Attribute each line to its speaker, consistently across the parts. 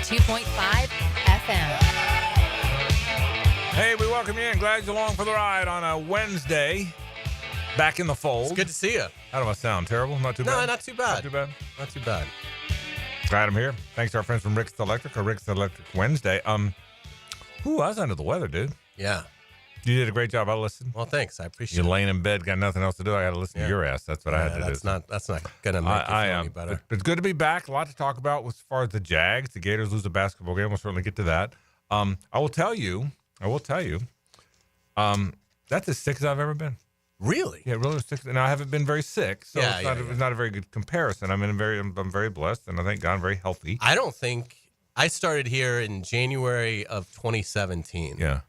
Speaker 1: 92.5 FM.
Speaker 2: Hey, we welcome you in. Glad you're along for the ride on a Wednesday. Back in the fold.
Speaker 3: It's good to see you.
Speaker 2: How do I sound? Terrible? Not too bad?
Speaker 3: No, not too bad.
Speaker 2: Not too bad?
Speaker 3: Not too bad.
Speaker 2: Glad I'm here. Thanks to our friends from Rick's Electric or Rick's Electric Wednesday. I was under the weather, dude.
Speaker 3: Yeah.
Speaker 2: You did a great job. I listened.
Speaker 3: Well, thanks. I appreciate
Speaker 2: You're
Speaker 3: it.
Speaker 2: laying in bed, got nothing else to do. I got to listen to your ass. That's what I had to do.
Speaker 3: That's not going to make you feel any better.
Speaker 2: It's good to be back. A lot to talk about as far as the Jags. The Gators lose a basketball game. We'll certainly get to that. I will tell you, that's as sick as I've ever been.
Speaker 3: Really?
Speaker 2: Yeah, really sick. And I haven't been very sick, so it's not a very good comparison. I'm very blessed, and I thank God I'm very healthy.
Speaker 3: I don't think I started here in January of 2017.
Speaker 2: Yeah.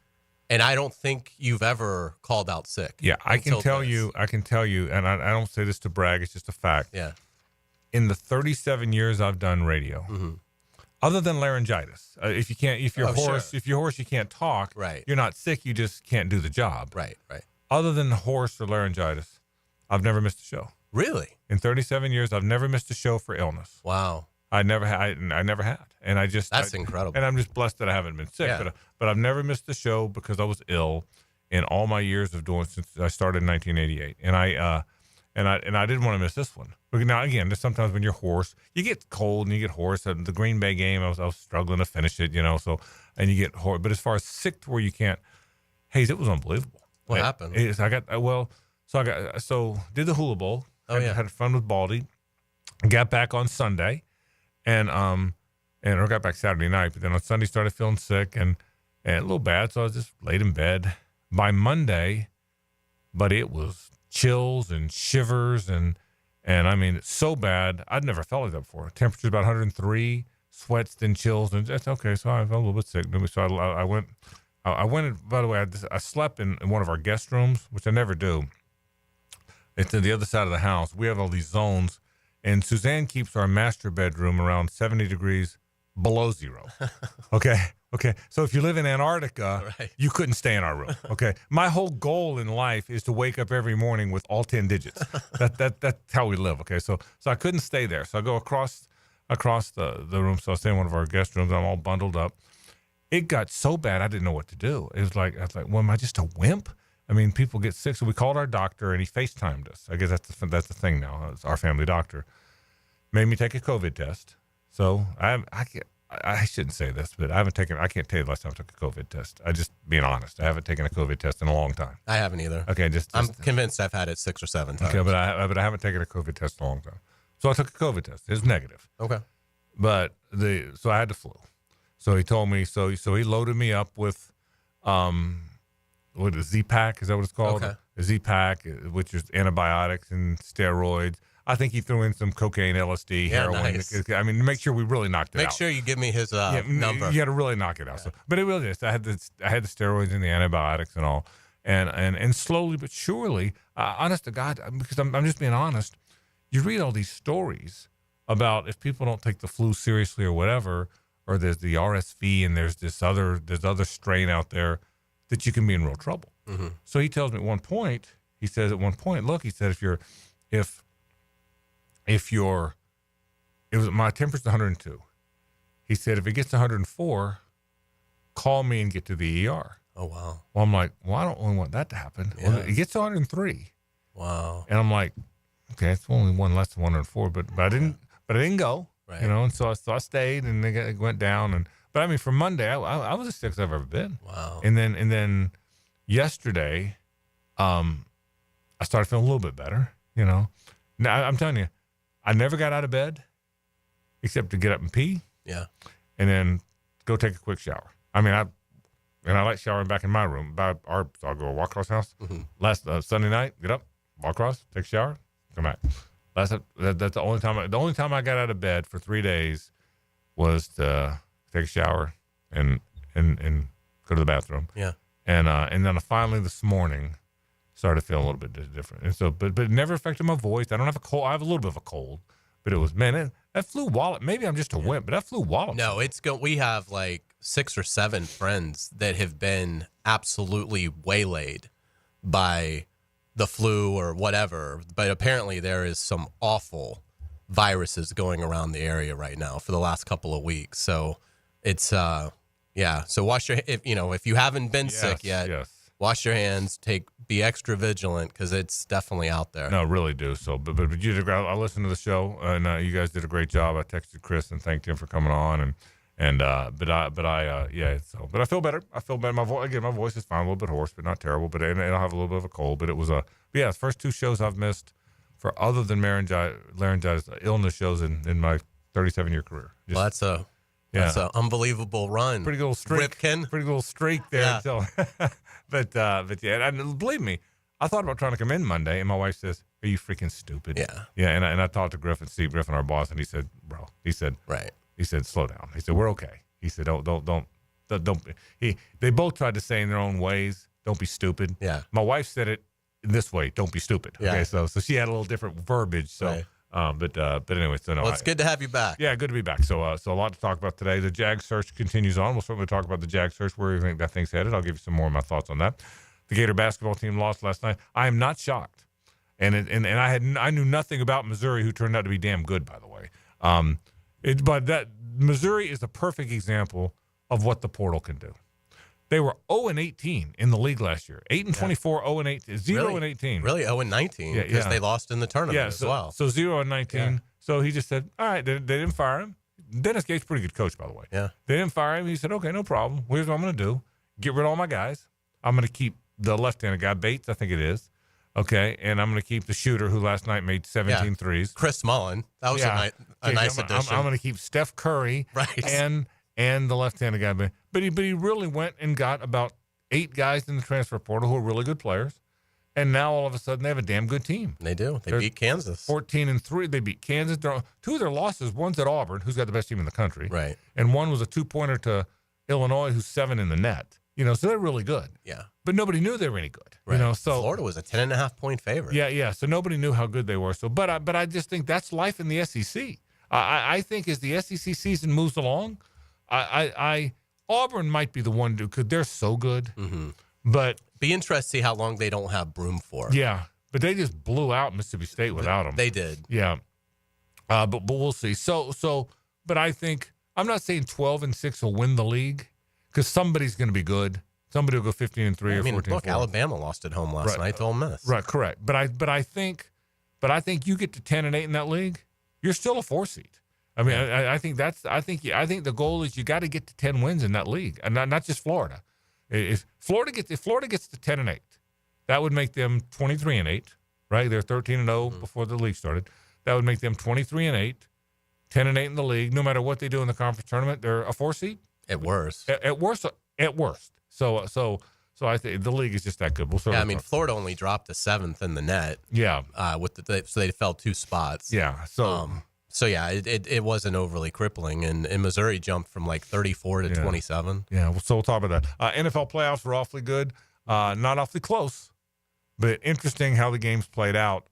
Speaker 3: And I don't think you've ever called out sick.
Speaker 2: Yeah, I can tell you, and I don't say this to brag, it's just a fact.
Speaker 3: Yeah.
Speaker 2: In the 37 years I've done radio, other than laryngitis, if you're hoarse, you can't talk.
Speaker 3: Right.
Speaker 2: You're not sick, you just can't do the job.
Speaker 3: Right.
Speaker 2: Other than hoarse or laryngitis, I've never missed a show.
Speaker 3: Really?
Speaker 2: In 37 years, I've never missed a show for illness.
Speaker 3: Wow.
Speaker 2: I never had, and
Speaker 3: that's incredible.
Speaker 2: And I'm just blessed that I haven't been sick.
Speaker 3: Yeah.
Speaker 2: But I've never missed a show because I was ill in all my years of doing since I started in 1988. And I didn't want to miss this one. But now again, there's sometimes when you're hoarse, you get cold and you get hoarse. The Green Bay game, I was struggling to finish it, So and you get hoarse. But as far as sick to where you can't, Hays, it was unbelievable.
Speaker 3: What happened?
Speaker 2: Did the Hula Bowl. Had fun with Baldy. Got back on Sunday. And got back Saturday night, but then on Sunday started feeling sick and a little bad, so I was just laid in bed. By Monday, but it was chills and shivers and I mean it's so bad. I'd never felt like that before. Temperature's about 103, sweats, then chills, and that's okay. So I felt a little bit sick. So I went. By the way, I slept in one of our guest rooms, which I never do. It's on the other side of the house. We have all these zones. And Suzanne keeps our master bedroom around 70 degrees below zero. Okay. So if you live in Antarctica, You couldn't stay in our room. Okay. My whole goal in life is to wake up every morning with all 10 digits. That's how we live. Okay. So I couldn't stay there. So I go across the room. So I stay in one of our guest rooms. I'm all bundled up. It got so bad I didn't know what to do. I was like, well, am I just a wimp? I mean, people get sick. So we called our doctor, and he FaceTimed us. I guess that's the thing now. It's our family doctor. Made me take a COVID test. So I shouldn't say this, but I can't tell you the last time I took a COVID test. I just being honest. I haven't taken a COVID test in a long time.
Speaker 3: I haven't either.
Speaker 2: Okay,
Speaker 3: I'm convinced I've had it 6 or 7 times.
Speaker 2: Okay, but I haven't taken a COVID test in a long time. So I took a COVID test. It was negative.
Speaker 3: Okay.
Speaker 2: But so I had the flu. So he told me. So he loaded me up with what is Z-Pack? Is that what it's called?
Speaker 3: Okay.
Speaker 2: A Z-Pack, which is antibiotics and steroids. I think he threw in some cocaine, LSD, heroin.
Speaker 3: Nice.
Speaker 2: I mean, to make sure we really knocked it out.
Speaker 3: Make sure you give me his number.
Speaker 2: You got to really knock it out.
Speaker 3: Yeah.
Speaker 2: So, but it really is. I had the steroids and the antibiotics and all, and slowly but surely, honest to God, because I'm just being honest. You read all these stories about if people don't take the flu seriously or whatever, or there's the RSV and there's other strain out there, that you can be in real trouble. Mm-hmm. So he tells me at one point, look, he said, my temperature's 102. He said, if it gets 104, call me and get to the ER.
Speaker 3: Oh, wow.
Speaker 2: Well, I'm like, well, I don't really want that to happen.
Speaker 3: Yeah.
Speaker 2: Well, it gets 103.
Speaker 3: Wow.
Speaker 2: And I'm like, okay, it's only one less than 104, but I didn't go,
Speaker 3: right.
Speaker 2: And so I stayed and it went down. But I mean, for Monday, I was as sick as I've ever been.
Speaker 3: Wow.
Speaker 2: And then yesterday, I started feeling a little bit better, Now, I'm telling you, I never got out of bed except to get up and pee.
Speaker 3: Yeah.
Speaker 2: And then go take a quick shower. I mean, I like showering back in my room. So I'll go walk across the house. Mm-hmm. Last Sunday night, get up, walk across, take a shower, come back. That's the only time. The only time I got out of bed for 3 days was to take a shower and go to the bathroom.
Speaker 3: Yeah.
Speaker 2: And then finally this morning started feeling a little bit different. And so, but it never affected my voice. I don't have a cold. I have a little bit of a cold, but it was, that flu wallop. Maybe I'm just a wimp, but that flu wallop.
Speaker 3: No, we have like 6 or 7 friends that have been absolutely waylaid by the flu or whatever. But apparently there is some awful viruses going around the area right now for the last couple of weeks. So It's yeah. So wash your if you haven't been sick yet, wash your hands. Be extra vigilant because it's definitely out there.
Speaker 2: No, really do. So, but you did. I listened to the show, and you guys did a great job. I texted Chris and thanked him for coming on, but I feel better. I feel better. My voice is fine, a little bit hoarse, but not terrible. But and I'll have a little bit of a cold. But it was the first 2 shows I've missed for other than laryngitis illness shows in my 37-year career.
Speaker 3: Well, that's an unbelievable run.
Speaker 2: Pretty little streak.
Speaker 3: Ripken.
Speaker 2: Pretty little streak there.
Speaker 3: Yeah.
Speaker 2: Until, but yeah, and believe me, I thought about trying to come in Monday, and my wife says, "Are you freaking stupid?"
Speaker 3: Yeah.
Speaker 2: Yeah, and I talked to Steve Griffin, our boss, and he said, "Bro," he said,
Speaker 3: right.
Speaker 2: He said, "Slow down." He said, "We're okay." He said, "Don't." They both tried to say in their own ways, "Don't be stupid."
Speaker 3: Yeah.
Speaker 2: My wife said it this way, "Don't be stupid."
Speaker 3: Yeah.
Speaker 2: Okay, so she had a little different verbiage. So.
Speaker 3: Right.
Speaker 2: But anyway, so no.
Speaker 3: Well, it's good to have you back.
Speaker 2: Yeah, good to be back. So a lot to talk about today. The Jags search continues on. We'll certainly talk about the Jags search, where we think that thing's headed. I'll give you some more of my thoughts on that. The Gator basketball team lost last night. I am not shocked, and I knew nothing about Missouri, who turned out to be damn good, by the way. But that Missouri is a perfect example of what the portal can do. They were 0-18 in the league last year. 8-24, 0-18, 0-18.
Speaker 3: Really 0-19 because they lost in the tournament as well.
Speaker 2: So 0-19.
Speaker 3: Yeah.
Speaker 2: So he just said, all right, they didn't fire him. Dennis Gates, pretty good coach, by the way.
Speaker 3: Yeah.
Speaker 2: They didn't fire him. He said, okay, no problem. Here's what I'm going to do. Get rid of all my guys. I'm going to keep the left-handed guy, Bates, I think it is. Okay, and I'm going to keep the shooter who last night made 17 threes.
Speaker 3: Chris Mullen. That was a nice addition.
Speaker 2: I'm going to keep Steph Curry and the left-handed guy. But he really went and got about 8 guys in the transfer portal who are really good players. And now all of a sudden they have a damn good team.
Speaker 3: They do. They beat Kansas.
Speaker 2: 14-3. They beat Kansas. 2 of their losses, one's at Auburn, who's got the best team in the country.
Speaker 3: Right.
Speaker 2: And one was a 2-pointer to Illinois, who's 7 in the net. So they're really good.
Speaker 3: Yeah.
Speaker 2: But nobody knew they were any good.
Speaker 3: Right.
Speaker 2: So
Speaker 3: Florida was a 10.5-point favorite.
Speaker 2: Yeah. So nobody knew how good they were. So, but I just think that's life in the SEC. I think as the SEC season moves along, Auburn might be the one because they're so good.
Speaker 3: Mm-hmm.
Speaker 2: But
Speaker 3: be interested to see how long they don't have Broom for.
Speaker 2: Yeah, but they just blew out Mississippi State without them.
Speaker 3: They did.
Speaker 2: Yeah. But we'll see. So, but I think I'm not saying 12-6 will win the league because somebody's going to be good. Somebody will go 15-3 or 14-4.
Speaker 3: Look, Alabama lost at home last night to Ole Miss.
Speaker 2: Right, correct. But I think you get to 10-8 in that league, you're still a 4 seed. I mean, I think the goal is you got to get to 10 wins in that league, and not just Florida. If Florida gets to 10-8, that would make them 23-8. Right, they're 13-0 before the league started. That would make them 23-8, 10-8 in the league. No matter what they do in the conference tournament, they're a 4 seed.
Speaker 3: At worst.
Speaker 2: At worst. So I think the league is just that good.
Speaker 3: Florida only dropped to 7th in the net.
Speaker 2: Yeah.
Speaker 3: So they fell 2 spots.
Speaker 2: Yeah.
Speaker 3: So it wasn't overly crippling, and Missouri jumped from like 34 to 27.
Speaker 2: Yeah. So we'll talk about that. NFL playoffs were awfully good, not awfully close, but interesting how the games played out.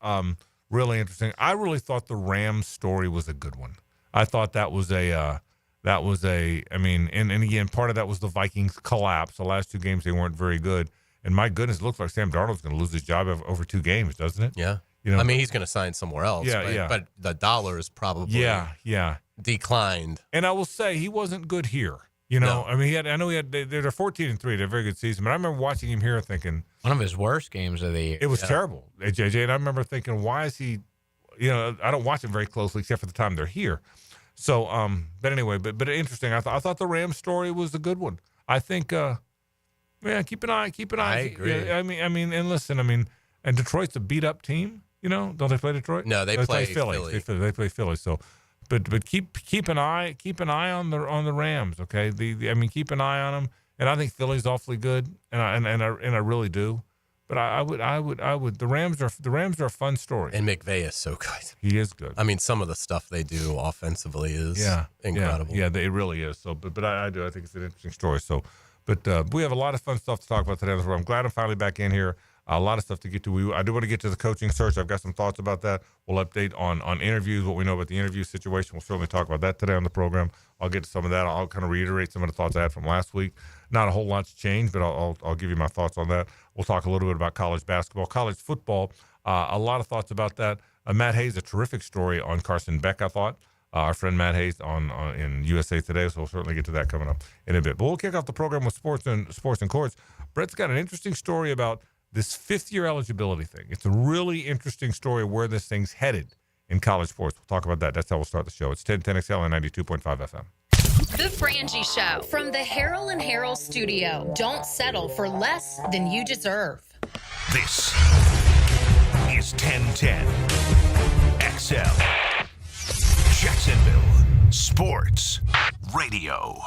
Speaker 2: Really interesting. I really thought the Rams story was a good one. I thought and again, part of that was the Vikings collapse. The last 2 games, they weren't very good. And my goodness, it looks like Sam Darnold's going to lose his job over 2 games, doesn't it?
Speaker 3: Yeah. He's going to sign somewhere else. But the dollar is probably declined.
Speaker 2: And I will say he wasn't good here. No. I mean, they're 14-3. They're a very good season. But I remember watching him here thinking.
Speaker 4: One of his worst games of the year.
Speaker 2: It was terrible, JJ. And I remember thinking, why is he, I don't watch him very closely except for the time they're here. So, but anyway, but interesting. I thought the Rams story was a good one. I think, keep an eye.
Speaker 3: I agree.
Speaker 2: Yeah, I mean, and listen, and Detroit's a beat up team. Don't they play Detroit?
Speaker 3: No, they play Philly.
Speaker 2: They play Philly. So, but keep an eye on the Rams. Okay, keep an eye on them. And I think Philly's awfully good, and I really do. But I would. The Rams are a fun story.
Speaker 3: And McVay is so good.
Speaker 2: He is good.
Speaker 3: Some of the stuff they do offensively is incredible.
Speaker 2: Yeah, it really is. So, but I do. I think it's an interesting story. So, but we have a lot of fun stuff to talk about today. I'm glad I'm finally back in here. A lot of stuff to get to. I do want to get to the coaching search. I've got some thoughts about that. We'll update on interviews, what we know about the interview situation. We'll certainly talk about that today on the program. I'll get to some of that. I'll kind of reiterate some of the thoughts I had from last week. Not a whole lot's changed, but I'll give you my thoughts on that. We'll talk a little bit about college basketball, college football. A lot of thoughts about that. Matt Hays, a terrific story on Carson Beck, I thought. our friend Matt Hays in USA Today, so we'll certainly get to that coming up in a bit. But we'll kick off the program with sports and courts. Brett's got an interesting story about this fifth-year eligibility thing. It's a really interesting story where this thing's headed in college sports. We'll talk about that. That's how we'll start the show. It's 1010XL and 92.5 FM.
Speaker 1: The Frangie Show from the Harrell and Harrell studio. Don't settle for less than you deserve.
Speaker 5: This is 1010 XL Jacksonville Sports Radio.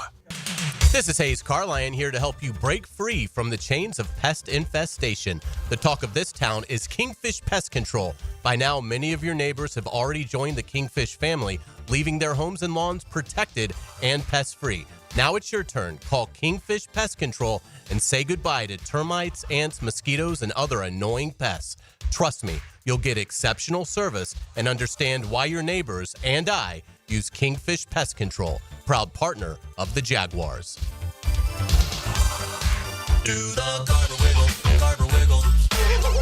Speaker 3: This is Hays Carlyon here to help you break free from the chains of pest infestation. The talk of this town is Kingfish Pest Control. By now, many of your neighbors have already joined the Kingfish family, leaving their homes and lawns protected and pest-free. Now it's your turn. Call Kingfish Pest Control and say goodbye to termites, ants, mosquitoes, and other annoying pests. Trust me, you'll get exceptional service and understand why your neighbors and I use Kingfish Pest Control, proud partner of the Jaguars.
Speaker 6: Do the Garber wiggle, Garber wiggle,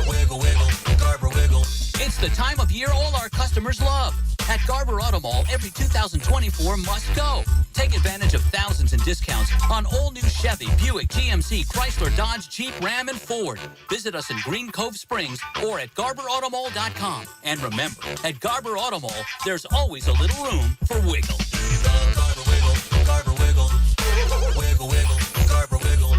Speaker 6: wiggle, wiggle, Garber wiggle.
Speaker 7: It's the time of year all our customers love. At Garber Auto Mall, every 2024 must go. Take advantage of thousands in discounts on all new Chevy, Buick, GMC, Chrysler, Dodge, Jeep, Ram, and Ford. Visit us in Green Cove Springs or at GarberAutomall.com. And remember, at Garber Auto Mall, there's always a little room for wiggle.
Speaker 6: Do the Garber wiggle, Garber wiggle, wiggle, wiggle, Garber wiggle.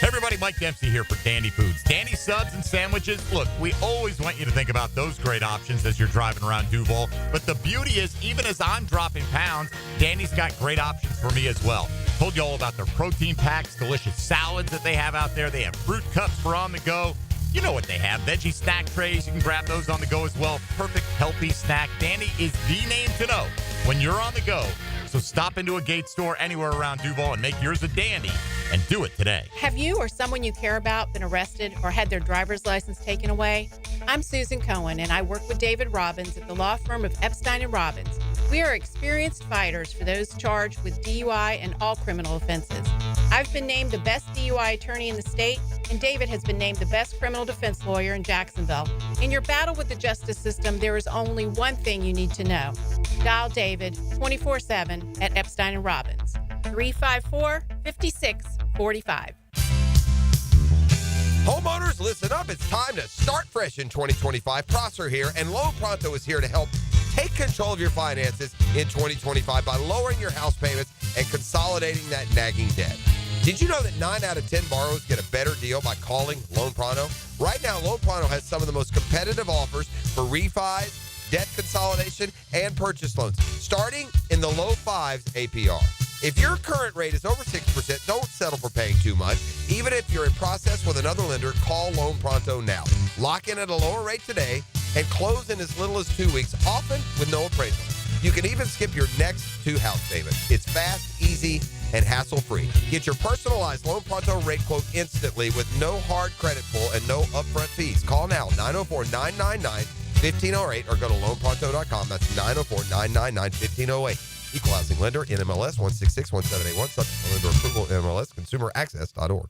Speaker 8: Hey everybody, Mike Dempsey here for Dandy Foods. Dandy subs and sandwiches. Look, we always want you to think about those great options as you're driving around Duval. But the beauty is, even as I'm dropping pounds, Dandy's got great options for me as well. Told you all about their protein packs, delicious salads that they have out there. They have fruit cups for on the go. You know what they have. Veggie snack trays. You can grab those on the go as well. Perfect, healthy snack. Dandy is the name to know when you're on the go. So stop into a Gate store anywhere around Duval and make yours a dandy, and do it today.
Speaker 9: Have you or someone you care about been arrested or had their driver's license taken away? I'm Susan Cohen, and I work with David Robbins at the law firm of Epstein & Robbins. We are experienced fighters for those charged with DUI and all criminal offenses. I've been named the best DUI attorney in the state, and David has been named the best criminal defense lawyer in Jacksonville. In your battle with the justice system, there is only one thing you need to know. Dial David 24/7 at Epstein & Robbins, 354-5645.
Speaker 10: Homeowners, listen up. It's time to start fresh in 2025. Prosser here, and Loan Pronto is here to help take control of your finances in 2025 by lowering your house payments and consolidating that nagging debt. Did you know that 9 out of 10 borrowers get a better deal by calling Loan Pronto? Right now, Loan Pronto has some of the most competitive offers for refis, debt consolidation, and purchase loans, starting in the low 5s APR. If your current rate is over 6%, don't settle for paying too much. Even if you're in process with another lender, call Loan Pronto now. Lock in at a lower rate today and close in as little as 2 weeks, often with no appraisal. You can even skip your next 2 house payments. It's fast, easy, and hassle-free. Get your personalized Loan Pronto rate quote instantly with no hard credit pull and no upfront fees. Call now, 904-999-1508, or go to loanpronto.com. That's 904-999-1508. Equal housing lender, NMLS 1661781, subject to lender approval, NMLS, consumeraccess.org.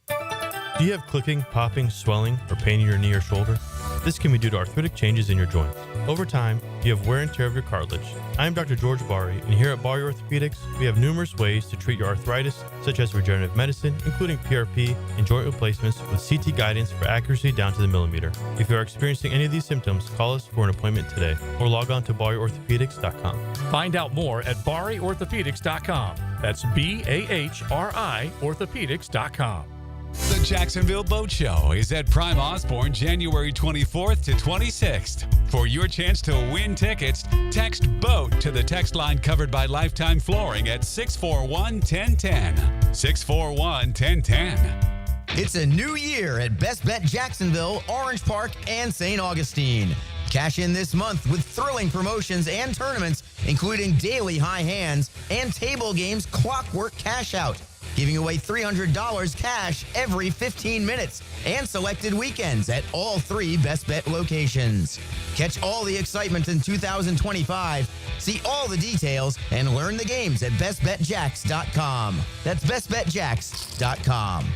Speaker 11: Do you have clicking, popping, swelling, or pain in your knee or shoulder? This can be due to arthritic changes in your joints. Over time, you have wear and tear of your cartilage. I am Dr. George Bari, and here at Bari Orthopedics, we have numerous ways to treat your arthritis, such as regenerative medicine, including PRP and joint replacements with CT guidance for accuracy down to the millimeter. If you are experiencing any of these symptoms, call us for an appointment today, or log on to BariOrthopedics.com.
Speaker 12: Find out more at BariOrthopedics.com. That's BAHRI Orthopedics.com.
Speaker 13: The Jacksonville Boat Show is at Prime Osborne January 24th to 26th. For your chance to win tickets, text BOAT to the text line covered by Lifetime Flooring at 641-1010. 641-1010.
Speaker 14: It's a new year at Best Bet Jacksonville, Orange Park, and St. Augustine. Cash in this month with thrilling promotions and tournaments, including daily high hands and table games clockwork cash out, giving away $300 cash every 15 minutes and selected weekends at all 3 Best Bet locations. Catch all the excitement in 2025. See all the details and learn the games at bestbetjacks.com. That's bestbetjacks.com.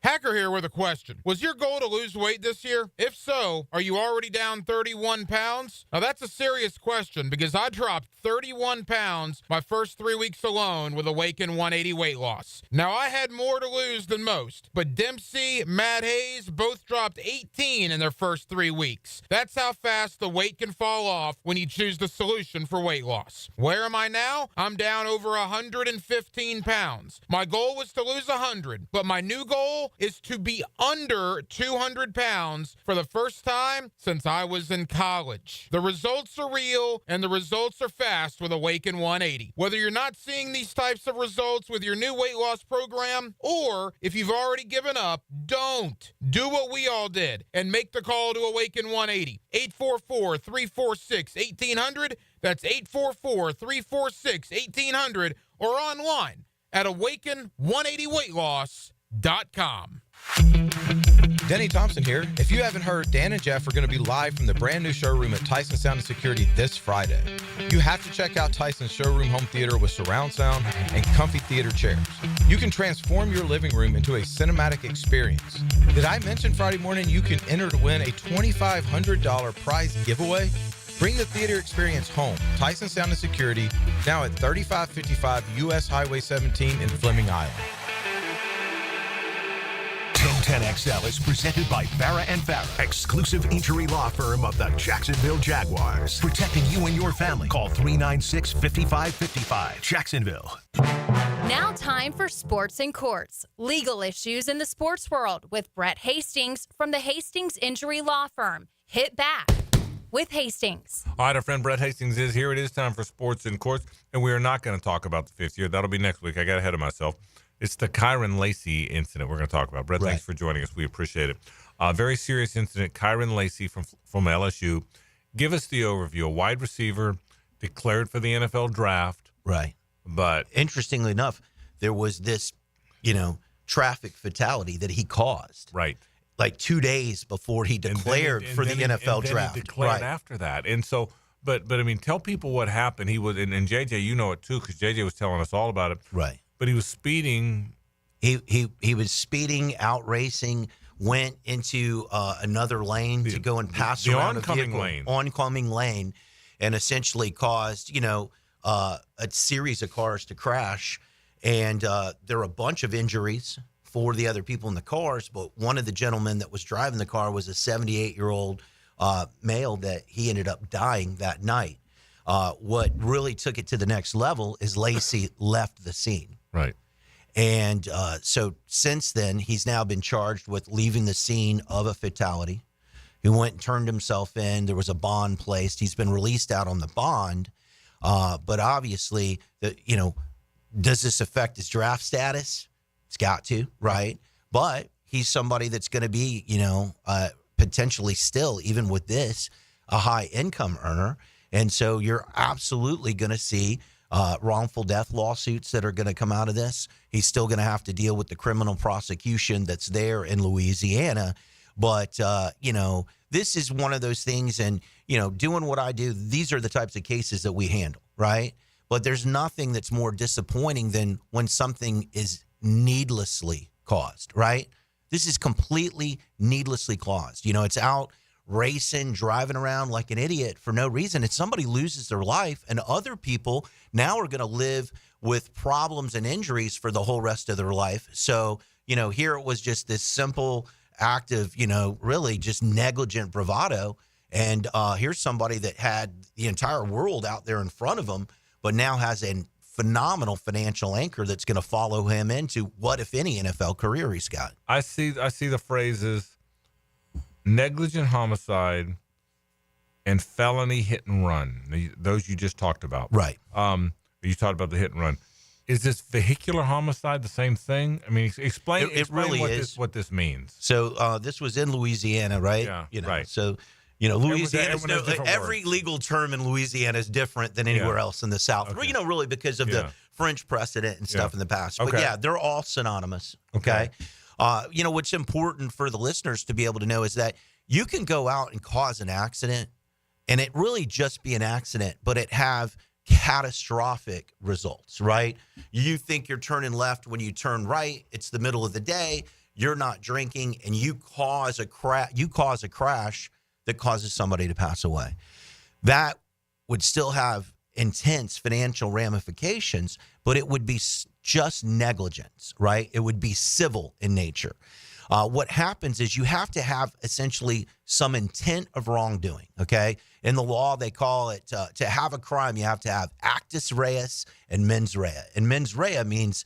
Speaker 15: Hacker here with a question. Was your goal to lose weight this year? If so, are you already down 31 pounds? Now that's a serious question because I dropped 31 pounds my first 3 weeks alone with Awaken 180 weight loss. Now I had more to lose than most, but Dempsey, Matt Hays both dropped 18 in their first 3 weeks. That's how fast the weight can fall off when you choose the solution for weight loss. Where am I now? I'm down over 115 pounds. My goal was to lose 100, but my new goal is to be under 200 pounds for the first time since I was in college. The results are real and the results are fast with Awaken 180. Whether you're not seeing these types of results with your new weight loss program or if you've already given up, don't. Do what we all did and make the call to Awaken 180. 844-346-1800. That's 844-346-1800 or online at awaken180weightloss.com.
Speaker 16: Denny Thompson here. If you haven't heard, Dan and Jeff are going to be live from the brand new showroom at Tyson Sound and Security this Friday. You have to check out Tyson's showroom home theater with surround sound and comfy theater chairs. You can transform your living room into a cinematic experience. Did I mention Friday morning you can enter to win a $2,500 prize giveaway? Bring the theater experience home. Tyson Sound and Security, now at 3555 U.S. Highway 17 in Fleming Island.
Speaker 5: 1010XL is presented by Farah & Farah, exclusive injury law firm of the Jacksonville Jaguars. Protecting you and your family. Call 396-5555. Jacksonville.
Speaker 1: Now time for Sports and Courts, legal issues in the sports world with Brett Hastings from the Hastings Injury Law Firm. Hit back with Hastings.
Speaker 2: All right, our friend Brett Hastings is here. It is time for Sports and Courts, and we are not going to talk about the fifth year. That'll be next week. I got ahead of myself. It's the Kyron Lacey incident we're going to talk about. Brett, thanks for joining us. We appreciate it. Very serious incident. Kyron Lacey from LSU. Give us the overview. A wide receiver declared for the NFL draft.
Speaker 17: Right.
Speaker 2: But
Speaker 17: interestingly enough, there was this, traffic fatality that he caused.
Speaker 2: Right.
Speaker 17: Like 2 days before he declared for the NFL draft.
Speaker 2: He declared after that. And so, but I mean, tell people what happened. He was, and JJ, you know it too, because JJ was telling us all about it.
Speaker 17: Right.
Speaker 2: But he was speeding.
Speaker 17: He was speeding, out racing, went into another lane to go and pass around oncoming lane, and essentially caused a series of cars to crash. And there were a bunch of injuries for the other people in the cars. But one of the gentlemen that was driving the car was a 78-year-old male that he ended up dying that night. What really took it to the next level is Lacey left the scene.
Speaker 2: Right.
Speaker 17: And so since then, he's now been charged with leaving the scene of a fatality. He went and turned himself in. There was a bond placed. He's been released out on the bond. But obviously, does this affect his draft status? It's got to, right? But he's somebody that's going to be, potentially still, even with this, a high income earner. And so you're absolutely going to see wrongful death lawsuits that are going to come out of this. He's still going to have to deal with the criminal prosecution that's there in Louisiana. But, this is one of those things. And, doing what I do, these are the types of cases that we handle, right? But there's nothing that's more disappointing than when something is needlessly caused, right? This is completely needlessly caused. It's out racing, driving around like an idiot for no reason. And somebody loses their life, and other people now are going to live with problems and injuries for the whole rest of their life. So, here it was just this simple act of, really just negligent bravado. And here's somebody that had the entire world out there in front of him, but now has a phenomenal financial anchor that's going to follow him into what, if any, NFL career he's got.
Speaker 2: I see the phrases negligent homicide and felony hit and run. Those you just talked about.
Speaker 17: Right.
Speaker 2: You talked about the hit and run. Is this vehicular homicide the same thing? I mean, explain
Speaker 17: really
Speaker 2: what this means.
Speaker 17: So this was in Louisiana, right?
Speaker 2: Yeah, right.
Speaker 17: So, Louisiana, every legal term in Louisiana is different than anywhere else in the South. Okay. Really because of the French precedent and stuff in the past. But they're all synonymous. Okay. What's important for the listeners to be able to know is that you can go out and cause an accident and it really just be an accident, but it have catastrophic results, right? You think you're turning left when you turn right. It's the middle of the day. you're not drinking, and you cause a crash that causes somebody to pass away. That would still have intense financial ramifications, but it would be just negligence, right? It would be civil in nature. What happens is you have to have essentially some intent of wrongdoing, okay? In the law, they call it, to have a crime, you have to have actus reus and mens rea. And mens rea means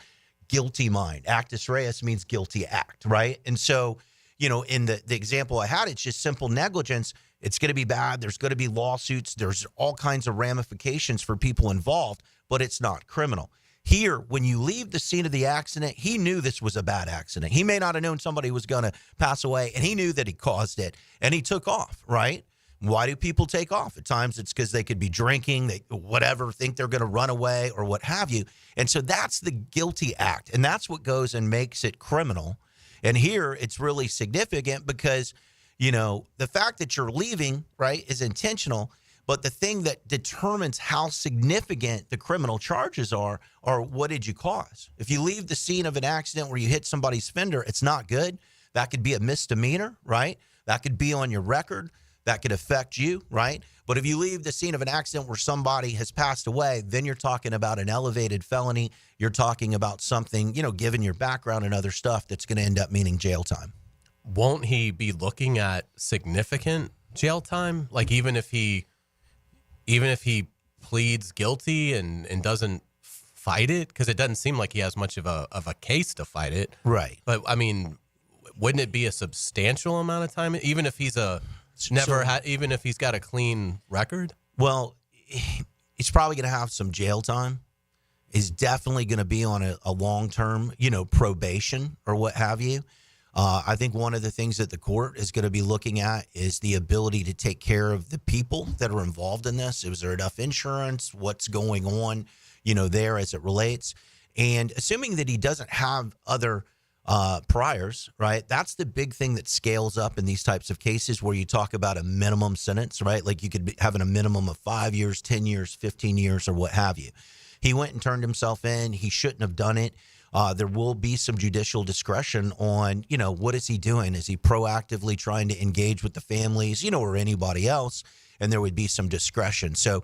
Speaker 17: guilty mind. Actus reus means guilty act, right? And so, in the example I had, it's just simple negligence. It's going to be bad. There's going to be lawsuits. There's all kinds of ramifications for people involved, but it's not criminal. Here, when you leave the scene of the accident, he knew this was a bad accident. He may not have known somebody was going to pass away, and he knew that he caused it, and he took off, right? Why do people take off? At times it's because they could be drinking, think they're going to run away or what have you. And so that's the guilty act, and that's what goes and makes it criminal. And here it's really significant because, the fact that you're leaving, right, is intentional. But the thing that determines how significant the criminal charges are what did you cause? If you leave the scene of an accident where you hit somebody's fender, it's not good. That could be a misdemeanor, right? That could be on your record. That could affect you, right? But if you leave the scene of an accident where somebody has passed away, then you're talking about an elevated felony. You're talking about something, given your background and other stuff, that's going to end up meaning jail time.
Speaker 3: Won't he be looking at significant jail time? Like even if he pleads guilty and doesn't fight it, because it doesn't seem like he has much of a case to fight it.
Speaker 17: Right.
Speaker 3: But I mean, wouldn't it be a substantial amount of time, even if he's even if he's got a clean record?
Speaker 17: Well, he's probably going to have some jail time. He's definitely going to be on a long-term, probation or what have you. I think one of the things that the court is going to be looking at is the ability to take care of the people that are involved in this. Is there enough insurance? What's going on, there as it relates? And assuming that he doesn't have other priors, right? That's the big thing that scales up in these types of cases where you talk about a minimum sentence, right? Like you could be having a minimum of 5 years, 10 years, 15 years, or what have you. He went and turned himself in. He shouldn't have done it. There will be some judicial discretion on, what is he doing? Is he proactively trying to engage with the families, or anybody else? And there would be some discretion. So,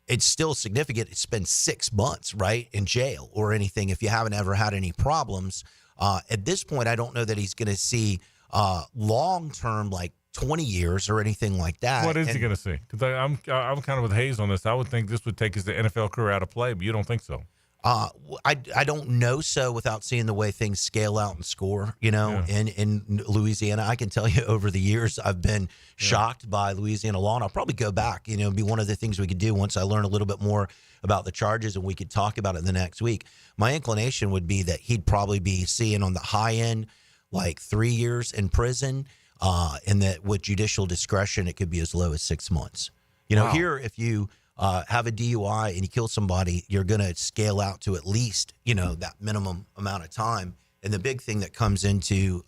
Speaker 17: it's still significant. It's been 6 months, right, in jail or anything if you haven't ever had any problems. At this point, I don't know that he's going to see long-term, like 20 years or anything like that.
Speaker 2: What is he going to see? Because I'm kind of with Hays on this. I would think this would take his NFL career out of play, but you don't think so?
Speaker 17: I don't know so without seeing the way things scale out and score, in Louisiana. I can tell you over the years I've been shocked by Louisiana law, and I'll probably go back. It'd be one of the things we could do once I learn a little bit more about the charges and we could talk about it the next week. My inclination would be that he'd probably be seeing on the high end like 3 years in prison, and that with judicial discretion it could be as low as 6 months.
Speaker 2: Wow.
Speaker 17: Here if you have a DUI and you kill somebody, you're going to scale out to at least, that minimum amount of time. And the big thing that comes into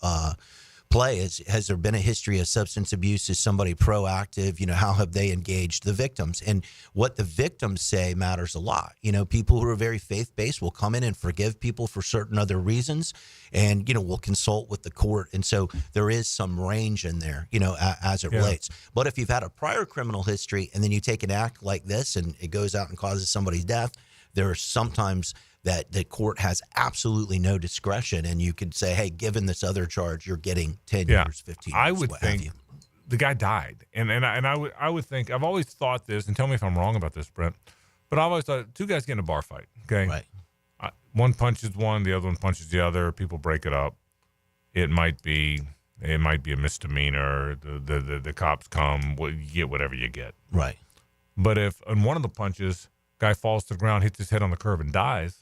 Speaker 17: play is, has there been a history of substance abuse? Is somebody proactive? How have they engaged the victims? And what the victims say matters a lot. People who are very faith-based will come in and forgive people for certain other reasons and, will consult with the court. And so there is some range in there, as it relates. But if you've had a prior criminal history and then you take an act like this and it goes out and causes somebody's death, there are sometimes that the court has absolutely no discretion, and you could say, hey, given this other charge, you're getting 10 years, 15 years,
Speaker 2: I would think the guy died. And I would think, I've always thought this, and tell me if I'm wrong about this, Brent, but I've always thought two guys get in a bar fight, okay?
Speaker 17: Right.
Speaker 2: One punches one, the other one punches the other, people break it up. It might be a misdemeanor, the cops come, you get whatever you get.
Speaker 17: Right.
Speaker 2: But if in one of the punches, guy falls to the ground, hits his head on the curb and dies,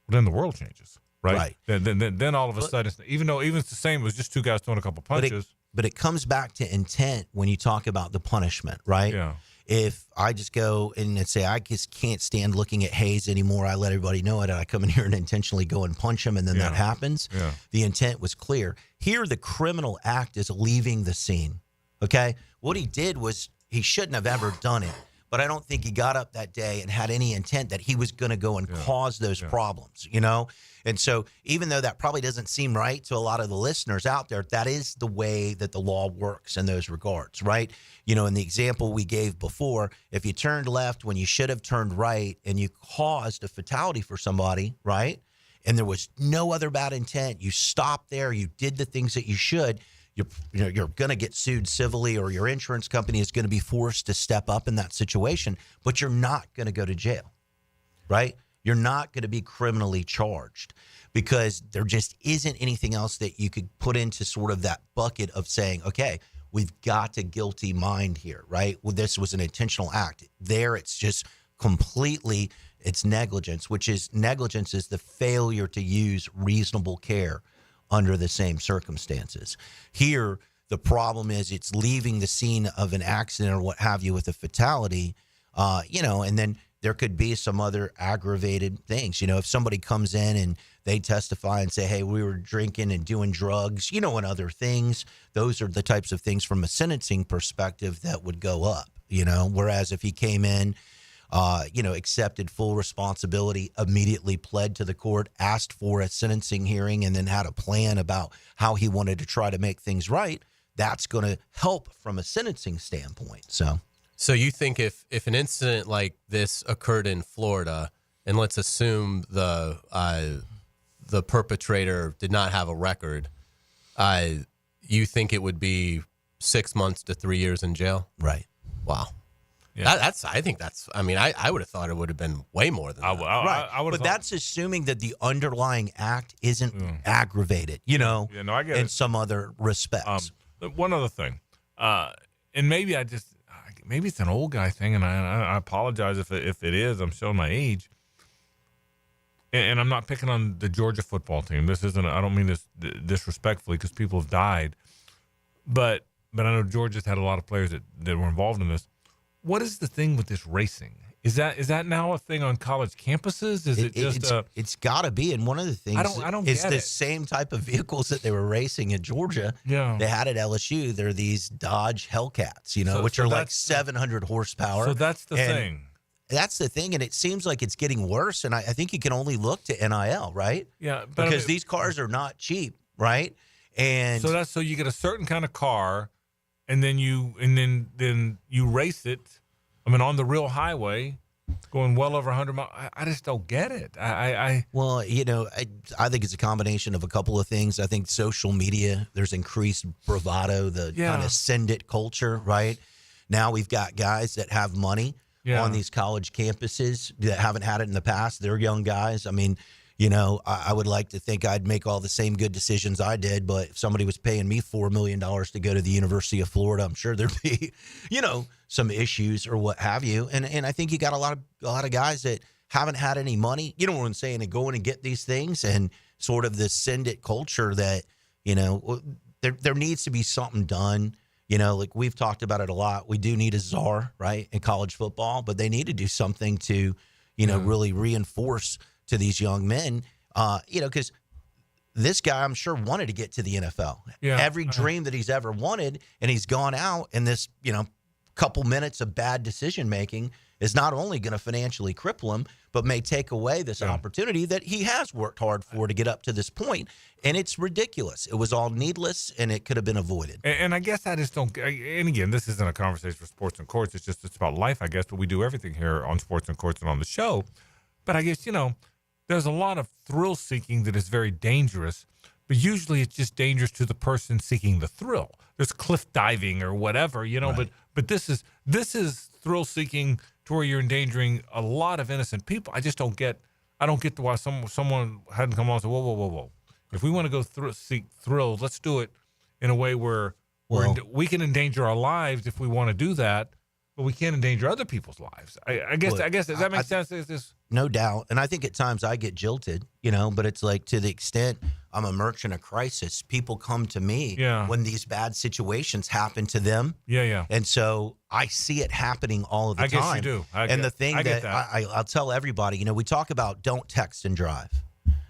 Speaker 2: well, then the world changes, right? Then all of a sudden, even it's the same, it was just two guys throwing a couple punches.
Speaker 17: But it comes back to intent when you talk about the punishment, right?
Speaker 2: Yeah.
Speaker 17: If I just go and say, I just can't stand looking at Hays anymore, I let everybody know it, and I come in here and intentionally go and punch him, and then that happens, the intent was clear. Here, the criminal act is leaving the scene, okay? What he did was he shouldn't have ever done it. but I don't think he got up that day and had any intent that he was going to go and cause those problems, you know? And so even though that probably doesn't seem right to a lot of the listeners out there, that is the way that the law works in those regards, right? You know, in the example we gave before, if you turned left when you should have turned right and you caused a fatality for somebody, right? And there was no other bad intent, you stopped there, you did the things that you should, you're going to get sued civilly, or your insurance company is going to be forced to step up in that situation, but you're not going to go to jail, right? You're not going to be criminally charged because there just isn't anything else that you could put into sort of that bucket of saying, okay, we've got a guilty mind here, right? Well, this was an intentional act. There, it's just completely, it's negligence, negligence is the failure to use reasonable care under the same circumstances. Here, the problem is it's leaving the scene of an accident or what have you with a fatality, and then there could be some other aggravated things. You know, if somebody comes in and they testify and say, hey, we were drinking and doing drugs, and other things, those are the types of things from a sentencing perspective that would go up, whereas if he came in, accepted full responsibility, immediately pled to the court, asked for a sentencing hearing, and then had a plan about how he wanted to try to make things right, that's going to help from a sentencing standpoint.
Speaker 3: So you think if an incident like this occurred in Florida, and let's assume the perpetrator did not have a record, you think it would be 6 months to 3 years in jail?
Speaker 17: Right.
Speaker 3: Wow.
Speaker 2: Yeah.
Speaker 3: I would have thought it would have been way more than that.
Speaker 17: Right. But that's assuming that the underlying act isn't aggravated,
Speaker 2: I get
Speaker 17: in
Speaker 2: it.
Speaker 17: some other respects.
Speaker 2: One other thing, and maybe maybe it's an old guy thing, and I apologize if it is. I'm showing my age, and I'm not picking on the Georgia football team. This isn't. I don't mean this disrespectfully because people have died, but I know Georgia's had a lot of players that were involved in this. What is the thing with this racing? Is that now a thing on college campuses? Is it just
Speaker 17: it's got to be. And one of the things
Speaker 2: I don't
Speaker 17: it's
Speaker 2: get
Speaker 17: the
Speaker 2: it.
Speaker 17: same type of vehicles that they were racing in Georgia.
Speaker 2: Yeah.
Speaker 17: They had at LSU. They're these Dodge Hellcats, which are like 700 horsepower.
Speaker 2: So that's the thing.
Speaker 17: That's the thing, and it seems like it's getting worse. And I think you can only look to NIL, right?
Speaker 2: Yeah,
Speaker 17: because these cars are not cheap, right? And
Speaker 2: so you get a certain kind of car, and then you race it. I mean, on the real highway, going well over 100 miles. I just don't get it.
Speaker 17: Well, I think it's a combination of a couple of things. I think social media, there's increased bravado, the kind of send it culture, right? Now we've got guys that have money on these college campuses that haven't had it in the past. They're young guys. I mean, I would like to think I'd make all the same good decisions I did, but if somebody was paying me $4 million to go to the University of Florida, I'm sure there'd be, some issues or what have you. And I think you got a lot of guys that haven't had any money, you know what I'm saying, and going and get these things, and sort of the send it culture that, there needs to be something done. Like we've talked about it a lot. We do need a czar, right, in college football, but they need to do something to, really reinforce to these young men, because this guy, I'm sure, wanted to get to the NFL.
Speaker 2: Yeah.
Speaker 17: Every dream that he's ever wanted, and he's gone out, and this, couple minutes of bad decision-making is not only going to financially cripple him, but may take away this opportunity that he has worked hard for to get up to this point. And it's ridiculous. It was all needless, and it could have been avoided.
Speaker 2: And I guess I just don't. And again, this isn't a conversation for Sports and Courts. It's about life, I guess. But we do everything here on Sports and Courts and on the show. But I guess, there's a lot of thrill seeking that is very dangerous. But usually it's just dangerous to the person seeking the thrill. There's cliff diving or whatever, right. But this is thrill seeking to where you're endangering a lot of innocent people. I just don't get why someone hadn't come on and said, whoa. If we want to go seek thrills, let's do it in a way where we can endanger our lives if we want to do that, but we can't endanger other people's lives. I guess does that make sense?
Speaker 17: No doubt. And I think at times I get jilted, but it's like to the extent I'm a merchant of crisis, people come to me when these bad situations happen to them.
Speaker 2: Yeah.
Speaker 17: And so I see it happening all of the time.
Speaker 2: I guess you do.
Speaker 17: The thing I'll tell everybody, we talk about don't text and drive.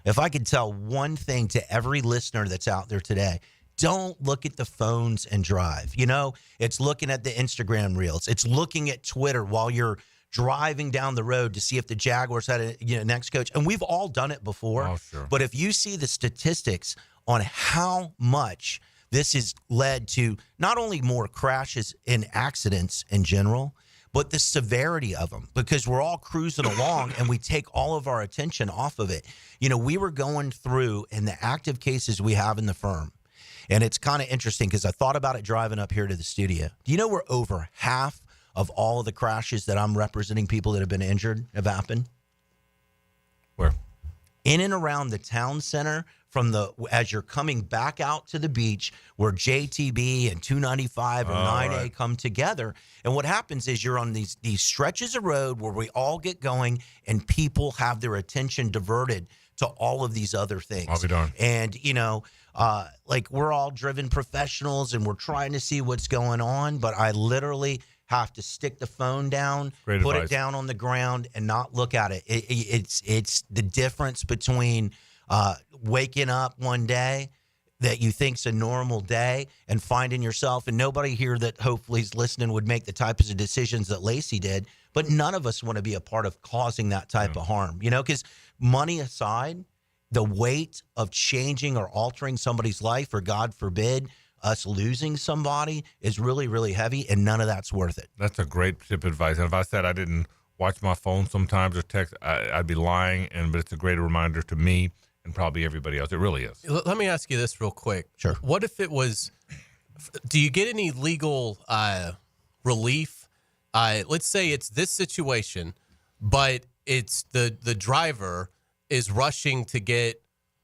Speaker 17: If I could tell one thing to every listener that's out there today, don't look at the phones and drive. You know, it's looking at the Instagram reels. It's looking at Twitter while you're driving down the road to see if the Jaguars had a next coach. And we've all done it before.
Speaker 2: Oh, sure.
Speaker 17: But if you see the statistics on how much this has led to not only more crashes and accidents in general, but the severity of them, because we're all cruising along and we take all of our attention off of it. You know, we were going through in the active cases we have in the firm, and it's kind of interesting because I thought about it driving up here to the studio. Do you know where over half of all of the crashes that I'm representing people that have been injured have happened?
Speaker 2: Where?
Speaker 17: In and around the town center, as you're coming back out to the beach where JTB and 295 and 9A come together. And what happens is you're on these stretches of road where we all get going and people have their attention diverted to all of these other things.
Speaker 2: I'll be darned.
Speaker 17: And, you know, like we're all driven professionals and we're trying to see what's going on, but I literally have to stick the phone down,
Speaker 2: Great
Speaker 17: put
Speaker 2: advice.
Speaker 17: it down on the ground and not look at it. It's the difference between waking up one day that you think's a normal day and finding yourself, and nobody here that hopefully is listening would make the types of decisions that Lacey did, but none of us want to be a part of causing that type of harm, you know, because money aside, the weight of changing or altering somebody's life, or God forbid, us losing somebody is really, really heavy, and none of that's worth it.
Speaker 2: That's a great tip of advice. And if I said I didn't watch my phone sometimes or text, I'd be lying. But it's a great reminder to me and probably everybody else. It really is.
Speaker 3: Let me ask you this real quick.
Speaker 17: Sure.
Speaker 3: What if it was, do you get any legal relief? Let's say it's this situation, but it's the driver is rushing to get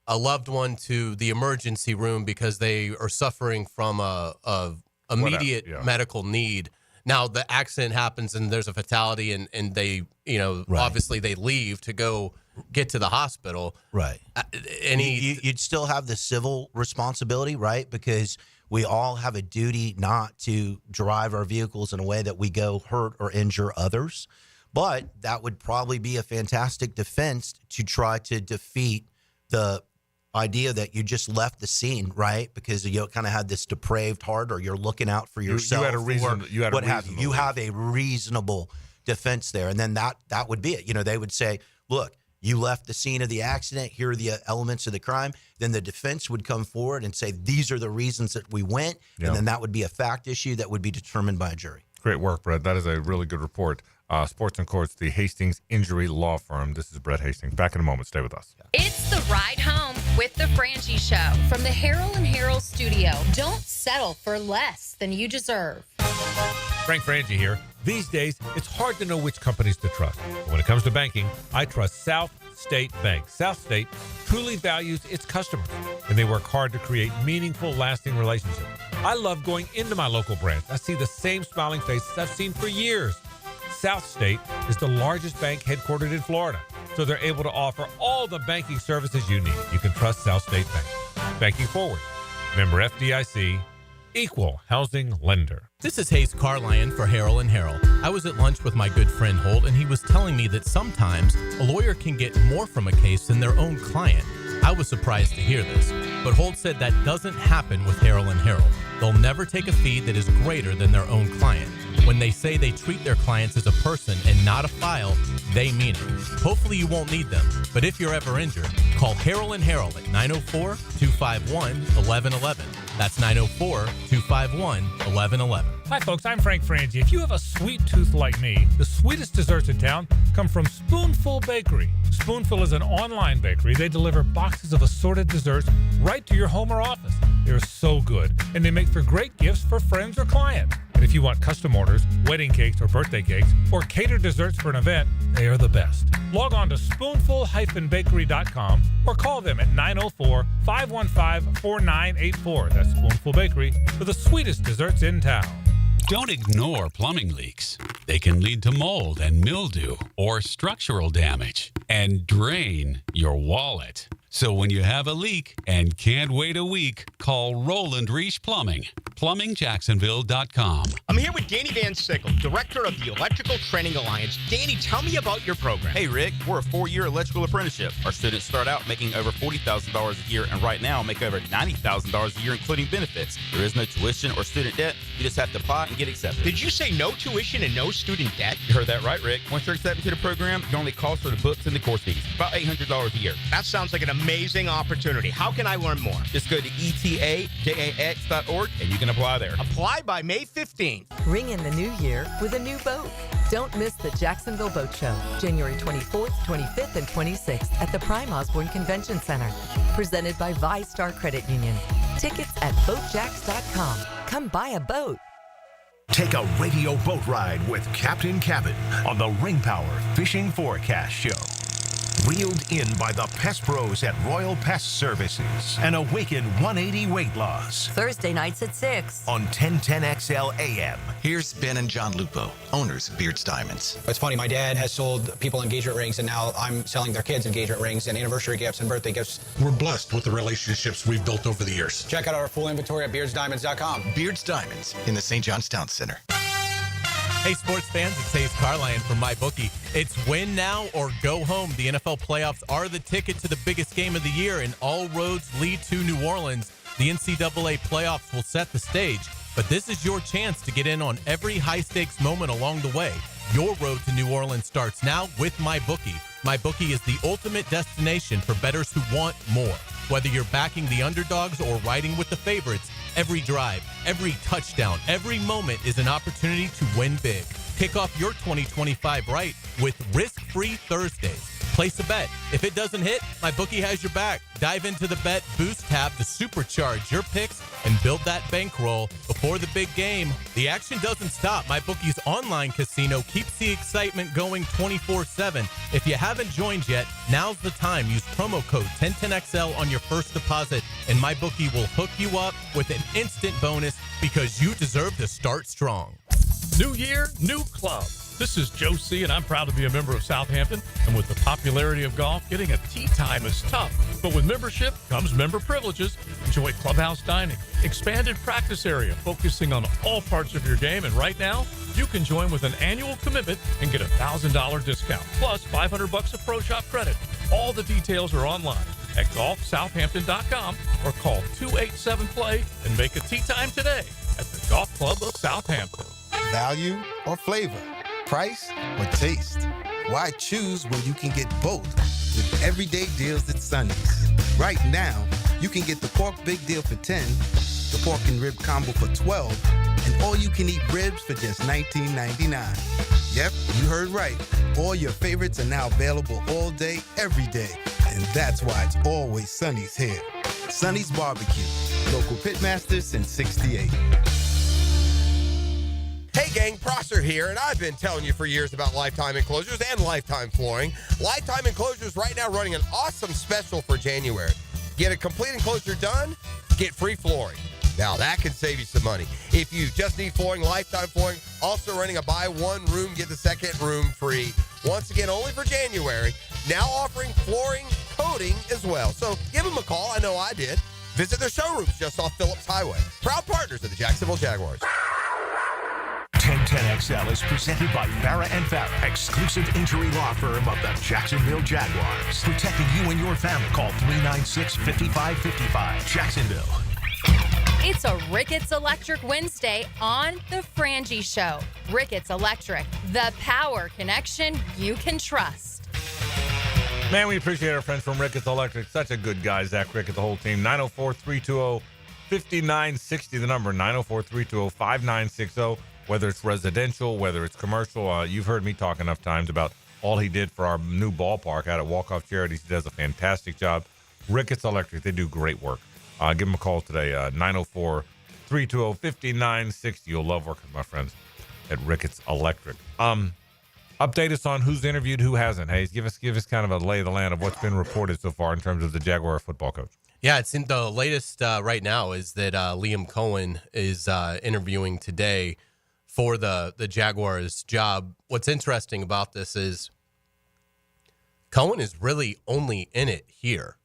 Speaker 3: a loved one to the emergency room because they are suffering from a immediate medical need. Now the accident happens and there's a fatality and they, you know, obviously they leave to go get to the hospital.
Speaker 17: Right. You'd still have the civil responsibility, right? Because we all have a duty not to drive our vehicles in a way that we go hurt or injure others. But that would probably be a fantastic defense to try to defeat the idea that you just left the scene, right? Because you kind of had this depraved heart, or you're looking out for yourself.
Speaker 2: You had a reason.
Speaker 17: You have a reasonable defense there, and then that would be it. You know, they would say, "Look, you left the scene of the accident. Here are the elements of the crime." Then the defense would come forward and say, "These are the reasons that we went," and then that would be a fact issue that would be determined by a jury.
Speaker 2: Great work, Brett. That is a really good report. Sports and Courts, the Hastings Injury Law Firm. This is Brett Hastings. Back in a moment. Stay with us.
Speaker 1: It's the ride home with the Frangie Show from the Harold and Harold studio. Don't settle for less than you deserve.
Speaker 12: Frank Frangie here. These days, it's hard to know which companies to trust. But when it comes to banking, I trust South State Bank. South State truly values its customers, and they work hard to create meaningful, lasting relationships. I love going into my local branch. I see the same smiling faces I've seen for years. South State is the largest bank headquartered in Florida, so they're able to offer all the banking services you need. You can trust South State Bank. Banking forward. Member FDIC, equal housing lender.
Speaker 3: This is Hays Carlyon for Harold and Harold. I was at lunch with my good friend Holt, and he was telling me that sometimes a lawyer can get more from a case than their own client. I was surprised to hear this, but Holt said that doesn't happen with Harold and Harold. They'll never take a fee that is greater than their own client. When they say they treat their clients as a person and not a file, they mean it. Hopefully you won't need them, but if you're ever injured, call Harold and Harold at 904-251-1111. That's 904-251-1111.
Speaker 12: Hi, folks. I'm Frank Frangie. If you have a sweet tooth like me, the sweetest desserts in town come from Spoonful Bakery. Spoonful is an online bakery. They deliver boxes of assorted desserts right to your home or office. They're so good, and they make for great gifts for friends or clients. And if you want custom orders, wedding cakes or birthday cakes, or cater desserts for an event, they are the best. Log on to spoonful-bakery.com or call them at 904-515-4984. That's Spoonful Bakery for the sweetest desserts in town.
Speaker 13: Don't ignore plumbing leaks. They can lead to mold and mildew or structural damage and drain your wallet. So when you have a leak and can't wait a week, call Roland Reich Plumbing. PlumbingJacksonville.com.
Speaker 18: I'm here with Danny Van Sickle, director of the Electrical Training Alliance. Danny, tell me about your program.
Speaker 19: Hey, Rick, we're a 4-year electrical apprenticeship. Our students start out making over $40,000 a year and right now make over $90,000 a year, including benefits. There is no tuition or student debt. You just have to apply and get accepted.
Speaker 18: Did you say no tuition and no student debt?
Speaker 19: You heard that right, Rick. Once you're accepted to the program, you only cost for the books and the course fees. About $800 a year.
Speaker 18: That sounds like an amazing opportunity. How can I learn more?
Speaker 19: Just go to etajax.org and you can apply there.
Speaker 18: Apply by May 15th.
Speaker 20: Ring in the new year with a new boat. Don't miss the Jacksonville Boat Show, January 24th, 25th, and 26th at the Prime Osborne Convention Center. Presented by ViStar Credit Union. Tickets at boatjacks.com. Come buy a boat.
Speaker 5: Take a radio boat ride with Captain Cabin on the Ring Power Fishing Forecast Show. Reeled in by the Pest Pros at Royal Pest Services and awaken 180 weight loss.
Speaker 20: Thursday nights at 6
Speaker 5: on 1010XL AM.
Speaker 21: Here's Ben and John Lupo, owners of Beards Diamonds.
Speaker 22: It's funny, my dad has sold people engagement rings, and now I'm selling their kids engagement rings and anniversary gifts and birthday gifts.
Speaker 23: We're blessed with the relationships we've built over the years.
Speaker 22: Check out our full inventory at beardsdiamonds.com.
Speaker 21: Beards Diamonds in the St. John's Town Center.
Speaker 3: Hey, sports fans, it's Hays Carlyon from MyBookie. It's win now or go home. The NFL playoffs are the ticket to the biggest game of the year, and all roads lead to New Orleans. The NCAA playoffs will set the stage, but this is your chance to get in on every high-stakes moment along the way. Your road to New Orleans starts now with MyBookie. MyBookie is the ultimate destination for bettors who want more. Whether you're backing the underdogs or riding with the favorites, every drive, every touchdown, every moment is an opportunity to win big. Kick off your 2025 right with risk-free Thursdays. Place a bet. If it doesn't hit, MyBookie has your back. Dive into the Bet Boost tab to supercharge your picks and build that bankroll before the big game. The action doesn't stop. MyBookie's online casino keeps the excitement going 24/7. If you haven't joined yet, now's the time. Use promo code 1010XL on your first deposit, and MyBookie will hook you up with an instant bonus because you deserve to start strong.
Speaker 24: New year, new club. This is Joe C., and I'm proud to be a member of Southampton. And with the popularity of golf, getting a tee time is tough. But with membership comes member privileges. Enjoy clubhouse dining, expanded practice area, focusing on all parts of your game. And right now, you can join with an annual commitment and get a $1,000 discount, plus $500 of Pro Shop credit. All the details are online at golfsouthampton.com or call 287-PLAY and make a tee time today at the Golf Club of Southampton.
Speaker 25: Value or flavor? Price or taste? Why choose when you can get both with everyday deals at Sonny's? Right now, you can get the pork big deal for $10, the pork and rib combo for $12, and all you can eat ribs for just $19.99. Yep, you heard right. All your favorites are now available all day, every day. And that's why it's always Sonny's here. Sonny's Barbecue, local pitmaster since '68.
Speaker 10: Hey gang, Prosser here, and I've been telling you for years about Lifetime Enclosures and Lifetime Flooring. Lifetime Enclosures right now running an awesome special for January. Get a complete enclosure done, get free flooring. Now that can save you some money. If you just need flooring, Lifetime Flooring also running a buy one room, get the second room free. Once again, only for January. Now offering flooring coating as well. So give them a call. I know I did. Visit their showrooms just off Phillips Highway. Proud partners of the Jacksonville Jaguars.
Speaker 5: 1010XL is presented by Farah and Farah, exclusive injury law firm of the Jacksonville Jaguars. Protecting you and your family. Call 396-5555. Jacksonville.
Speaker 1: It's a Ricketts Electric Wednesday on the Frangie Show. Ricketts Electric, the power connection you can trust.
Speaker 2: Man, we appreciate our friends from Ricketts Electric. Such a good guy, Zach Rickett, the whole team. 904-320-5960, the number, 904-320-5960. Whether it's residential, whether it's commercial. You've heard me talk enough times about all he did for our new ballpark out at Walk-Off Charities. He does a fantastic job. Ricketts Electric, they do great work. Give him a call today, 904-320-5960. You'll love working with my friends at Ricketts Electric. Update us on who's interviewed, who hasn't. Hayes, give us kind of a lay of the land of what's been reported so far in terms of the Jaguar football coach.
Speaker 3: Yeah, it's in the latest right now is that Liam Cohen is interviewing today for the Jaguars job. What's interesting about this is Cohen is really only in it here.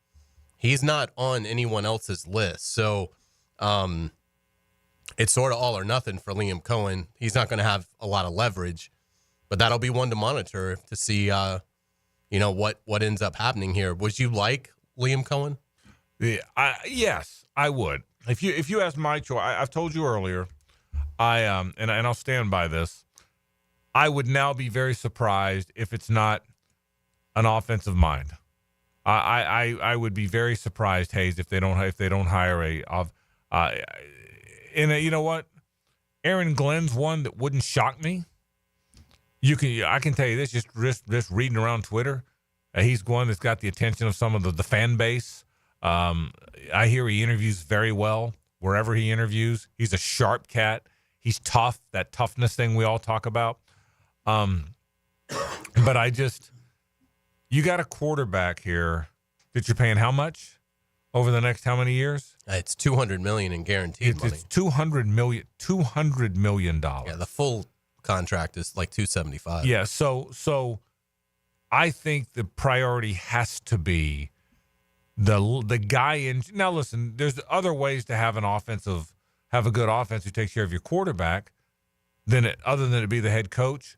Speaker 3: He's not on anyone else's list. So it's sort of all or nothing for Liam Cohen. He's not going to have a lot of leverage, but that'll be one to monitor to see, what ends up happening here. Would you like Liam Cohen?
Speaker 2: Yeah, yes, I would. If you ask my choice, I've told you earlier, and I'll stand by this. I would now be very surprised if it's not an offensive mind. I would be very surprised, Hayes, if they don't hire you know what? Aaron Glenn's one that wouldn't shock me. I can tell you this, just reading around Twitter, he's one that's got the attention of some of the fan base. I hear he interviews very well wherever he interviews. He's a sharp cat. He's tough, that toughness thing we all talk about. But you got a quarterback here that you're paying how much over the next how many years?
Speaker 3: It's $200 million in guaranteed money.
Speaker 2: It's $200 million.
Speaker 3: Yeah, the full contract is like $275.
Speaker 2: Yeah, so I think the priority has to be the guy in. Now listen, there's other ways to have a good offense who takes care of your quarterback other than it be the head coach.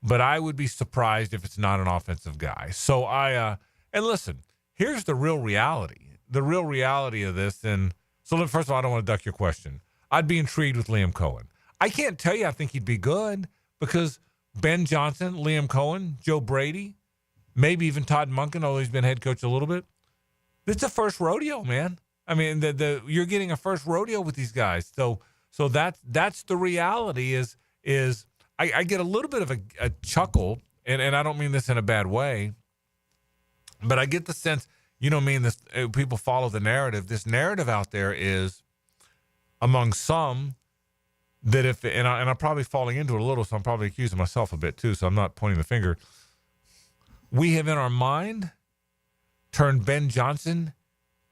Speaker 2: But I would be surprised if it's not an offensive guy. So and listen, here's the real reality. The real reality of this. And so first of all, I don't want to duck your question. I'd be intrigued with Liam Cohen. I can't tell you I think he'd be good because Ben Johnson, Liam Cohen, Joe Brady, maybe even Todd Monken, although he's been head coach a little bit. It's a first rodeo, man. I mean, you're getting a first rodeo with these guys. So that's the reality is I get a little bit of a chuckle, and I don't mean this in a bad way, but I get the sense, this people follow the narrative. This narrative out there is among some that and I'm probably falling into it a little, so I'm probably accusing myself a bit too, so I'm not pointing the finger. We have in our mind turned Ben Johnson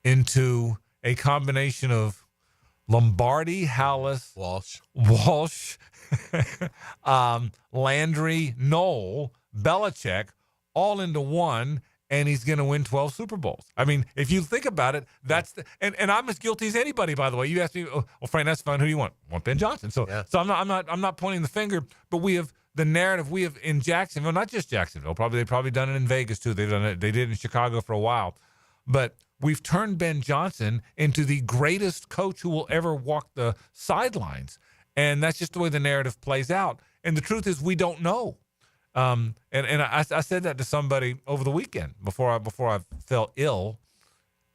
Speaker 2: into a combination of Lombardi, Hallis, Walsh, Landry, Knoll, Belichick, all into one, and he's going to win 12 Super Bowls. I mean, if you think about it, that's and I'm as guilty as anybody. By the way, you asked me, well, Frank, that's fine. Who do you want? I want Ben Johnson. So I'm not pointing the finger, but we have the narrative we have in Jacksonville, not just Jacksonville. They've probably done it in Vegas too. They've done it. They did it in Chicago for a while, but we've turned Ben Johnson into the greatest coach who will ever walk the sidelines. And that's just the way the narrative plays out. And the truth is we don't know. And I said that to somebody over the weekend before I felt ill.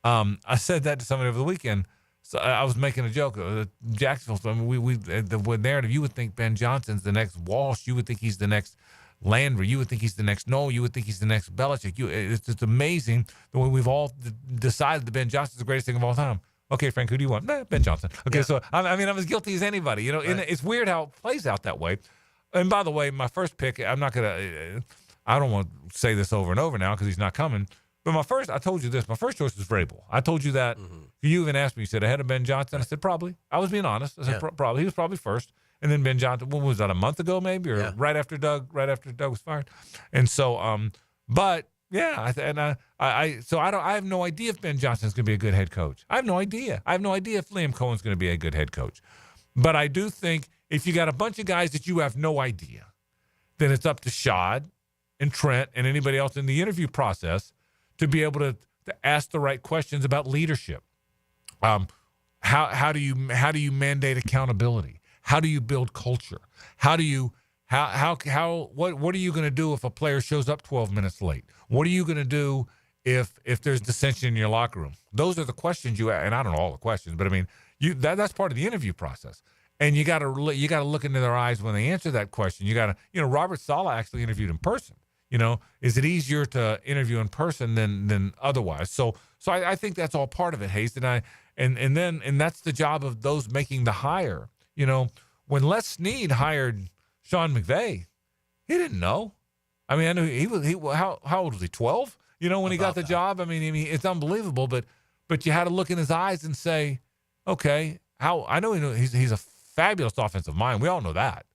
Speaker 2: I said that to somebody over the weekend. So I was making a joke. Jacksonville, I mean, the narrative, you would think Ben Johnson's the next Walsh. You would think he's the next Landry. You would think he's the next Knoll. You would think he's the next Belichick. It's amazing the way we've all decided that Ben Johnson's the greatest thing of all time. Okay, Frank, who do you want? Ben Johnson. Okay, so I'm as guilty as anybody. Right. And it's weird how it plays out that way. And by the way, my first pick, I don't want to say this over and over now because he's not coming. But I told you this, my first choice was Vrabel. I told you that. Mm-hmm. You even asked me, you said ahead of Ben Johnson. I said probably. I was being honest. I said probably. He was probably first. And then Ben Johnson, what was that, a month ago maybe? Or right after Doug was fired? And so, but yeah, I have no idea if Ben Johnson's going to be a good head coach. I have no idea. I have no idea if Liam Cohen's going to be a good head coach. But I do think if you got a bunch of guys that you have no idea, then it's up to Shad and Trent and anybody else in the interview process to be able to ask the right questions about leadership. How do you mandate accountability? How do you build culture? What are you going to do if a player shows up 12 minutes late? What are you going to do if there's dissension in your locker room? Those are the questions you ask, and I don't know all the questions, but I mean, that's part of the interview process. And you got to look into their eyes when they answer that question. You got to, Robert Saleh actually interviewed in person. Is it easier to interview in person than otherwise? So I think that's all part of it, Hayes. And that's the job of those making the hire. When Les Snead hired Sean McVay, he didn't know. I mean, I knew how old was he? 12? When he got the job. I mean, it's unbelievable. But you had to look in his eyes and say, okay, I know he's a fabulous offensive mind. We all know that.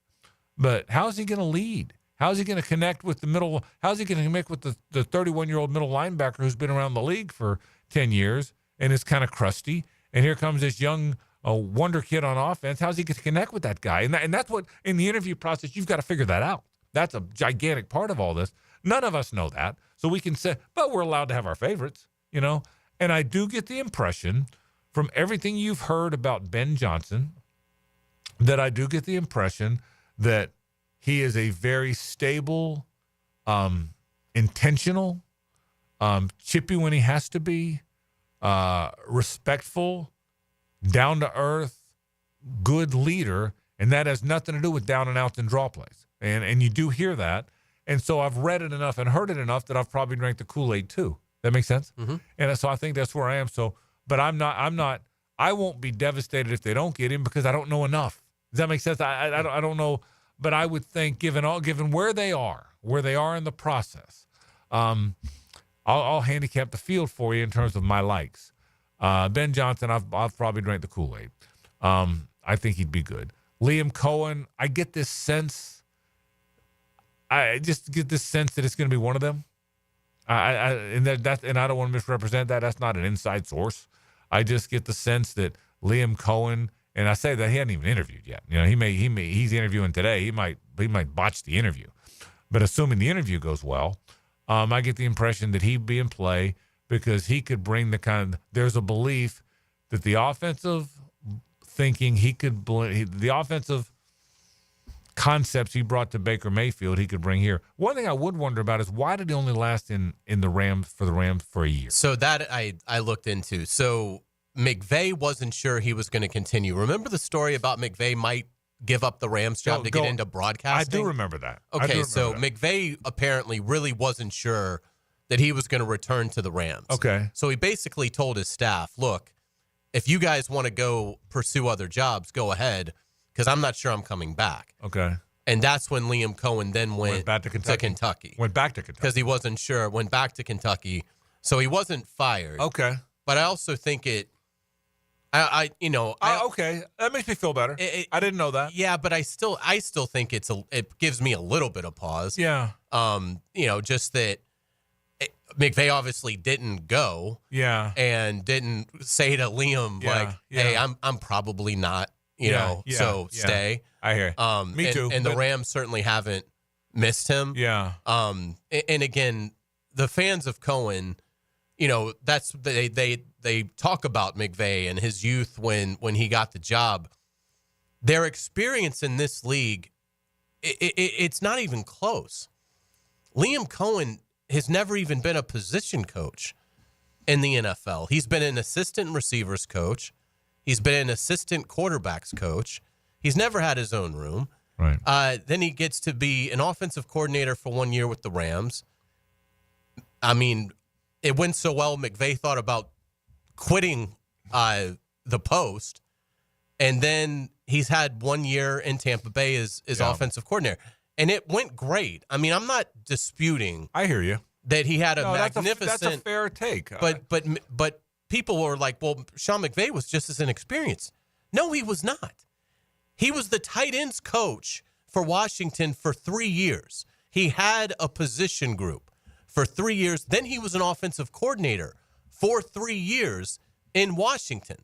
Speaker 2: But how is he going to lead? How is he going to connect with the middle? How is he going to connect with the 31-year-old middle linebacker who's been around the league for 10 years and is kind of crusty. And here comes this young wonder kid on offense. How's he going to connect with that guy? And that's what, in the interview process, you've got to figure that out. That's a gigantic part of all this. None of us know that. So we can say, but we're allowed to have our favorites, you know. And I do get the impression from everything you've heard about Ben Johnson that I do get the impression that he is a very stable, intentional, chippy when he has to be, respectful, down to earth, good leader, and that has nothing to do with down and outs and draw plays. And you do hear that. And so I've read it enough and heard it enough that I've probably drank the Kool-Aid too. That makes sense?
Speaker 3: Mm-hmm.
Speaker 2: And so I think that's where I am. So, but I won't be devastated if they don't get him because I don't know enough. Does that make sense? I don't know, but I would think given where they are in the process, I'll handicap the field for you in terms of my likes. Ben Johnson, I've probably drank the Kool-Aid. I think he'd be good. Liam Cohen, I get this sense. I just get this sense that it's going to be one of them. And I don't want to misrepresent that. That's not an inside source. I just get the sense that Liam Cohen, and I say that he hasn't even interviewed yet. You know, he's interviewing today. He might botch the interview, but assuming the interview goes well, I get the impression that he'd be in play because he could bring there's a belief that the offensive thinking the offensive concepts he brought to Baker Mayfield he could bring here. One thing I would wonder about is why did he only last in the Rams for a year?
Speaker 3: So that I looked into. So McVay wasn't sure he was going to continue. Remember the story about McVay might give up the Rams job to get into broadcasting?
Speaker 2: I do remember that.
Speaker 3: Okay, so McVay apparently really wasn't sure that he was going to return to the Rams.
Speaker 2: Okay.
Speaker 3: So he basically told his staff, look, if you guys want to go pursue other jobs, go ahead, because I'm not sure I'm coming back.
Speaker 2: Okay.
Speaker 3: And that's when Liam Cohen then went
Speaker 2: back to Kentucky. Went back to Kentucky.
Speaker 3: Because he wasn't sure. Went back to Kentucky. So he wasn't fired.
Speaker 2: Okay.
Speaker 3: But I also think
Speaker 2: okay. That makes me feel better. I didn't know that.
Speaker 3: Yeah, but I still think it gives me a little bit of pause.
Speaker 2: Yeah.
Speaker 3: Just that McVay obviously didn't go.
Speaker 2: Yeah.
Speaker 3: And didn't say to Liam hey, I'm probably not. Stay.
Speaker 2: I hear. Me too.
Speaker 3: And the Rams certainly haven't missed him.
Speaker 2: Yeah.
Speaker 3: And again, the fans of Cohen, that's they talk about McVay and his youth when he got the job. Their experience in this league, it's not even close. Liam Cohen has never even been a position coach in the NFL. He's been an assistant receivers coach. He's been an assistant quarterbacks coach. He's never had his own room.
Speaker 2: Right.
Speaker 3: Then he gets to be an offensive coordinator for 1 year with the Rams. I mean, it went so well, McVay thought about quitting the post. And then he's had 1 year in Tampa Bay as offensive coordinator. And it went great. I mean, I'm not disputing.
Speaker 2: I hear you.
Speaker 3: That he had magnificent.
Speaker 2: That's a fair take.
Speaker 3: But people were like, well, Sean McVay was just as inexperienced. No, he was not. He was the tight ends coach for Washington for 3 years. He had a position group for 3 years. Then he was an offensive coordinator for 3 years in Washington.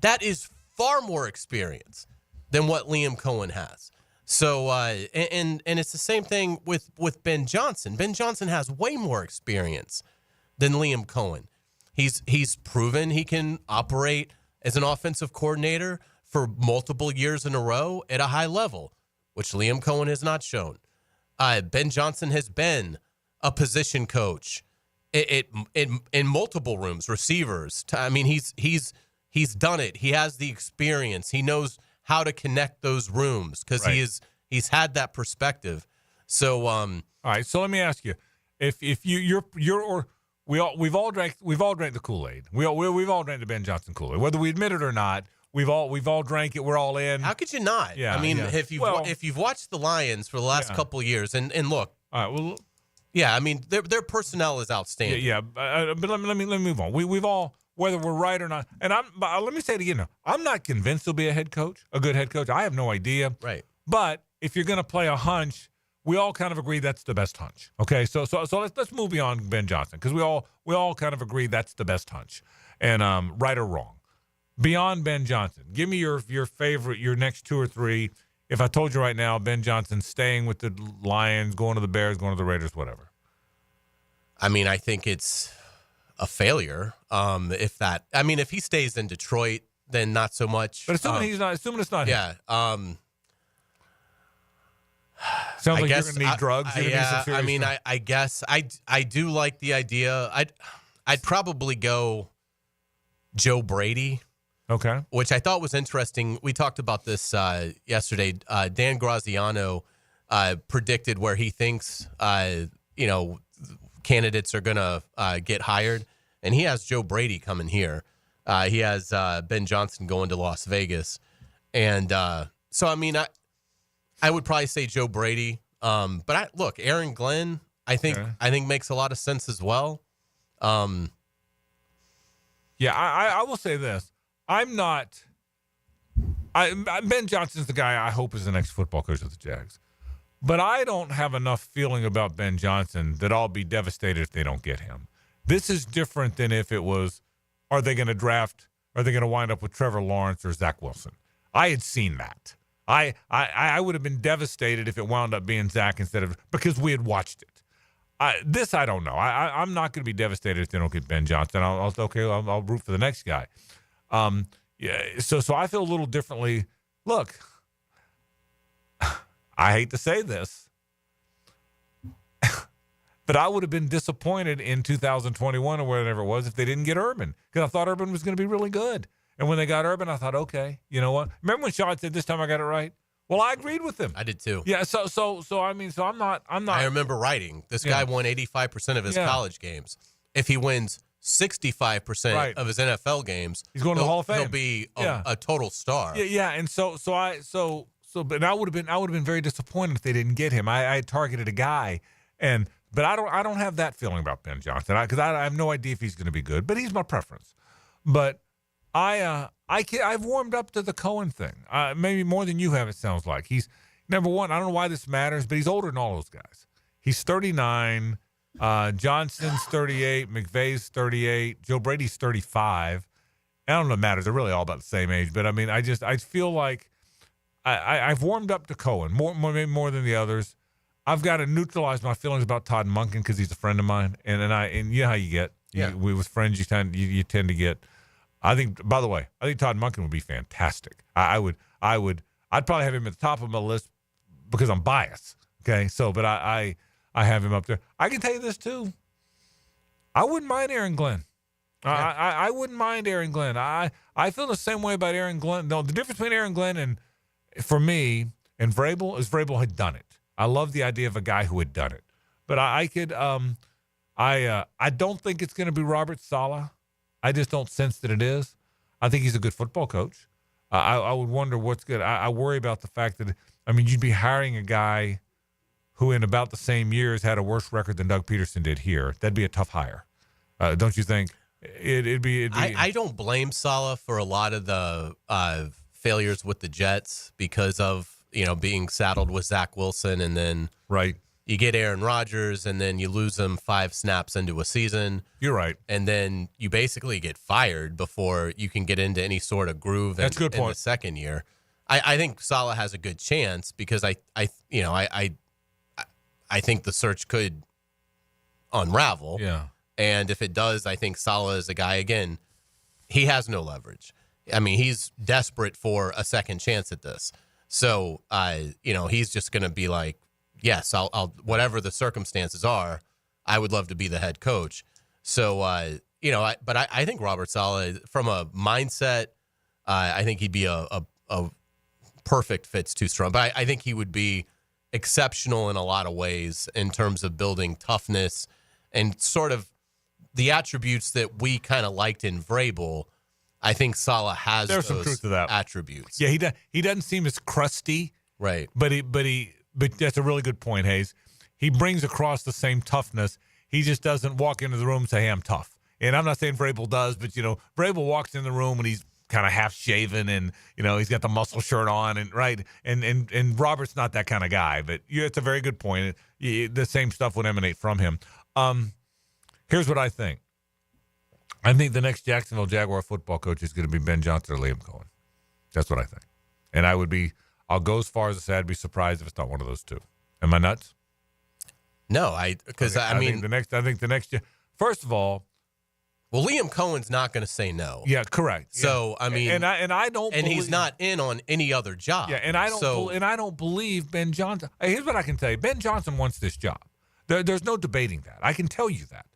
Speaker 3: That is far more experience than what Liam Cohen has. So, and it's the same thing with Ben Johnson. Ben Johnson has way more experience than Liam Cohen. He's proven he can operate as an offensive coordinator for multiple years in a row at a high level, which Liam Cohen has not shown. Ben Johnson has been a position coach in multiple rooms, receivers. I mean, he's done it. He has the experience. He knows how to connect those rooms because he's had that perspective. So, all
Speaker 2: right. So let me ask you, if we've all drank the Kool-Aid. We've all drank the Ben Johnson Kool-Aid, whether we admit it or not. We've all drank it. We're all in.
Speaker 3: How could you not?
Speaker 2: Yeah,
Speaker 3: I mean, if you've watched the Lions for the last couple of years, and look,
Speaker 2: all right, well,
Speaker 3: yeah, I mean their personnel is outstanding.
Speaker 2: Yeah, but let me move on. We've all, whether we're right or not, and let me say it again. I'm not convinced he'll be a good head coach. I have no idea.
Speaker 3: Right.
Speaker 2: But if you're going to play a hunch, we all kind of agree that's the best hunch. Okay, so let's move beyond Ben Johnson because we all kind of agree that's the best hunch. And right or wrong. Beyond Ben Johnson, give me your favorite, your next 2 or 3. If I told you right now, Ben Johnson's staying with the Lions, going to the Bears, going to the Raiders, whatever.
Speaker 3: I mean, I think it's a failure. If he stays in Detroit, then not so much.
Speaker 2: But assuming it's not him.
Speaker 3: Yeah.
Speaker 2: Sounds like you're going to need drugs.
Speaker 3: I guess I do like the idea. I'd probably go Joe Brady.
Speaker 2: Okay.
Speaker 3: Which I thought was interesting. We talked about this yesterday. Dan Graziano predicted where he thinks candidates are going to get hired, and he has Joe Brady coming here. He has Ben Johnson going to Las Vegas, and so I mean, I would probably say Joe Brady. But Aaron Glenn, I think makes a lot of sense as well.
Speaker 2: Yeah, I will say this. Ben Johnson's the guy I hope is the next football coach of the Jags. But I don't have enough feeling about Ben Johnson that I'll be devastated if they don't get him. This is different than if it was, are they going to wind up with Trevor Lawrence or Zach Wilson? I had seen that. I would have been devastated if it wound up being Zach because we had watched it. This I don't know. I'm not going to be devastated if they don't get Ben Johnson. I'll root for the next guy. So I feel a little differently. Look, I hate to say this, but I would have been disappointed in 2021 or whatever it was if they didn't get Urban, because I thought Urban was going to be really good. And when they got Urban, I thought, okay, you know what? Remember when Sean said, "This time I got it right"? Well, I agreed with him.
Speaker 3: I did too.
Speaker 2: Yeah. So I'm not.
Speaker 3: I remember writing this guy won 85% of his college games. If he wins 65% of his NFL games,
Speaker 2: he's going to the Hall of Fame.
Speaker 3: He'll be a total star.
Speaker 2: Yeah. And but I would have been very disappointed if they didn't get him. I had targeted a guy, but I don't have that feeling about Ben Johnson because I have no idea if he's going to be good. But he's my preference. But I've warmed up to the Cohen thing, maybe more than you have. It sounds like he's number one. I don't know why this matters, but he's older than all those guys. He's 39. Johnson's 38. McVay's 38. Joe Brady's 35. I don't know if it matters. They're really all about the same age. But I mean, I feel like I've warmed up to Cohen maybe more than the others. I've got to neutralize my feelings about Todd Monken because he's a friend of mine, and you know how you get. With friends, you tend to get. By the way, I think Todd Monken would be fantastic. I'd probably have him at the top of my list because I'm biased. Okay, but I have him up there. I can tell you this too. I wouldn't mind Aaron Glenn. I wouldn't mind Aaron Glenn. I feel the same way about Aaron Glenn. No, the difference between Aaron Glenn and Vrabel is Vrabel had done it. I love the idea of a guy who had done it. But I don't think it's going to be Robert Saleh. I just don't sense that it is. I think he's a good football coach. I would wonder what's good. I worry about the fact that, you'd be hiring a guy who in about the same years had a worse record than Doug Peterson did here. That'd be a tough hire. Don't you think? It'd be.
Speaker 3: I don't blame Saleh for a lot of the failures with the Jets because of, being saddled with Zach Wilson, and then you get Aaron Rodgers, and then you lose him 5 snaps into a season.
Speaker 2: You're right.
Speaker 3: And then you basically get fired before you can get into any sort of groove.
Speaker 2: That's a good point.
Speaker 3: In the second year. I think Saleh has a good chance because I think the search could unravel.
Speaker 2: Yeah.
Speaker 3: And if it does, I think Saleh is a guy, again, he has no leverage. He's desperate for a second chance at this. So, he's just going to be like, yes, I'll whatever the circumstances are, I would love to be the head coach. So, but I think Robert Saleh, from a mindset, I think he'd be a perfect fit's too strong. But I think he would be exceptional in a lot of ways in terms of building toughness and sort of the attributes that we kind of liked in Vrabel. I think Saleh has
Speaker 2: There's some truth to that.
Speaker 3: attributes.
Speaker 2: Yeah, he doesn't seem as crusty.
Speaker 3: Right.
Speaker 2: But that's a really good point, Hays. He brings across the same toughness. He just doesn't walk into the room and say, "Hey, I'm tough." And I'm not saying Vrabel does, but Vrabel walks in the room and he's kind of half shaven and he's got the muscle shirt on and Robert's not that kind of guy. But it's a very good point. The same stuff would emanate from him. Here's what I think. I think the next Jacksonville Jaguar football coach is going to be Ben Johnson or Liam Cohen. That's what I think. And I'll go as far as to say I'd be surprised if it's not one of those two. Am I nuts?
Speaker 3: No, I think the next first of all,
Speaker 10: well, Liam Cohen's not going to say no.
Speaker 2: Yeah, correct.
Speaker 10: So I mean,
Speaker 2: I don't,
Speaker 10: and he's not in on any other job.
Speaker 2: Yeah, and I don't believe Ben Johnson. Here's what I can tell you: Ben Johnson wants this job. There's no debating that. I can tell you that.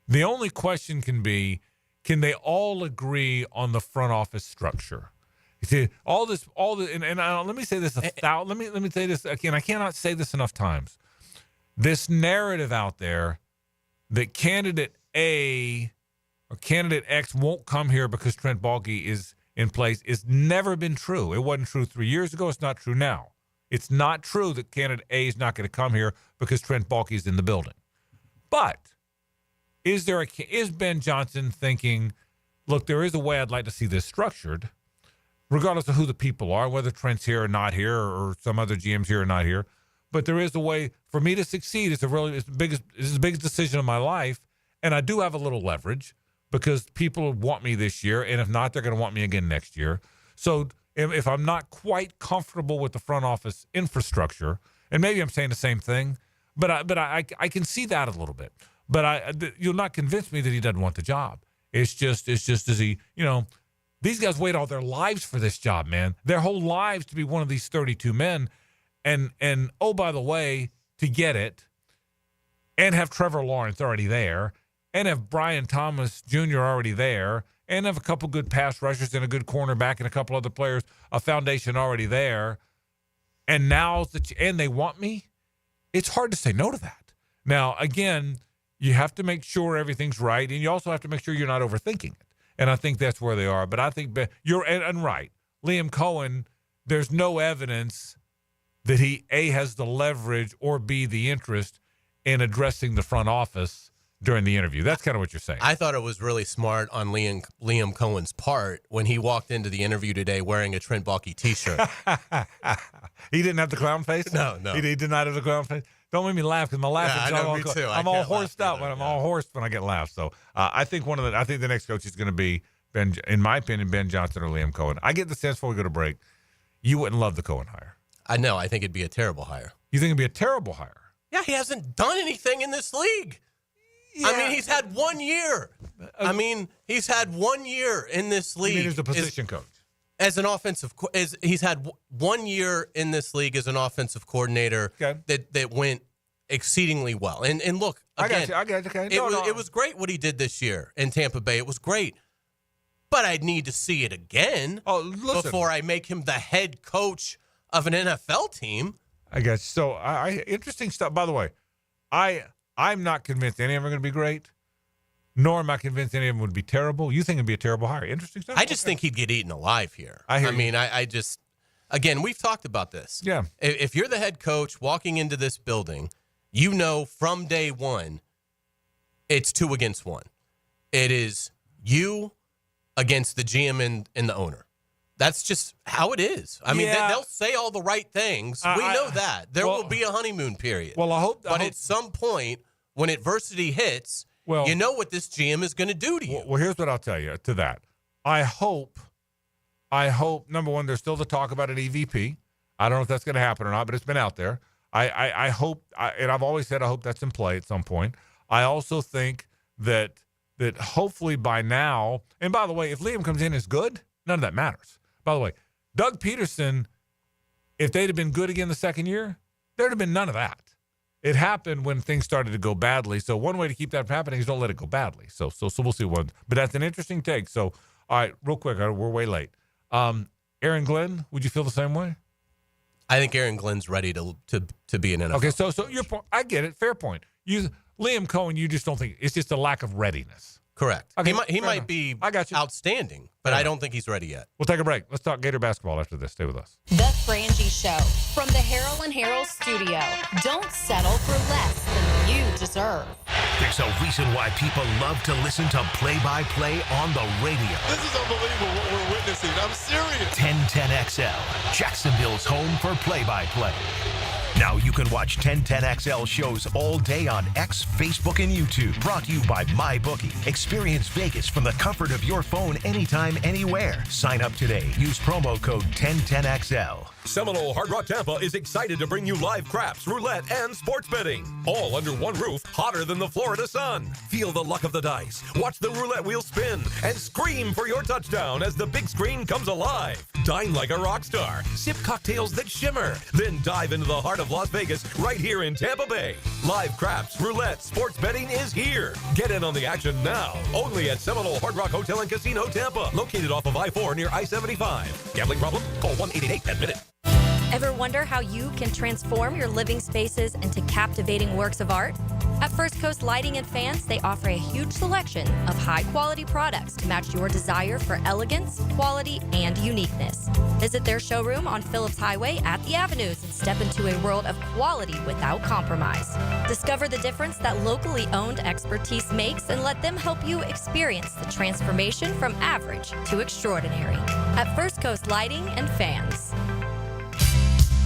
Speaker 2: The only question can be, can they all agree on the front office structure? You see, let me say this let me say this again. I cannot say this enough times. This narrative out there that candidate A or candidate X won't come here because Trent Baalke is in place is never been true. It wasn't true 3 years ago. It's not true now. It's not true that candidate A is not going to come here because Trent Baalke is in the building. But is Ben Johnson thinking, look, there is a way I'd like to see this structured, regardless of who the people are, whether Trent's here or not here or some other GM's here or not here. But there is a way for me to succeed. It's the biggest decision of my life, and I do have a little leverage because people want me this year, and if not, they're going to want me again next year. So if I'm not quite comfortable with the front office infrastructure, and maybe I'm saying the same thing, but I can see that a little bit. But you'll not convince me that he doesn't want the job. It's just is he, these guys wait all their lives for this job, man. Their whole lives to be one of these 32 men. And oh, by the way, to get it and have Trevor Lawrence already there and have Brian Thomas Jr. already there and have a couple good pass rushers and a good cornerback and a couple other players, a foundation already there, and now and they want me, it's hard to say no to that. Now, again, you have to make sure everything's right, and you also have to make sure you're not overthinking it. And I think that's where they are. But I think you're and right. Liam Cohen, there's no evidence that he, A, has the leverage or B, the interest in addressing the front office during the interview. That's kind of what you're saying.
Speaker 3: I thought it was really smart on Liam Cohen's part when he walked into the interview today wearing a Trent Baalke T-shirt.
Speaker 2: He didn't have the clown face?
Speaker 3: No.
Speaker 2: He did not have the clown face? Don't make me laugh because my laugh is I'm all horsed out when I'm all horsed when I get laughed. So I think the next coach is going to be, in my opinion, Ben Johnson or Liam Cohen. I get the sense before we go to break, you wouldn't love the Cohen hire.
Speaker 3: I know. I think it'd be a terrible hire.
Speaker 2: You think it'd be a terrible hire?
Speaker 3: Yeah, he hasn't done anything in this league. Yeah. I mean, he's had 1 year. He's had 1 year in this league.
Speaker 2: You mean as a position coach?
Speaker 3: As an offensive, he's had 1 year in this league as an offensive coordinator that went exceedingly well. And look, again,
Speaker 2: I got you. Okay.
Speaker 3: It was great what he did this year in Tampa Bay. It was great. But I'd need to see it again before I make him the head coach of an NFL team.
Speaker 2: I guess so. Interesting stuff. By the way, I'm not convinced any of them are going to be great, nor am I convinced any of them would be terrible. You think it'd be a terrible hire? Interesting stuff.
Speaker 3: I just think he'd get eaten alive here. Again, we've talked about this.
Speaker 2: Yeah.
Speaker 3: If you're the head coach walking into this building, you know from day one, it's 2 against 1. It is you against the GM and the owner. That's just how it is. I mean, they'll say all the right things. We know that. There will be a honeymoon period.
Speaker 2: Well, I hope.
Speaker 3: At some point, when adversity hits, you know what this GM is going to do to you.
Speaker 2: Well, here's what I'll tell you to that. I hope, number one, there's still the talk about an EVP. I don't know if that's going to happen or not, but it's been out there. I hope, and I've always said I hope that's in play at some point. I also think that hopefully by now, and by the way, if Liam comes in as good, none of that matters. By the way, Doug Peterson, if they'd have been good again the second year, there'd have been none of that. It happened when things started to go badly. So one way to keep that from happening is don't let it go badly. So we'll see what. But that's an interesting take. So, all right, real quick, we're way late. Aaron Glenn, would you feel the same way?
Speaker 3: I think Aaron Glenn's ready to be an NFL.
Speaker 2: Okay, so your point, I get it. Fair point. Liam Cohen, you just don't think it's just a lack of readiness.
Speaker 3: Correct.
Speaker 2: Okay,
Speaker 3: he might be outstanding, but I don't think he's ready yet.
Speaker 2: We'll take a break. Let's talk Gator basketball after this. Stay with us.
Speaker 1: The Frangie Show from the Harold and Harold studio. Don't settle for less than you deserve.
Speaker 5: There's a reason why people love to listen to play-by-play on the radio.
Speaker 4: This is unbelievable what we're witnessing. I'm serious.
Speaker 5: 1010XL, Jacksonville's home for play-by-play. Now you can watch 1010XL shows all day on X, Facebook, and YouTube. Brought to you by MyBookie. Experience Vegas from the comfort of your phone anytime, anywhere. Sign up today. Use promo code 1010XL.
Speaker 4: Seminole Hard Rock Tampa is excited to bring you live craps, roulette, and sports betting. All under one roof, hotter than the Florida sun. Feel the luck of the dice. Watch the roulette wheel spin and scream for your touchdown as the big screen comes alive. Dine like a rock star. Sip cocktails that shimmer. Then dive into the heart of Las Vegas right here in Tampa Bay. Live craps, roulette, sports betting is here. Get in on the action now. Only at Seminole Hard Rock Hotel and Casino Tampa. Located off of I-4 near I-75. Gambling problem? Call 1-888-10-MINUTE.
Speaker 6: Ever wonder how you can transform your living spaces into captivating works of art? At First Coast Lighting and Fans, they offer a huge selection of high-quality products to match your desire for elegance, quality, and uniqueness. Visit their showroom on Phillips Highway at the Avenues and step into a world of quality without compromise. Discover the difference that locally owned expertise makes and let them help you experience the transformation from average to extraordinary. At First Coast Lighting and Fans.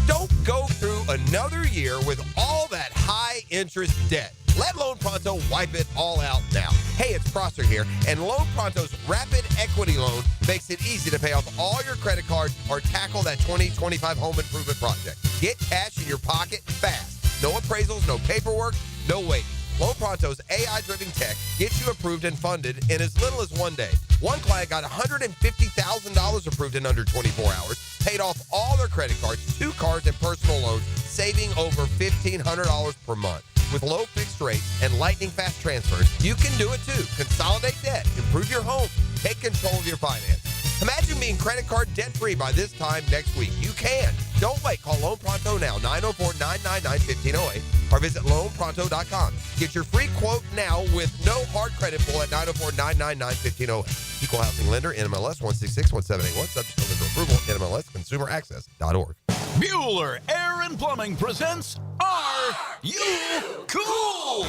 Speaker 10: Don't go through another year with all that high-interest debt. Let Loan Pronto wipe it all out now. Hey, it's Prosser here, and Loan Pronto's Rapid Equity Loan makes it easy to pay off all your credit cards or tackle that 2025 home improvement project. Get cash in your pocket fast. No appraisals, no paperwork, no waiting. Loan Pronto's AI-driven tech gets you approved and funded in as little as 1 day. One client got $150,000 approved in under 24 hours, paid off all their credit cards, 2 cars, and personal loans, saving over $1,500 per month. With low fixed rates and lightning fast transfers, you can do it too. Consolidate debt, improve your home, take control of your finances. Imagine being credit card debt-free by this time next week. You can. Don't wait. Call Loan Pronto now, 904-999-1508, or visit loanpronto.com. Get your free quote now with no hard credit pull at 904-999-1508. Equal housing lender, NMLS 1661781, subject to lender approval, NMLS consumeraccess.org.
Speaker 7: Bueller Air and Plumbing presents Are You Cool?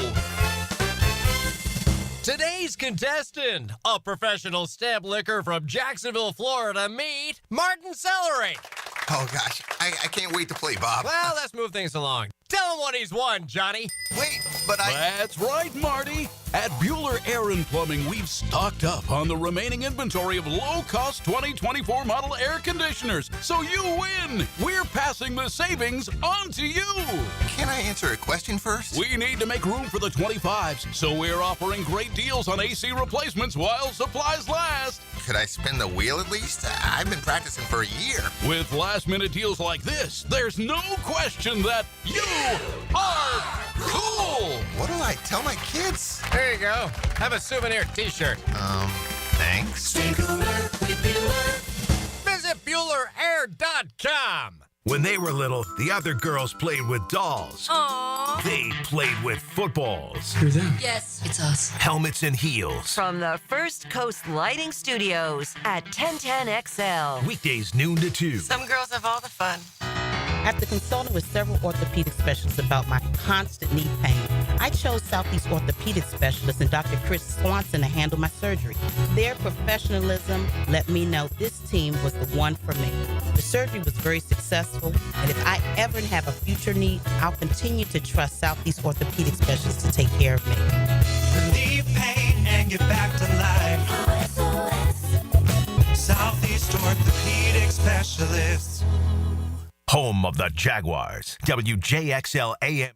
Speaker 8: Today's contestant, a professional stamp licker from Jacksonville, Florida, meet Martin Celery.
Speaker 21: Oh, gosh. I can't wait to play, Bob.
Speaker 8: Well, let's move things along. Tell him what he's won, Johnny.
Speaker 21: Wait, but
Speaker 7: That's right, Marty. At Bueller Air and Plumbing, we've stocked up on the remaining inventory of low-cost 2024 model air conditioners. So you win. We're passing the savings on to you.
Speaker 21: Can I answer a question first?
Speaker 7: We need to make room for the 25s, so we're offering great deals on AC replacements while supplies last.
Speaker 21: Could I spin the wheel at least? I've been practicing for a year.
Speaker 7: With last-minute deals like this, there's no question that you are cool.
Speaker 21: What do I tell my kids?
Speaker 8: There you go. Have a souvenir t-shirt.
Speaker 21: Thanks.
Speaker 8: Stay cooler with Bueller. Visit BuellerAir.com.
Speaker 5: When they were little, the other girls played with dolls.
Speaker 6: Aww.
Speaker 5: They played with footballs.
Speaker 9: Who's them?
Speaker 6: Yes, it's us.
Speaker 5: Helmets and heels.
Speaker 26: From the First Coast Lighting Studios at 1010XL.
Speaker 5: Weekdays noon to 2.
Speaker 26: Some girls have all the fun.
Speaker 27: After consulting with several orthopedic specialists about my constant knee pain, I chose Southeast Orthopedic Specialist and Dr. Chris Swanson to handle my surgery. Their professionalism let me know this team was the one for me. The surgery was very successful, and if I ever have a future need, I'll continue to trust Southeast Orthopedic Specialists to take care of me.
Speaker 28: Relieve pain and get back to life. Southeast Orthopedic Specialists.
Speaker 5: Home of the Jaguars. WJXL AM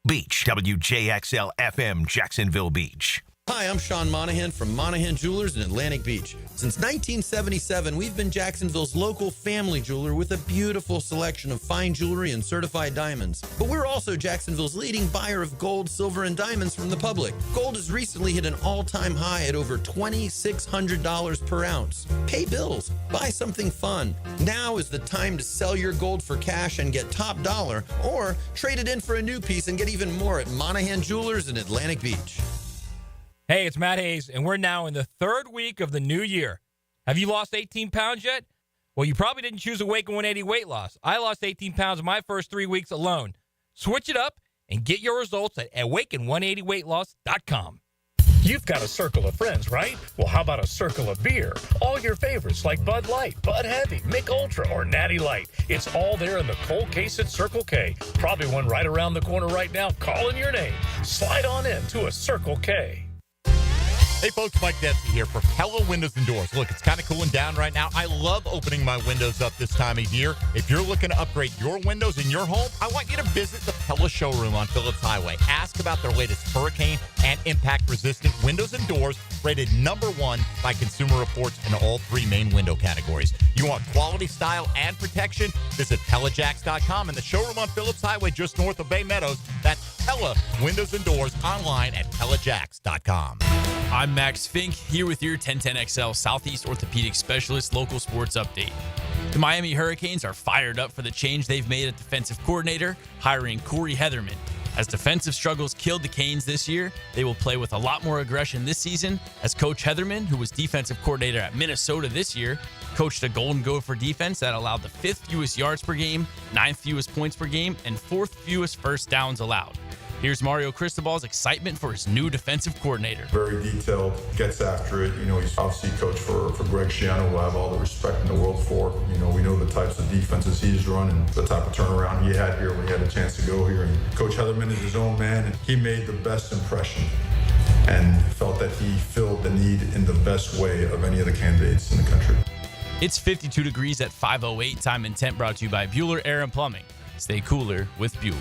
Speaker 5: Beach. WJXL FM Jacksonville Beach.
Speaker 29: Hi, I'm Sean Monahan from Monahan Jewelers in Atlantic Beach. Since 1977, we've been Jacksonville's local family jeweler with a beautiful selection of fine jewelry and certified diamonds. But we're also Jacksonville's leading buyer of gold, silver, and diamonds from the public. Gold has recently hit an all-time high at over $2,600 per ounce. Pay bills. Buy something fun. Now is the time to sell your gold for cash and get top dollar, or trade it in for a new piece and get even more at Monahan Jewelers in Atlantic Beach.
Speaker 30: Hey, it's Matt Hays, and we're now in the 3rd week of the new year. Have you lost 18 pounds yet? Well, you probably didn't choose Awaken 180 weight loss. I lost 18 pounds in my first 3 weeks alone. Switch it up and get your results at awaken180weightloss.com.
Speaker 24: You've got a circle of friends, right? Well, how about a circle of beer? All your favorites like Bud Light, Bud Heavy, Mick Ultra, or Natty Light. It's all there in the cold case at Circle K. Probably one right around the corner right now calling your name. Slide on in to a Circle K.
Speaker 9: Hey folks, Mike Dempsey here for Pella Windows and Doors. Look, it's kind of cooling down right now. I love opening my windows up this time of year. If you're looking to upgrade your windows in your home, I want you to visit the Pella showroom on Phillips Highway. Ask about their latest hurricane and impact-resistant windows and doors, rated #1 by Consumer Reports in all 3 main window categories. You want quality, style, and protection? Visit PellaJacks.com and the showroom on Phillips Highway just north of Bay Meadows. That's Pella Windows and Doors online at PellaJacks.com.
Speaker 11: I'm Max Fink, here with your 1010XL Southeast Orthopedic Specialist local sports update. The Miami Hurricanes are fired up for the change they've made at defensive coordinator, hiring Corey Heatherman. As defensive struggles killed the Canes this year, they will play with a lot more aggression this season, as Coach Heatherman, who was defensive coordinator at Minnesota this year, coached a Golden Gopher defense that allowed the 5th fewest yards per game, 9th fewest points per game, and 4th fewest first downs allowed. Here's Mario Cristobal's excitement for his new defensive coordinator.
Speaker 12: Very detailed, gets after it. He's obviously coached for Greg Schiano, who I have all the respect in the world for. We know the types of defenses he's run and the type of turnaround he had here when he had a chance to go here. And Coach Heatherman is his own man, and he made the best impression and felt that he filled the need in the best way of any of the candidates in the country.
Speaker 11: It's 52 degrees at 5:08. Time and Temp brought to you by Bueller Air and Plumbing. Stay cooler with Bueller.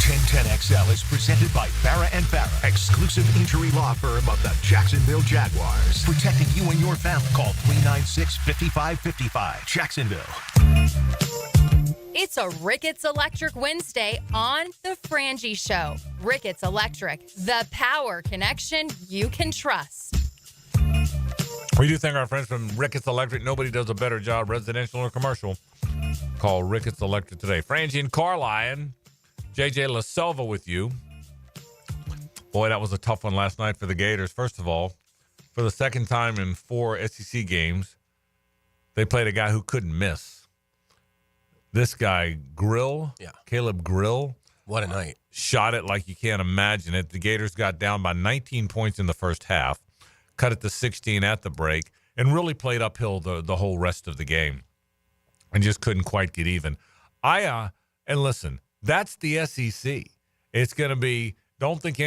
Speaker 5: 1010XL is presented by Farrah & Farrah, exclusive injury law firm of the Jacksonville Jaguars. Protecting you and your family. Call 396-5555. Jacksonville.
Speaker 1: It's a Ricketts Electric Wednesday on The Frangie Show. Ricketts Electric, the power connection you can trust.
Speaker 2: We do thank our friends from Ricketts Electric. Nobody does a better job, residential or commercial. Call Ricketts Electric today. Frangie and Carlyon. JJ LaSelva with you. Boy, that was a tough one last night for the Gators. First of all, for the second time in 4 SEC games, they played a guy who couldn't miss. This guy, Caleb Grill.
Speaker 3: What a night.
Speaker 2: Shot it like you can't imagine it. The Gators got down by 19 points in the first half, cut it to 16 at the break, and really played uphill the whole rest of the game and just couldn't quite get even. And listen, that's the SEC. It's going to be, don't think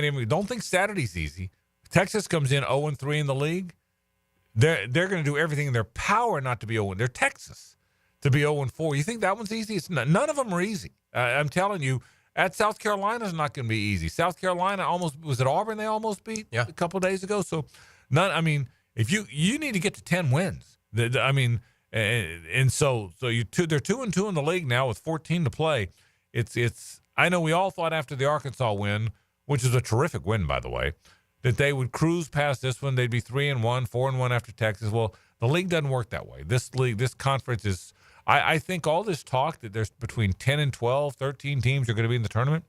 Speaker 2: Saturday's easy. Texas comes in 0-3 in the league. They're going to do everything in their power not to be 0-1. They're Texas to be 0-4. You think that one's easy? It's not, none of them are easy. I'm telling you, at South Carolina's not going to be easy. South Carolina was it Auburn they almost beat a couple of days ago? So if you need to get to 10 wins. So they're 2-2 in the league now with 14 to play. It's. I know we all thought after the Arkansas win, which is a terrific win, by the way, that they would cruise past this one. They'd be 3-1, 4-1 after Texas. Well, the league doesn't work that way. This conference is. I think all this talk that there's between 10 and 12, 13 teams are going to be in the tournament.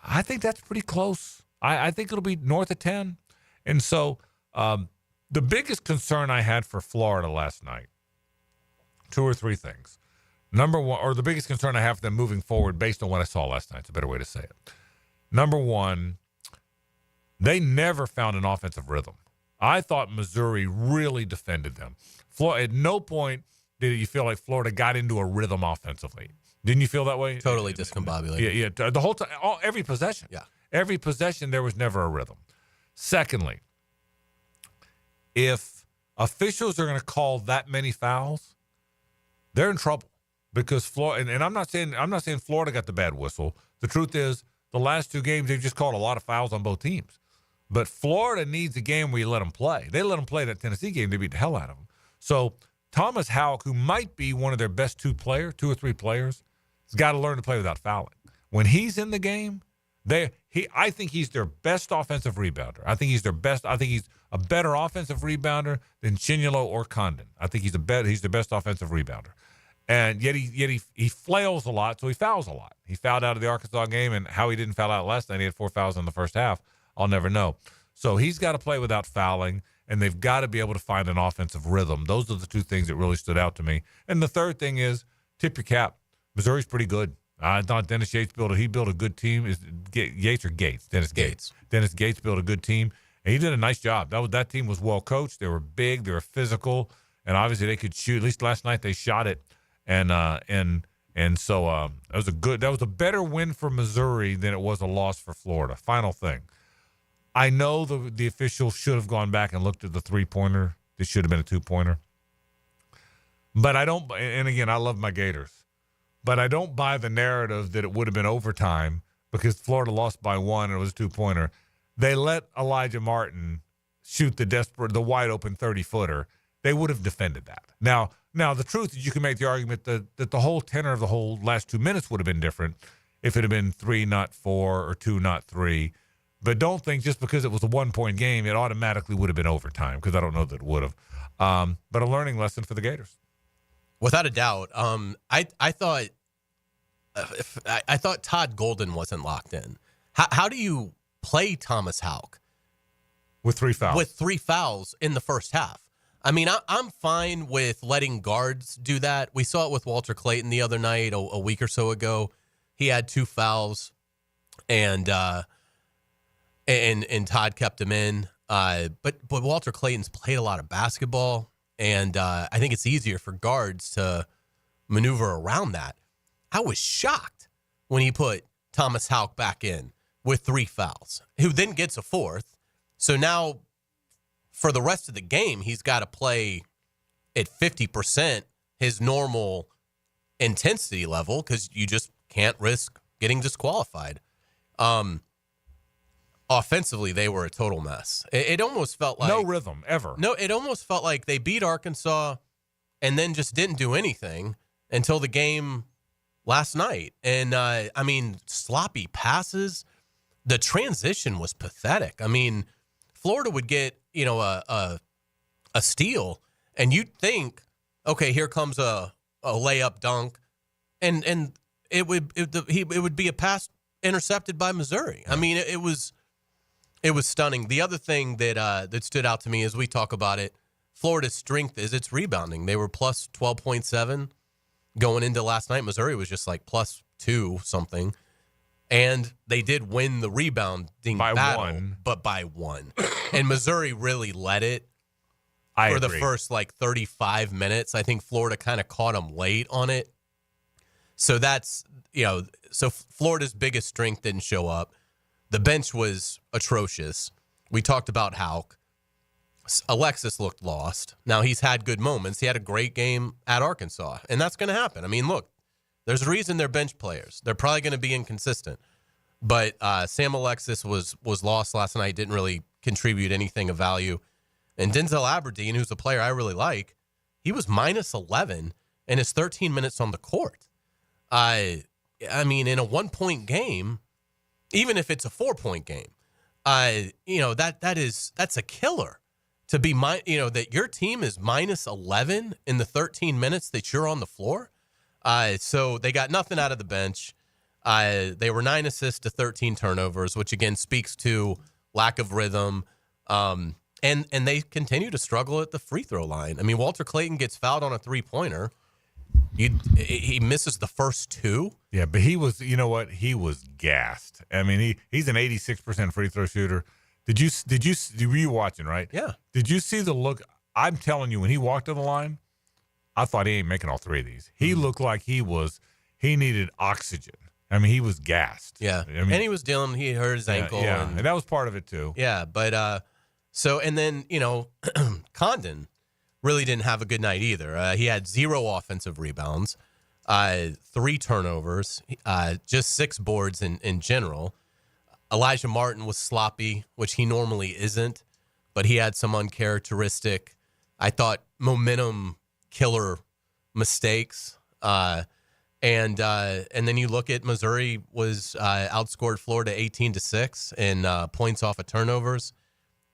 Speaker 2: I think that's pretty close. I think it'll be north of 10. And so the biggest concern I had for Florida last night, 2 or 3 things. Number one, or the biggest concern I have for them moving forward based on what I saw last night, it's a better way to say it. Number one, they never found an offensive rhythm. I thought Missouri really defended them. At no point did you feel like Florida got into a rhythm offensively. Didn't you feel that way?
Speaker 3: Totally discombobulated.
Speaker 2: Yeah. The whole time, every possession.
Speaker 3: Yeah.
Speaker 2: Every possession, there was never a rhythm. Secondly, if officials are going to call that many fouls, they're in trouble. Because Florida, and I'm not saying Florida got the bad whistle. The truth is, the last 2 games they've just called a lot of fouls on both teams. But Florida needs a game where you let them play. They let them play that Tennessee game. They beat the hell out of them. So Thomas Houck, who might be one of their best 2 or 3 players, has got to learn to play without fouling. When he's in the game, I think he's their best offensive rebounder. I think he's their best. I think he's a better offensive rebounder than Chignolo or Condon. I think he's the best offensive rebounder. And yet he flails a lot, so he fouls a lot. He fouled out of the Arkansas game, and how he didn't foul out last night, he had 4 fouls in the first half, I'll never know. So he's got to play without fouling, and they've got to be able to find an offensive rhythm. Those are the 2 things that really stood out to me. And the third thing is, tip your cap. Missouri's pretty good. I thought Dennis Yates built a good team. Is Yates or Gates? Dennis Gates. Dennis Gates built a good team, and he did a nice job. That team was well coached. They were big. They were physical, and obviously they could shoot. At least last night they shot it, and so that was a better win for Missouri than it was a loss for Florida. Final thing, I know the officials should have gone back and looked at the 3-pointer. This should have been a 2-pointer, but I don't. And again, I love my Gators. But I don't buy the narrative that it would have been overtime because Florida lost by 1 and it was a 2-pointer. They let Elijah Martin shoot the wide open 30-footer. They would have defended that. Now the truth is you can make the argument that the whole tenor of the whole last 2 minutes would have been different if it had been 3, not 4, or 2, not 3. But don't think just because it was a 1-point game, it automatically would have been overtime because I don't know that it would have. But a learning lesson for the Gators.
Speaker 3: Without a doubt. I thought Todd Golden wasn't locked in. How do you play Thomas Houck
Speaker 2: with 3 fouls?
Speaker 3: With 3 fouls in the first half. I mean, I'm fine with letting guards do that. We saw it with Walter Clayton the other night, a week or so ago. He had 2 fouls, and Todd kept him in. But Walter Clayton's played a lot of basketball. And I think it's easier for guards to maneuver around that. I was shocked when he put Thomas Houck back in with 3 fouls, who then gets a 4th. So now for the rest of the game, he's got to play at 50% his normal intensity level because you just can't risk getting disqualified. Offensively, they were a total mess. It almost felt like...
Speaker 2: No rhythm, ever.
Speaker 3: No, it almost felt like they beat Arkansas and then just didn't do anything until the game last night. And, sloppy passes. The transition was pathetic. I mean, Florida would get, a steal, and you'd think, okay, here comes a layup dunk, and it would be a pass intercepted by Missouri. I mean, it was stunning. The other thing that stood out to me as we talk about it, Florida's strength is its rebounding. They were plus 12.7 going into last night. Missouri was just like plus 2 something. And they did win the rebounding battle,
Speaker 2: 1.
Speaker 3: But by 1. And Missouri really led it for the first 35 minutes. I think Florida kind of caught them late on it. So that's, so Florida's biggest strength didn't show up. The bench was atrocious. We talked about Houck. Alexis looked lost. Now, he's had good moments. He had a great game at Arkansas, and that's going to happen. I mean, look, there's a reason they're bench players. They're probably going to be inconsistent. But Sam Alexis was lost last night, didn't really contribute anything of value. And Denzel Aberdeen, who's a player I really like, he was minus 11 in his 13 minutes on the court. I mean, in a 1-point game, even if it's a 4-point game, that's a killer to be that your team is minus 11 in the 13 minutes that you're on the floor. So they got nothing out of the bench. They were 9 assists to 13 turnovers, which again speaks to lack of rhythm. And they continue to struggle at the free throw line. I mean, Walter Clayton gets fouled on a 3-pointer. He misses the first 2.
Speaker 2: Yeah, but he was, you know what? He was gassed. I mean, he's an 86% free throw shooter. Were you watching, right?
Speaker 3: Yeah.
Speaker 2: Did you see the look? I'm telling you, when he walked to the line, I thought he ain't making all 3 of these. He looked like he needed oxygen. I mean, he was gassed.
Speaker 3: Yeah.
Speaker 2: I mean,
Speaker 3: and he hurt his ankle.
Speaker 2: Yeah, and that was part of it too.
Speaker 3: Yeah, but and then, Condon really didn't have a good night either. He had 0 offensive rebounds, 3 turnovers, just 6 boards in general. Elijah Martin was sloppy, which he normally isn't, but he had some uncharacteristic, I thought, momentum killer mistakes. And then you look at Missouri was outscored Florida 18-6 in points off of turnovers,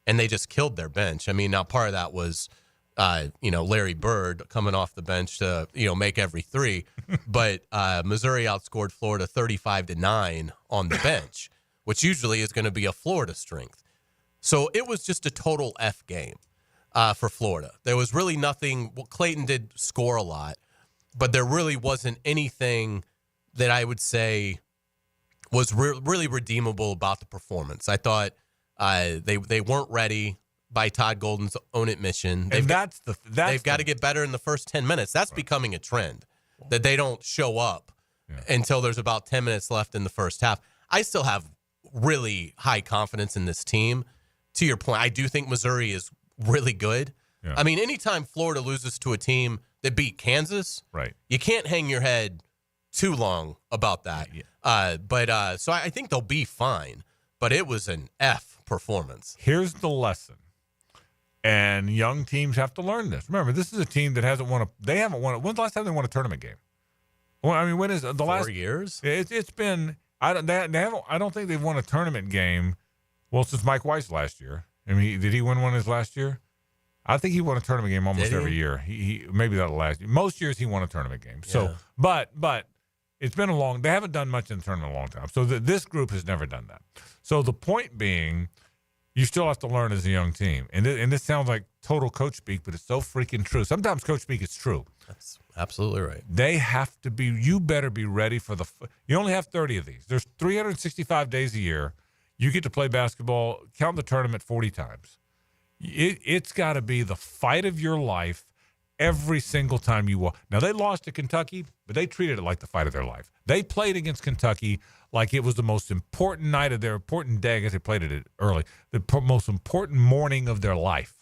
Speaker 3: and they just killed their bench. I mean, now part of that was Larry Bird coming off the bench to make every 3, but Missouri outscored Florida 35-9 on the bench, which usually is going to be a Florida strength. So it was just a total F game for Florida. There was really nothing. Well, Clayton did score a lot, but there really wasn't anything that I would say was really redeemable about the performance. I thought they weren't ready by Todd Golden's own admission. They've got to get better in the first 10 minutes. That's becoming a trend, that they don't show up until there's about 10 minutes left in the first half. I still have really high confidence in this team. To your point, I do think Missouri is really good. Yeah. I mean, anytime Florida loses to a team that beat Kansas, you can't hang your head too long about that. Yeah. So I think they'll be fine. But it was an F performance.
Speaker 2: Here's the lesson. And young teams have to learn this. Remember, this is a team that hasn't won they haven't won when's the last time they won a tournament game? Well, I mean, when is the last
Speaker 3: 4 years?
Speaker 2: It's been I don't think they've won a tournament game since Mike Weiss last year. I mean, did he win one his last year? I think he won a tournament game almost every year. He maybe that'll last. Most years he won a tournament game. So, but it's been they haven't done much in the tournament in a long time. So this group has never done that. So the point being, you still have to learn as a young team. And this sounds like total coach speak, but it's so freaking true. Sometimes coach speak is true.
Speaker 3: That's absolutely right.
Speaker 2: They have to be, you better be ready for you only have 30 of these. There's 365 days a year. You get to play basketball, count the tournament 40 times. It's got to be the fight of your life every single time you walk. Now, they lost to Kentucky, but they treated it like the fight of their life. They played against Kentucky like it was the most important night of their important day. I guess they played it early. The most important morning of their life.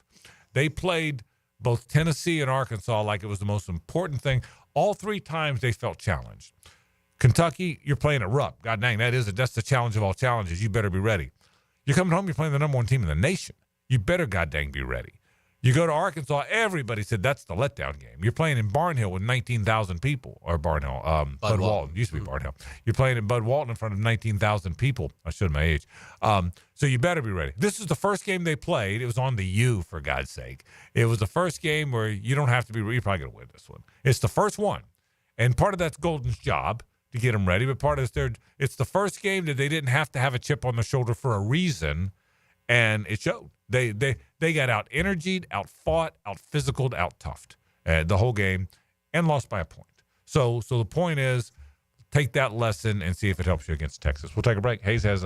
Speaker 2: They played both Tennessee and Arkansas like it was the most important thing. All 3 times they felt challenged. Kentucky, you're playing at Rupp. God dang, that's the challenge of all challenges. You better be ready. You're coming home, you're playing the number 1 team in the nation. You better god dang be ready. You go to Arkansas, everybody said that's the letdown game. You're playing in Barnhill with 19,000 people, or Barnhill, Bud Walton. Used to be Barnhill. You're playing in Bud Walton in front of 19,000 people. I showed my age. So you better be ready. This is the first game they played. It was on the U, for God's sake. It was the first game where you don't have to be ready. You're probably going to win this one. It's the first one. And part of that's Golden's job to get them ready, but part of it's the first game that they didn't have to have a chip on their shoulder for a reason, and it showed. They got out-energied, out-fought, out-physicaled, out-toughed the whole game, and lost by a point. So the point is, take that lesson and see if it helps you against Texas. We'll take a break. Hays has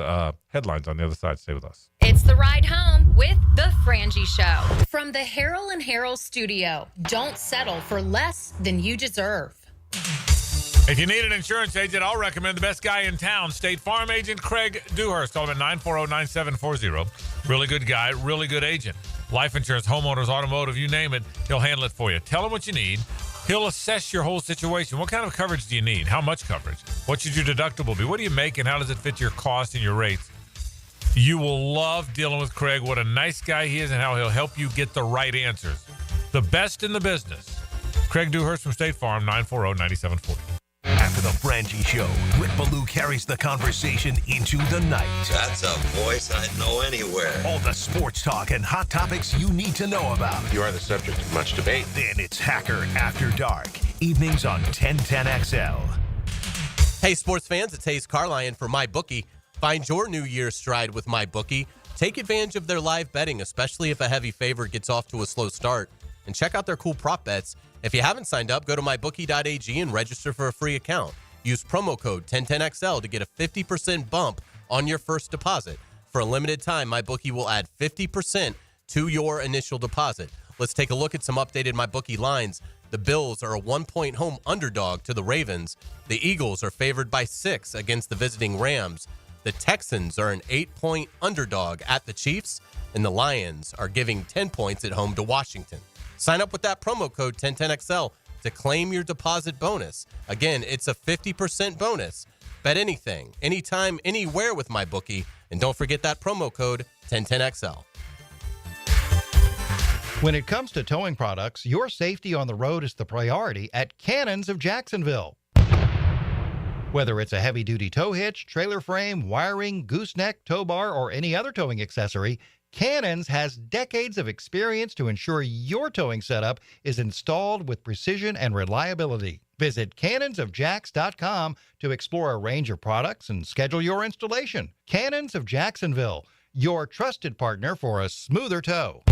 Speaker 2: headlines on the other side. Stay with us.
Speaker 1: It's the ride home with the Frangie Show. From the Harrell and Harrell studio, don't settle for less than you deserve.
Speaker 2: If you need an insurance agent, I'll recommend the best guy in town, State Farm agent Craig Dewhurst. Call him at 940-9740. Really good guy, really good agent. Life insurance, homeowners, automotive, you name it, he'll handle it for you. Tell him what you need. He'll assess your whole situation. What kind of coverage do you need? How much coverage? What should your deductible be? What do you make, and how does it fit your cost and your rates? You will love dealing with Craig. What a nice guy he is, and how he'll help you get the right answers. The best in the business. Craig Dewhurst from State Farm, 940-9740.
Speaker 5: After the Frangie Show, Rick Ballou carries the conversation into the night.
Speaker 13: That's a voice I'd know anywhere.
Speaker 5: All the sports talk and hot topics you need to know about.
Speaker 13: You are the subject of much debate.
Speaker 5: Then it's Hacker After Dark, evenings on 1010XL.
Speaker 3: Hey, sports fans, it's Hays Carlyon for MyBookie. Find your New Year's stride with MyBookie. Take advantage of their live betting, especially if a heavy favorite gets off to a slow start. And check out their cool prop bets. If you haven't signed up, go to mybookie.ag and register for a free account. Use promo code 1010XL to get a 50% bump on your first deposit. For a limited time, MyBookie will add 50% to your initial deposit. Let's take a look at some updated MyBookie lines. The Bills are a 1-point home underdog to the Ravens. The Eagles are favored by 6 against the visiting Rams. The Texans are an 8-point underdog at the Chiefs. And the Lions are giving 10 points at home to Washington. Sign up with that promo code 1010XL to claim your deposit bonus. Again, it's a 50% bonus. Bet anything, anytime, anywhere with MyBookie. And don't forget that promo code 1010XL.
Speaker 14: When it comes to towing products, your safety on the road is the priority at Cannons of Jacksonville. Whether it's a heavy-duty tow hitch, trailer frame, wiring, gooseneck, tow bar, or any other towing accessory, Cannons has decades of experience to ensure your towing setup is installed with precision and reliability. Visit cannonsofjax.com to explore a range of products and schedule your installation. Cannons of Jacksonville, your trusted partner for a smoother tow.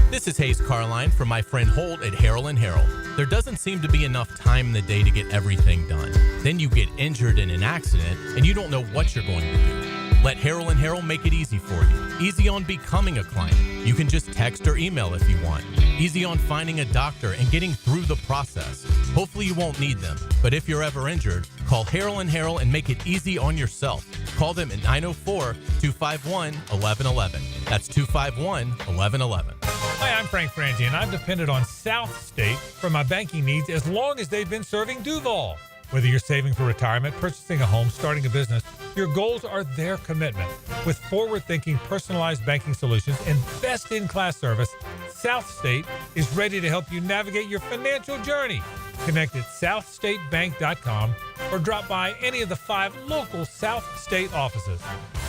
Speaker 3: This is Hays Carlyon from my friend Holt at Harold & Harold. There doesn't seem to be enough time in the day to get everything done. Then you get injured in an accident and you don't know what you're going to do. Let Harold & Harold make it easy for you. Easy on becoming a client. You can just text or email if you want. Easy on finding a doctor and getting through the process. Hopefully you won't need them, but if you're ever injured, call Harold & Harold and make it easy on yourself. Call them at 904-251-1111. That's 251-1111.
Speaker 4: Hi, I'm Frank Frangie, and I've depended on South State for my banking needs as long as they've been serving Duval. Whether you're saving for retirement, purchasing a home, starting a business, your goals are their commitment. With forward-thinking, personalized banking solutions and best-in-class service, South State is ready to help you navigate your financial journey. Connect at southstatebank.com or drop by any of the 5 local South State offices.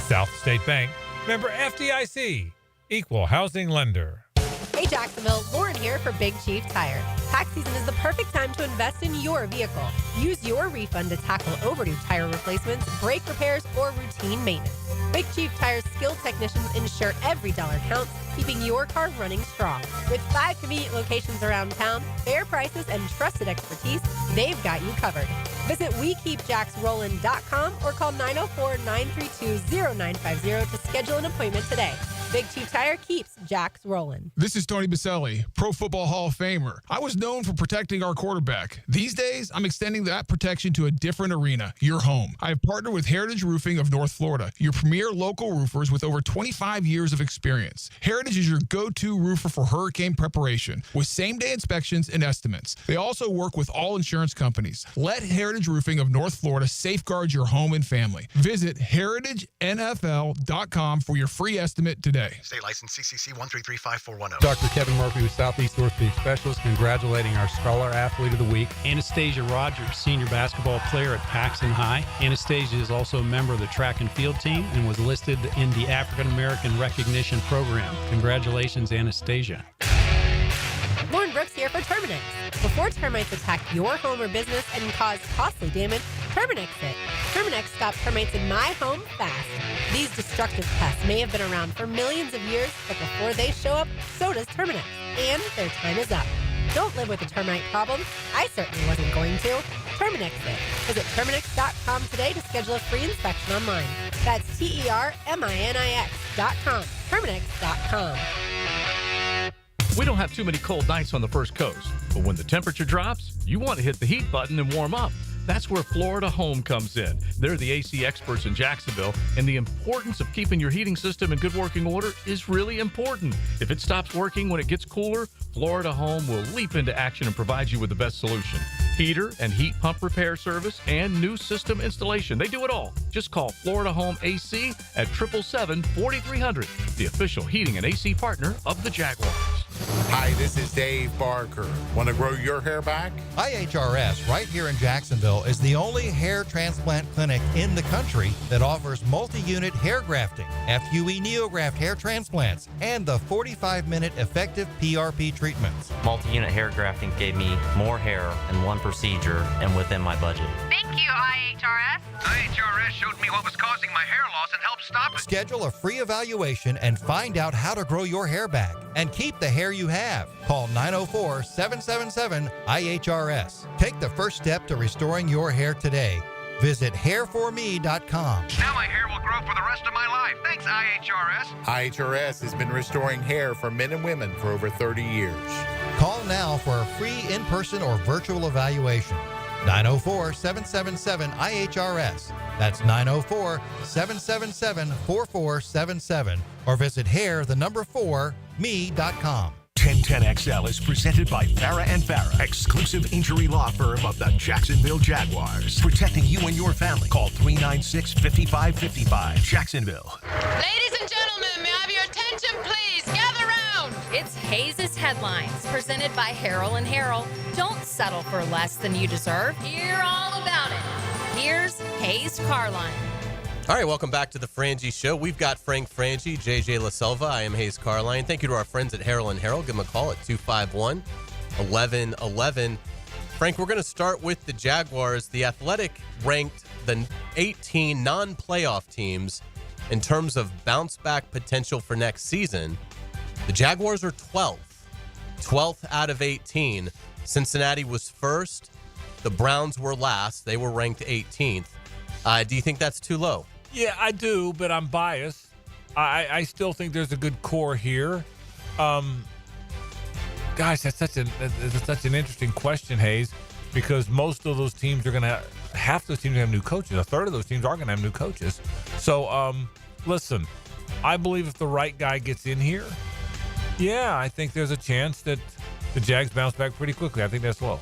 Speaker 4: South State Bank, member FDIC, equal housing lender.
Speaker 15: Hey Jacksonville, Lauren here for Big Chief Tire. Tax season is the perfect time to invest in your vehicle. Use your refund to tackle overdue tire replacements, brake repairs, or routine maintenance. Big Chief Tire's skilled technicians ensure every dollar counts, keeping your car running strong. With 5 convenient locations around town, fair prices, and trusted expertise, they've got you covered. Visit WeKeepJacksRollin.com or call 904-932-0950 to schedule an appointment today. Big Chief Tire keeps Jacks rolling.
Speaker 16: This is Tony Baselli, Pro Football Hall of Famer. I was known for protecting our quarterback. These days, I'm extending that protection to a different arena, your home. I have partnered with Heritage Roofing of North Florida, your premier local roofers with over 25 years of experience. Heritage is your go-to roofer for hurricane preparation with same-day inspections and estimates. They also work with all insurance companies. Let Heritage Roofing of North Florida safeguard your home and family. Visit heritagenfl.com for your free estimate today.
Speaker 17: State license CCC 1335410.
Speaker 18: Dr. Kevin Murphy with Southeast Orthopedic Specialist, congratulating our Scholar Athlete of the Week,
Speaker 19: Anastasia Rogers, senior basketball player at Paxton High. Anastasia is also a member of the track and field team and was listed in the African American Recognition Program. Congratulations, Anastasia.
Speaker 15: Lauren Brooks here for Terminix. Before termites attack your home or business and cause costly damage, Terminix it. Terminix stops termites in my home fast. These destructive pests may have been around for millions of years, but before they show up, so does Terminix. And their time is up. Don't live with a termite problem. I certainly wasn't going to. Terminix it. Visit Terminix.com today to schedule a free inspection online. That's TERMINIX.com. Terminix.com.
Speaker 24: We don't have too many cold nights on the First Coast, but when the temperature drops, you want to hit the heat button and warm up. That's where Florida Home comes in. They're the AC experts in Jacksonville, and the importance of keeping your heating system in good working order is really important. If it stops working when it gets cooler, Florida Home will leap into action and provide you with the best solution. Heater and heat pump repair service and new system installation. They do it all. Just call Florida Home AC at 777-4300, the official heating and AC partner of the Jaguars.
Speaker 9: Hi, this is Dave Barker. Want to grow your hair back?
Speaker 14: IHRS right here in Jacksonville is the only hair transplant clinic in the country that offers multi-unit hair grafting, FUE NeoGraft hair transplants, and the 45-minute effective PRP treatments.
Speaker 20: Multi-unit hair grafting gave me more hair in one procedure and within my budget.
Speaker 22: Thank you, IHRS. IHRS showed me what was causing my hair loss and helped stop it.
Speaker 14: Schedule a free evaluation and find out how to grow your hair back and keep the hair you have. Call 904-777-IHRS. Take the first step to restoring your hair today. Visit hairforme.com.
Speaker 22: Now my hair will grow for the rest of my life. Thanks, IHRS.
Speaker 9: IHRS has been restoring hair for men and women for over 30 years.
Speaker 14: Call now for a free in-person or virtual evaluation. 904-777-IHRS. That's 904-777-4477. Or visit hair4me.com.
Speaker 5: 1010XL is presented by Farah & Farah, exclusive injury law firm of the Jacksonville Jaguars. Protecting you and your family. Call 396-5555. Jacksonville.
Speaker 1: Ladies and gentlemen, may I have your attention, please? Gather round. It's Hays' Headlines, presented by Harold & Harold. Don't settle for less than you deserve. Hear all about it. Here's Hays Carlyon.
Speaker 3: All right, welcome back to the Frangie Show. We've got Frank Frangie, JJ La Selva. I am Hays Carlyon. Thank you to our friends at Harold & Harold. Give them a call at 251-1111. Frank, we're going to start with the Jaguars. The Athletic ranked the 18 non-playoff teams in terms of bounce-back potential for next season. The Jaguars are 12th out of 18. Cincinnati was first. The Browns were last. They were ranked 18th. Do you think that's too low?
Speaker 2: Yeah, I do, but I'm biased. I still think there's a good core here. Gosh, that's such an interesting question, Hayes, because most of those teams are going to half those teams have new coaches. A third of those teams are going to have new coaches. So, listen, I believe if the right guy gets in here, yeah, I think there's a chance that the Jags bounce back pretty quickly. I think that's low.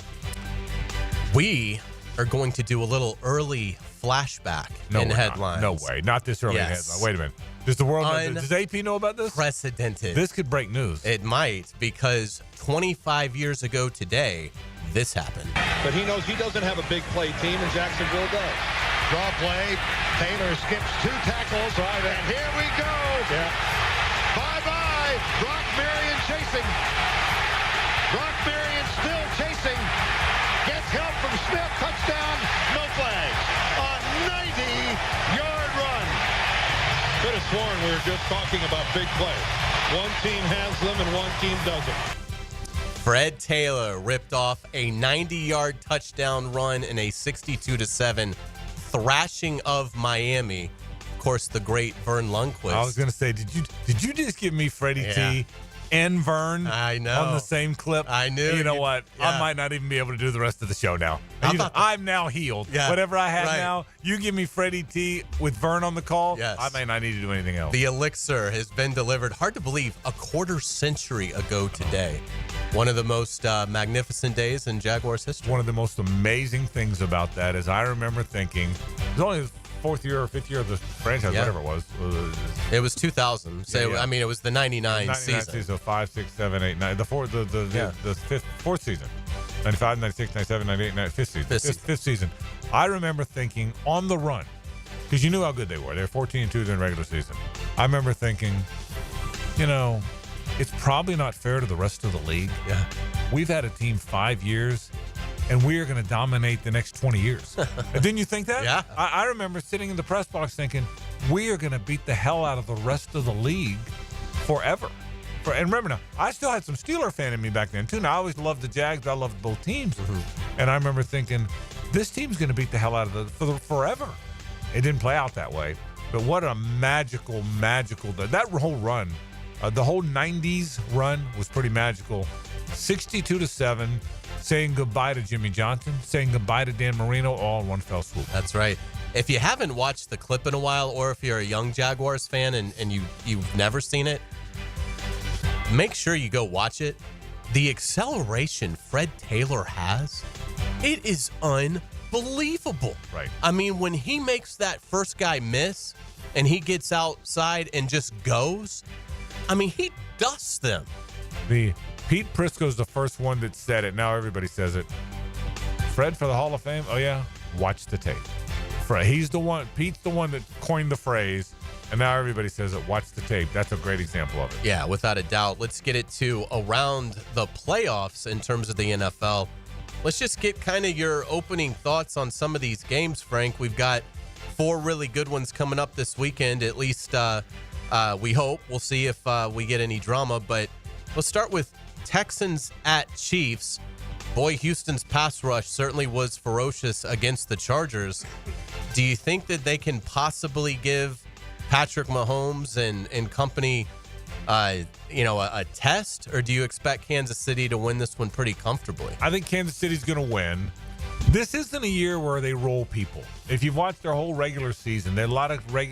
Speaker 3: We are going to do a little early flashback in headlines.
Speaker 2: No way. Not this early in headlines. Wait a minute. Does the world does AP know about this?
Speaker 3: Unprecedented.
Speaker 2: This could break news.
Speaker 3: It might, because 25 years ago today, this happened.
Speaker 6: But he knows he doesn't have a big play team, and Jacksonville does.
Speaker 17: Draw play. Taylor skips 2 tackles. Right, and here we go.
Speaker 6: Yeah.
Speaker 17: Bye-bye. Brock Marion chasing. Brock Marion still chasing. Gets help from Smith. Touchdown. No flags. A 90-yard run.
Speaker 6: Could have sworn we were just talking about big plays. One team has them and one team doesn't.
Speaker 3: Fred Taylor ripped off a 90-yard touchdown run in a 62-7 thrashing of Miami. Of course, the great Vern Lundquist.
Speaker 2: I was going to say, did you just give me Freddie T and Vern
Speaker 3: I know.
Speaker 2: on the same clip?
Speaker 3: I knew.
Speaker 2: You know what?
Speaker 3: Yeah.
Speaker 2: I might not even be able to do the rest of the show now. I'm now healed.
Speaker 3: Yeah,
Speaker 2: Whatever I have
Speaker 3: right.
Speaker 2: now, you give me Freddie T with Vern on the call,
Speaker 3: Yes.
Speaker 2: I may not need to do anything else.
Speaker 3: The elixir has been delivered, hard to believe, a quarter century ago today. One of the most magnificent days in Jaguars history.
Speaker 2: One of the most amazing things about that is I remember thinking, it was only the 4th year or 5th year of the franchise, whatever it was.
Speaker 3: It was 2000. So,
Speaker 2: Yeah.
Speaker 3: I mean, it was the 99
Speaker 2: season. So 5, 6, 7, 8, 9. The fourth season. 95, 96, 97, 98, 95th season. Fifth season. I remember thinking on the run, because you knew how good they were. They were 14-2 during regular season. I remember thinking, it's probably not fair to the rest of the league.
Speaker 3: Yeah.
Speaker 2: We've had a team 5 years, and we are going to dominate the next 20 years. Didn't you think that?
Speaker 3: Yeah.
Speaker 2: I remember sitting in the press box thinking, we are going to beat the hell out of the rest of the league forever. And remember now, I still had some Steeler fan in me back then, too. Now, I always loved the Jags. I loved both teams. Mm-hmm. And I remember thinking, this team's going to beat the hell out of forever. It didn't play out that way. But what a magical, that whole run, the whole 90s run was pretty magical. 62-7, saying goodbye to Jimmy Johnson, saying goodbye to Dan Marino, all in one fell swoop.
Speaker 3: That's right. If you haven't watched the clip in a while, or if you're a young Jaguars fan and you've never seen it, make sure you go watch it. The acceleration Fred Taylor has, it is unbelievable.
Speaker 2: Right.
Speaker 3: I mean, when he makes that first guy miss and he gets outside and just goes, I mean, he dusts them.
Speaker 2: Pete Prisco's the first one that said it. Now everybody says it. Fred for the Hall of Fame? Oh, yeah. Watch the tape. Fred, he's the one. Pete's the one that coined the phrase, and now everybody says it. Watch the tape. That's a great example of it.
Speaker 3: Yeah, without a doubt. Let's get it to around the playoffs in terms of the NFL. Let's just get kind of your opening thoughts on some of these games, Frank. We've got 4 really good ones coming up this weekend, at least we hope. We'll see if we get any drama, but let's start with Texans at Chiefs. Boy, Houston's pass rush certainly was ferocious against the Chargers. Do you think that they can possibly give Patrick Mahomes and company, a test, or do you expect Kansas City to win this one pretty comfortably?
Speaker 2: I think Kansas City's going to win. This isn't a year where they roll people. If you've watched their whole regular season, there are a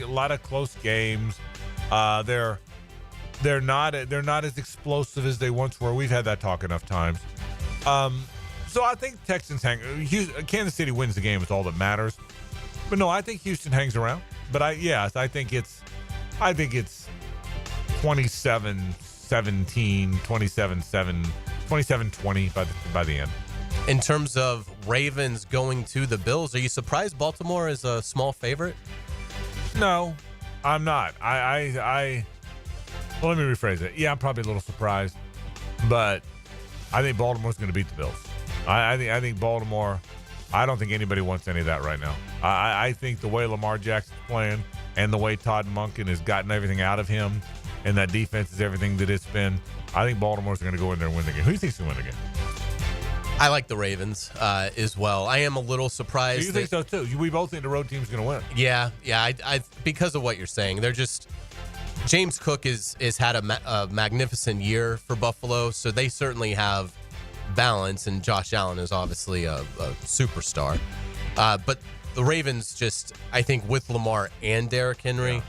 Speaker 2: lot of close games. They're not as explosive as they once were. We've had that talk enough times. So I think Texans Kansas City wins the game. It's all that matters. But no, I think Houston hangs around. But I think it's 27-17, 27-7, 27-20 by the end.
Speaker 3: In terms of Ravens going to the Bills, are you surprised Baltimore is a small favorite?
Speaker 2: No, I'm not. Well, let me rephrase it. Yeah, I'm probably a little surprised, but I think Baltimore's going to beat the Bills. I think Baltimore. I don't think anybody wants any of that right now. I think the way Lamar Jackson's playing and the way Todd Monken has gotten everything out of him, and that defense is everything that it's been. I think Baltimore's going to go in there and win the game. Who do you think's going to win the game?
Speaker 3: I like the Ravens as well. I am a little surprised.
Speaker 2: You think so too? We both think the road team's going to win.
Speaker 3: Yeah. I because of what you're saying, they're just. James Cook has had a magnificent year for Buffalo, so they certainly have balance, and Josh Allen is obviously a superstar. But the Ravens just, I think, with Lamar and Derrick Henry,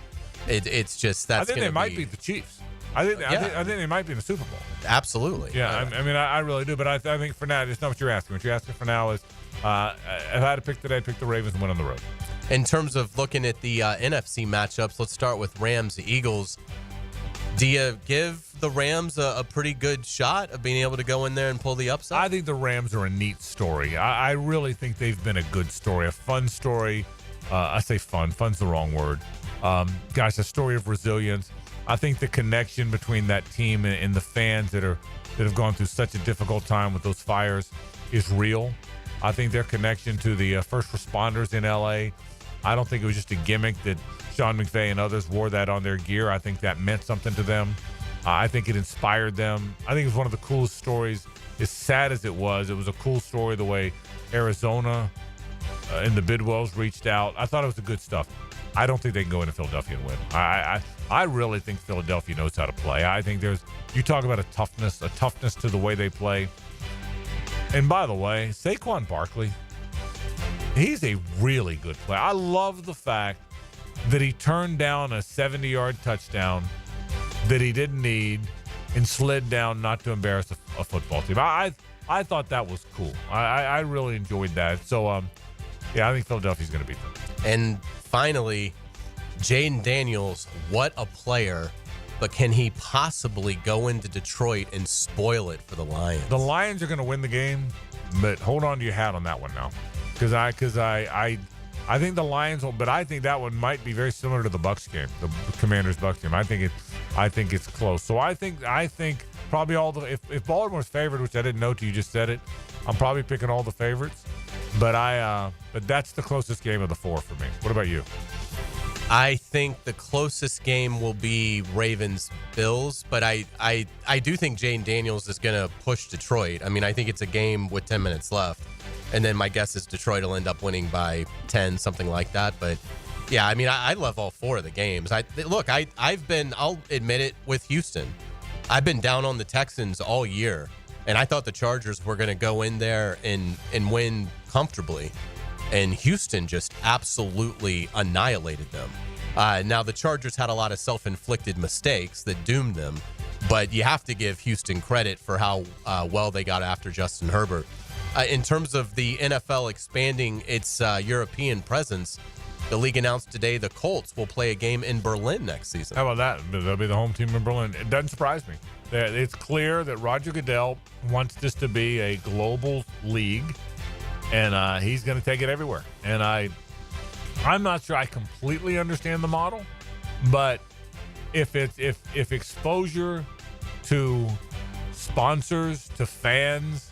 Speaker 3: it's just that's.
Speaker 2: I think they might beat the Chiefs. I think they might be in the Super Bowl.
Speaker 3: Absolutely.
Speaker 2: Yeah, I mean, I really do. But I think for now, it's not what you're asking. What you're asking for now is, if I had to pick today, I'd pick the Ravens and win on the road.
Speaker 3: In terms of looking at the NFC matchups, let's start with Rams-Eagles. Do you give the Rams a pretty good shot of being able to go in there and pull the upside?
Speaker 2: I think the Rams are a neat story. I really think they've been a good story, a fun story. I say fun. Fun's the wrong word. Gosh, a story of resilience. I think the connection between that team and the fans that have gone through such a difficult time with those fires is real. I think their connection to the first responders in L.A., I don't think it was just a gimmick that Sean McVay and others wore that on their gear. I think that meant something to them. I think it inspired them. I think it was one of the coolest stories. As sad as it was a cool story the way Arizona and the Bidwells reached out. I thought it was the good stuff. I don't think they can go into Philadelphia and win. I really think Philadelphia knows how to play. I think you talk about a toughness to the way they play. And by the way, Saquon Barkley, he's a really good player. I love the fact that he turned down a 70-yard touchdown that he didn't need and slid down not to embarrass a football team. I thought that was cool. I really enjoyed that. So, I think Philadelphia's going to beat them.
Speaker 3: And finally, Jaden Daniels, what a player. But can he possibly go into Detroit and spoil it for the Lions?
Speaker 2: The Lions are going to win the game, but hold on to your hat on that one now. Because I think the Lions will, but I think that one might be very similar to the Bucs game, the Commanders-Bucs game. I think it's close. So I think probably if Baltimore's favored, which I didn't know till you just said it, I'm probably picking all the favorites. But that's the closest game of the four for me. What about you?
Speaker 3: I think the closest game will be Ravens-Bills, but I do think Jaden Daniels is going to push Detroit. I mean, I think it's a game with 10 minutes left. And then my guess is Detroit will end up winning by 10, something like that. But, yeah, I mean, I love all four of the games. I'll admit it, with Houston. I've been down on the Texans all year, and I thought the Chargers were going to go in there and win comfortably. And Houston just absolutely annihilated them. Now, the Chargers had a lot of self-inflicted mistakes that doomed them, but you have to give Houston credit for how well they got after Justin Herbert. In terms of the NFL expanding its European presence, the league announced today the Colts will play a game in Berlin next season.
Speaker 2: How about that? They'll be the home team in Berlin. It doesn't surprise me. It's clear that Roger Goodell wants this to be a global league, and he's going to take it everywhere. And I'm not sure I completely understand the model, but if exposure to sponsors, to fans,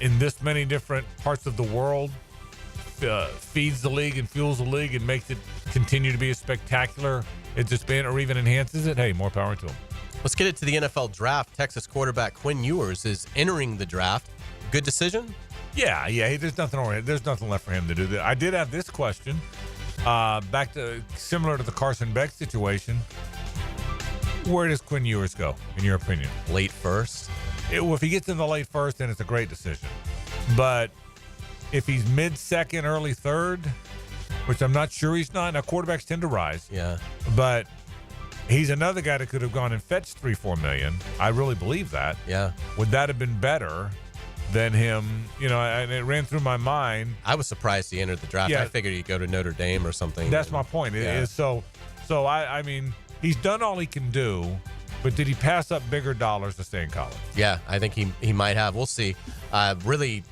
Speaker 2: in this many different parts of the world feeds the league and fuels the league and makes it continue to be as spectacular as it's been, or even enhances it, hey, more power to them.
Speaker 3: Let's get it to the NFL draft. Texas quarterback Quinn Ewers is entering the draft. Good decision?
Speaker 2: Yeah. There's nothing left for him to do. I did have this question, back to similar to the Carson Beck situation. Where does Quinn Ewers go, in your opinion?
Speaker 3: Late first?
Speaker 2: If he gets in the late first, then it's a great decision. But if he's mid-second, early third, which I'm not sure he's not. Now, quarterbacks tend to rise.
Speaker 3: Yeah.
Speaker 2: But he's another guy that could have gone and fetched $3-4 million. I really believe that.
Speaker 3: Yeah. Would
Speaker 2: that have been better than him? And it ran through my mind.
Speaker 3: I was surprised he entered the draft. Yeah. I figured he'd go to Notre Dame or something.
Speaker 2: That's my point. It is so I mean, he's done all he can do. But did he pass up bigger dollars to stay in college?
Speaker 3: Yeah, I think he might have. We'll see. Really,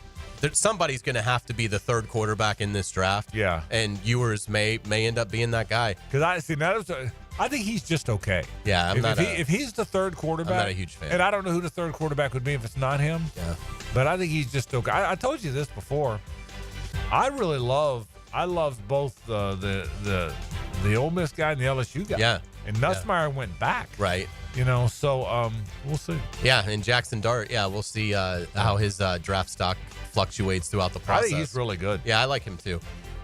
Speaker 3: somebody's going to have to be the third quarterback in this draft.
Speaker 2: Yeah.
Speaker 3: And Ewers may end up being that guy.
Speaker 2: Because I think he's just okay.
Speaker 3: Yeah,
Speaker 2: if he's the third quarterback.
Speaker 3: I'm not a huge fan.
Speaker 2: And I don't know who the third quarterback would be if it's not him.
Speaker 3: Yeah.
Speaker 2: But I think he's just okay. I told you this before. I love both the Ole Miss guy and the LSU guy.
Speaker 3: Yeah.
Speaker 2: and Nussmeier went back.
Speaker 3: Right.
Speaker 2: So we'll see.
Speaker 3: Yeah, and Jackson Dart, we'll see how his draft stock fluctuates throughout the process.
Speaker 2: I think he's really good.
Speaker 3: Yeah, I like him too.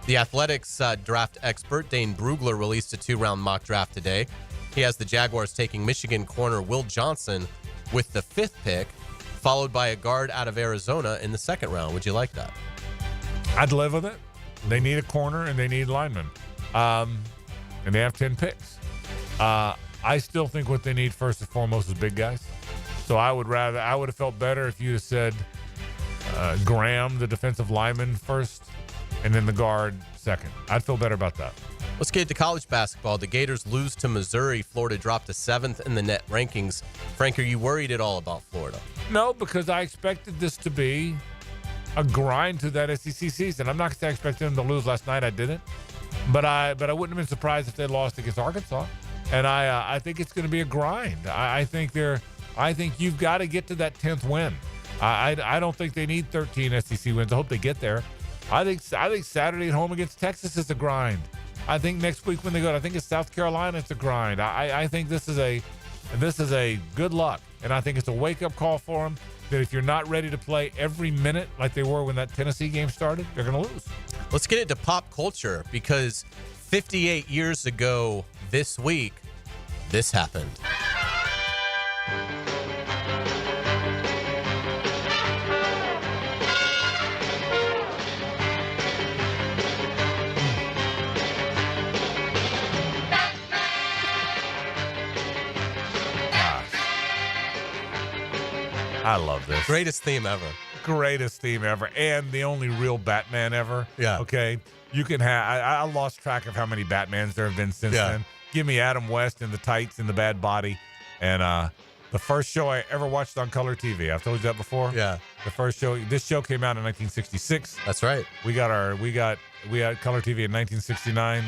Speaker 3: The Athletics draft expert, Dane Brugler, released a 2-round mock draft today. He has the Jaguars taking Michigan corner Will Johnson with the 5th pick, followed by a guard out of Arizona in the 2nd round. Would you like that?
Speaker 2: I'd live with it. They need a corner and they need linemen. And they have 10 picks. I still think what they need first and foremost is big guys. So I would have felt better if you had said Graham, the defensive lineman, first, and then the guard second. I'd feel better about that.
Speaker 3: Let's get to college basketball. The Gators lose to Missouri. Florida dropped to 7th in the net rankings. Frank, are you worried at all about Florida?
Speaker 2: No, because I expected this to be a grind to that SEC season. I'm not going to expect them to lose last night. I didn't. But I wouldn't have been surprised if they lost against Arkansas. And I think it's going to be a grind. I think you've got to get to that 10th win. I don't think they need 13 SEC wins. I hope they get there. I think Saturday at home against Texas is a grind. I think next week when they go, I think it's South Carolina, it's a grind. I think this is a good luck, and I think it's a wake-up call for them that if you're not ready to play every minute like they were when that Tennessee game started, they're going to lose.
Speaker 3: Let's get into pop culture, because 58 years ago this week, this happened.
Speaker 2: I love this.
Speaker 3: Greatest theme ever.
Speaker 2: Greatest theme ever. And the only real Batman ever.
Speaker 3: Yeah.
Speaker 2: Okay. You can have, I lost track of how many Batmans there have been since then. Give me Adam West in the tights and the bad body. And the first show I ever watched on color TV. I've told you that before.
Speaker 3: Yeah.
Speaker 2: The first show, this show came out in 1966.
Speaker 3: That's right.
Speaker 2: We had color TV in 1969.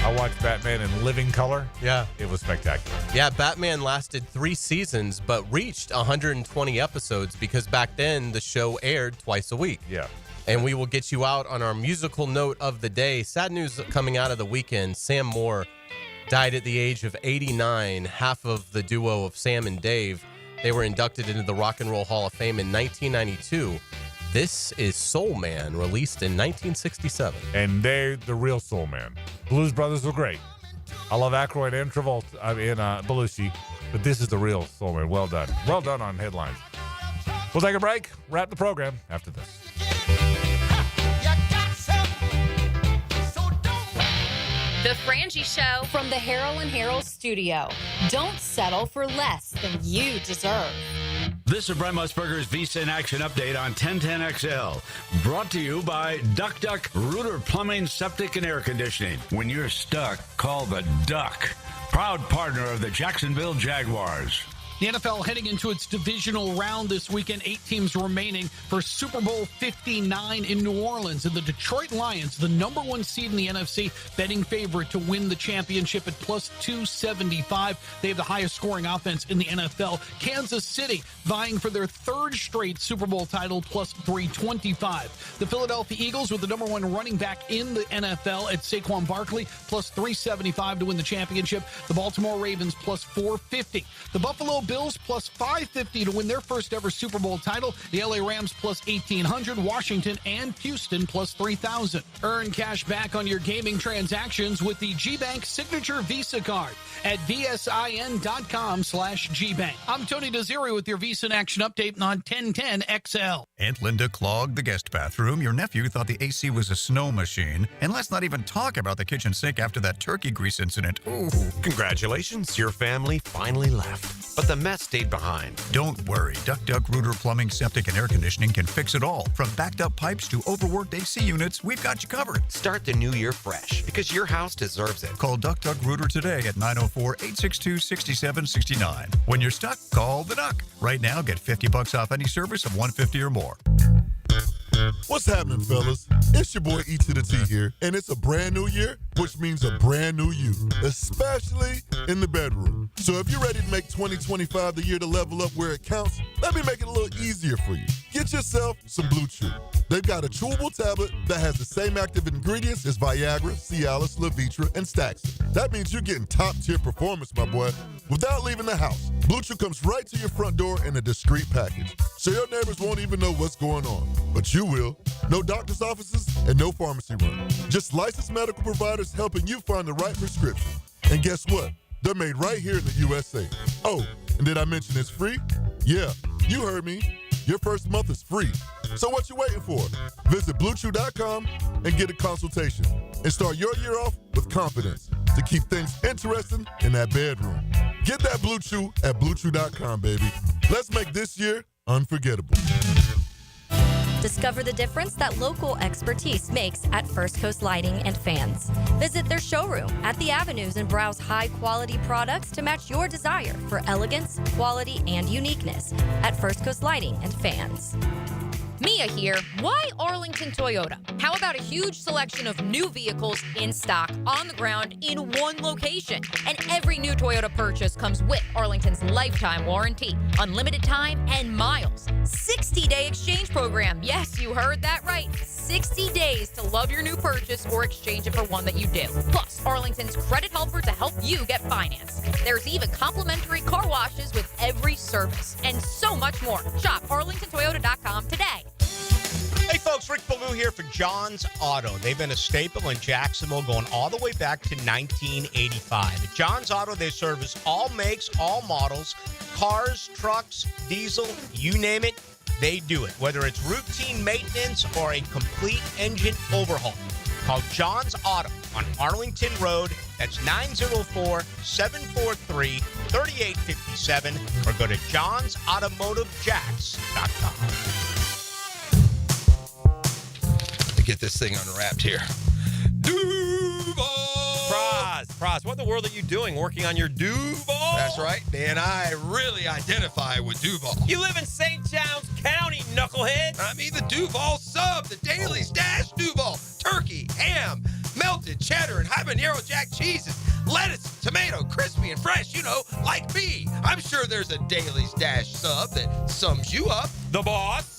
Speaker 2: I watched Batman in living color.
Speaker 3: Yeah.
Speaker 2: It was spectacular.
Speaker 3: Yeah, Batman lasted 3 seasons, but reached 120 episodes because back then the show aired twice a week.
Speaker 2: Yeah.
Speaker 3: And we will get you out on our musical note of the day. Sad news coming out of the weekend. Sam Moore died at the age of 89, half of the duo of Sam and Dave. They were inducted into the Rock and Roll Hall of Fame in 1992. This is Soul Man, released in 1967.
Speaker 2: And they're the real Soul Man. Blues Brothers were great. I love Aykroyd and Travolta in Belushi, but this is the real Soul Man. Well done. Well done on headlines. We'll take a break, wrap the program after this.
Speaker 1: The Frangie Show from the Harold and Harold studio. Don't settle for less than you deserve.
Speaker 7: This is Brent Musburger's Visa in Action update on 1010XL. Brought to you by Duck Duck Rooter Plumbing, Septic, and Air Conditioning. When you're stuck, call the Duck. Proud partner of the Jacksonville Jaguars.
Speaker 8: The NFL heading into its divisional round this weekend. 8 teams remaining for Super Bowl 59 in New Orleans. And the Detroit Lions, the number 1 seed in the NFC, betting favorite to win the championship at plus 275. They have the highest scoring offense in the NFL. Kansas City vying for their 3rd straight Super Bowl title, plus 325. The Philadelphia Eagles with the number 1 running back in the NFL at Saquon Barkley, plus 375 to win the championship. The Baltimore Ravens, plus 450. The Buffalo Bills plus 550 to win their first ever Super Bowl title. The LA Rams plus 1,800. Washington and Houston plus 3,000. Earn cash back on your gaming transactions with the GBank Signature Visa Card at vsin.com/GBank. I'm Tony Desiri with your Visa in Action update on 1010XL.
Speaker 10: Aunt Linda clogged the guest bathroom. Your nephew thought the AC was a snow machine. And let's not even talk about the kitchen sink after that turkey grease incident. Ooh.
Speaker 21: Congratulations, your family finally left. But the mess stayed behind.
Speaker 10: Don't worry. Duck Duck Rooter Plumbing, Septic, and Air Conditioning can fix it all. From backed up pipes to overworked AC units, we've got you covered.
Speaker 21: Start the new year fresh, because your house deserves it.
Speaker 10: Call Duck Duck Rooter today at 904-862-6769. When you're stuck, call the Duck. Right now, get $50 off any service of $150 or more.
Speaker 23: What's happening, fellas? It's your boy E to the T here, and it's a brand new year, which means a brand new you, especially in the bedroom. So if you're ready to make 2025 the year to level up where it counts, let me make it a little easier for you. Get yourself some Blue Chew. They've got a chewable tablet that has the same active ingredients as Viagra, Cialis, Levitra, and Staxin. That means you're getting top-tier performance, my boy, without leaving the house. Blue Chew comes right to your front door in a discreet package, so your neighbors won't even know what's going on. But you will. No doctor's offices and no pharmacy run. Just licensed medical providers helping you find the right prescription. And guess what? They're made right here in the USA. Oh, and did I mention it's free? Yeah, you heard me. Your first month is free. So what you waiting for? Visit BlueChew.com and get a consultation. And start your year off with confidence to keep things interesting in that bedroom. Get that Blue Chew at BlueChew.com, baby. Let's make this year unforgettable.
Speaker 4: Discover the difference that local expertise makes at First Coast Lighting and Fans. Visit their showroom at the Avenues and browse high-quality products to match your desire for elegance, quality, and uniqueness at First Coast Lighting and Fans.
Speaker 1: Mia here. Why Arlington Toyota? How about a huge selection of new vehicles in stock, on the ground, in one location? And every new Toyota purchase comes with Arlington's lifetime warranty, unlimited time, and miles. 60-day exchange program. Yes, you heard that right. 60 days to love your new purchase or exchange it for one that you do. Plus, Arlington's credit helper to help you get financed. There's even complimentary car washes with every service, and so much more. Shop arlingtontoyota.com today.
Speaker 11: Hey folks, Rick Ballou here for John's Auto. They've been a staple in Jacksonville going all the way back to 1985. At John's Auto, they service all makes, all models, cars, trucks, diesel, you name it, they do it. Whether it's routine maintenance or a complete engine overhaul. Call John's Auto on Arlington Road. That's 904-743-3857 or go to johnsautomotivejacks.com.
Speaker 12: Get this thing unwrapped here. Duval! Praz, what in the world are you doing working on your Duval? That's right, man. I really identify with Duval. You live in St. John's County, knucklehead. I mean the Duval sub, the Dailies Dash Duval. Turkey, ham, melted cheddar, and habanero jack cheeses. Lettuce, tomato, crispy and fresh, you know, like me. I'm sure there's a Dailies Dash sub that sums you up. The boss.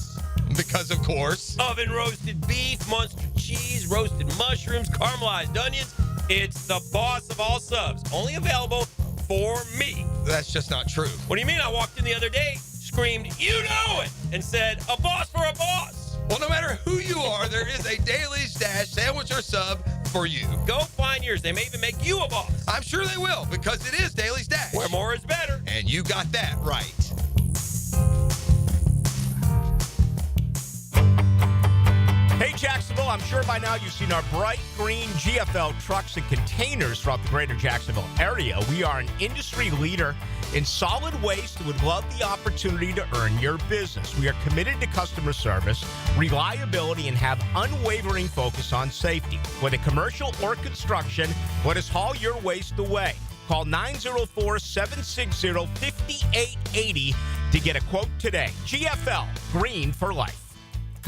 Speaker 12: Because, of course, oven roasted beef, Munster cheese, roasted mushrooms, caramelized onions. It's the boss of all subs. Only available for me. That's just not true. What do you mean? I walked in the other day, screamed, "You know it!" and said, "A boss for a boss." Well, no matter who you are, there is a Dailies Dash sandwich or sub for you. Go find yours. They may even make you a boss. I'm sure they will, because it is Dailies Dash. Where more is better. And you got that right.
Speaker 11: Hey, Jacksonville, I'm sure by now you've seen our bright green GFL trucks and containers throughout the greater Jacksonville area. We are an industry leader in solid waste and would love the opportunity to earn your business. We are committed to customer service, reliability, and have unwavering focus on safety. Whether commercial or construction, let us haul your waste away. Call 904-760-5880 to get a quote today. GFL, green for life.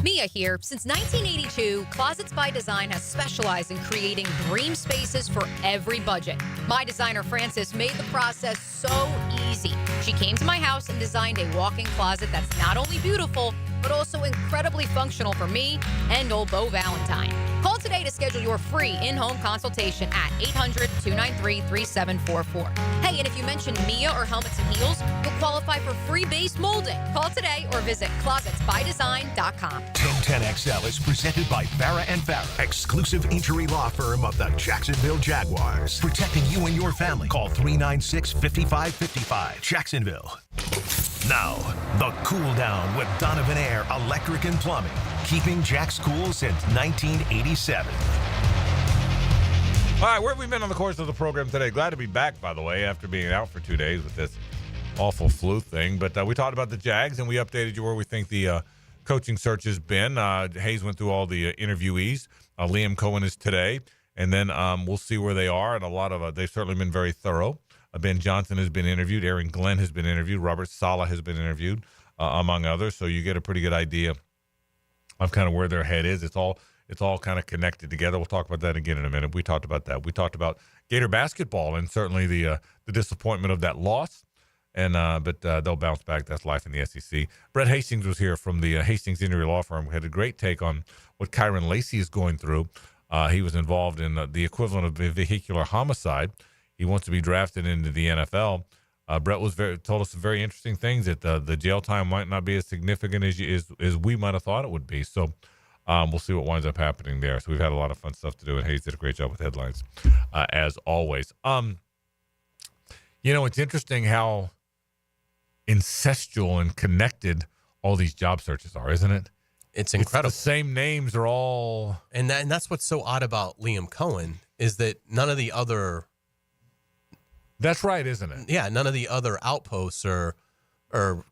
Speaker 1: Mia here. Since 1982, Closets by Design has specialized in creating dream spaces for every budget. My designer, Frances, made the process so easy. She came to my house and designed a walk-in closet that's not only beautiful, but also incredibly functional for me and old Beau Valentine. Call today to schedule your free in-home consultation at 800-293-3744. Hey, and if you mention Mia or Helmets and Heels, you'll qualify for free base molding. Call today or visit closetsbydesign.com.
Speaker 5: 1010XL is presented by Farah & Farah, exclusive injury law firm of the Jacksonville Jaguars. Protecting you and your family. Call 396-5555. Jacksonville. Now, the Cool Down with Donovan Air Electric and Plumbing. Keeping Jack's cool since 1987.
Speaker 2: All right, where have we been on the course of the program today? Glad to be back, by the way, after being out for 2 days with this awful flu thing. But we talked about the Jags, and we updated you where we think the coaching search has been. Hays went through all the interviewees. Liam Cohen is today. And then we'll see where they are. And a lot of they've certainly been very thorough. Ben Johnson has been interviewed. Aaron Glenn has been interviewed. Robert Saleh has been interviewed, among others. So you get a pretty good idea of kind of where their head is. It's all kind of connected together. We'll talk about that again in a minute. We talked about that. We talked about Gator basketball and certainly the disappointment of that loss. But they'll bounce back. That's life in the SEC. Brett Hastings was here from the Hastings Injury Law Firm. We had a great take on what Kyron Lacey is going through. He was involved in the equivalent of vehicular homicide. He wants to be drafted into the NFL. Brett told us some very interesting things, that the jail time might not be as significant as we might have thought it would be. So we'll see what winds up happening there. So we've had a lot of fun stuff to do, and Hays did a great job with headlines, as always. It's interesting how incestual and connected all these job searches are, isn't it?
Speaker 3: It's incredible.
Speaker 2: The same names are all...
Speaker 3: And that's what's so odd about Liam Cohen, is that none of the other...
Speaker 2: That's right, isn't it?
Speaker 3: Yeah, none of the other outposts are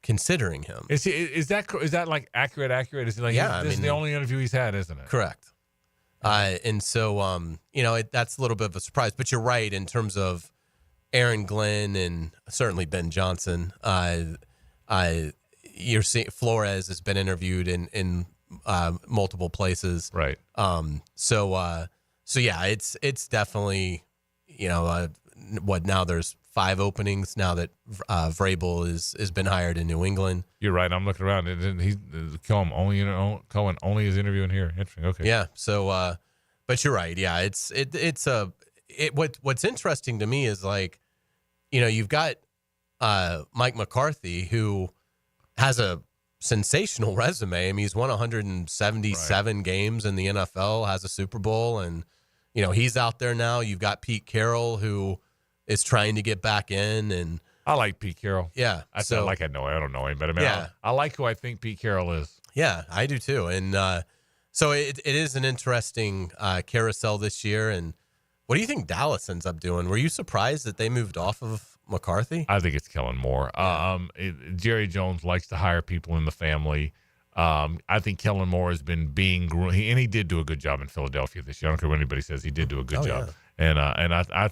Speaker 3: considering him.
Speaker 2: Is that like accurate? Is he like, this is the only interview he's had, isn't it?
Speaker 3: Correct. And so, that's a little bit of a surprise. But you're right in terms of Aaron Glenn and certainly Ben Johnson. You're seeing Flores has been interviewed in multiple places.
Speaker 2: Right.
Speaker 3: So yeah, it's definitely, now there's 5 openings now that Vrabel has been hired in New England.
Speaker 2: You're right. I'm looking around. He's Cohen only is interviewing here. Interesting. Okay.
Speaker 3: Yeah. So, but you're right. Yeah. What's interesting to me is you've got Mike McCarthy, who has a sensational resume. I mean, he's won 177 games in the NFL, has a Super Bowl, and he's out there now. You've got Pete Carroll, who is trying to get back in, and
Speaker 2: I like Pete Carroll.
Speaker 3: Yeah,
Speaker 2: I don't know him, but I mean, yeah. I like who I think Pete Carroll is.
Speaker 3: Yeah, I do too, and so it is an interesting carousel this year. And what do you think Dallas ends up doing? Were you surprised that they moved off of McCarthy?
Speaker 2: I think it's Kellen Moore. Jerry Jones likes to hire people in the family. I think Kellen Moore has been being groomed, and he did do a good job in Philadelphia this year. I don't care what anybody says; he did do a good job. Yeah. And I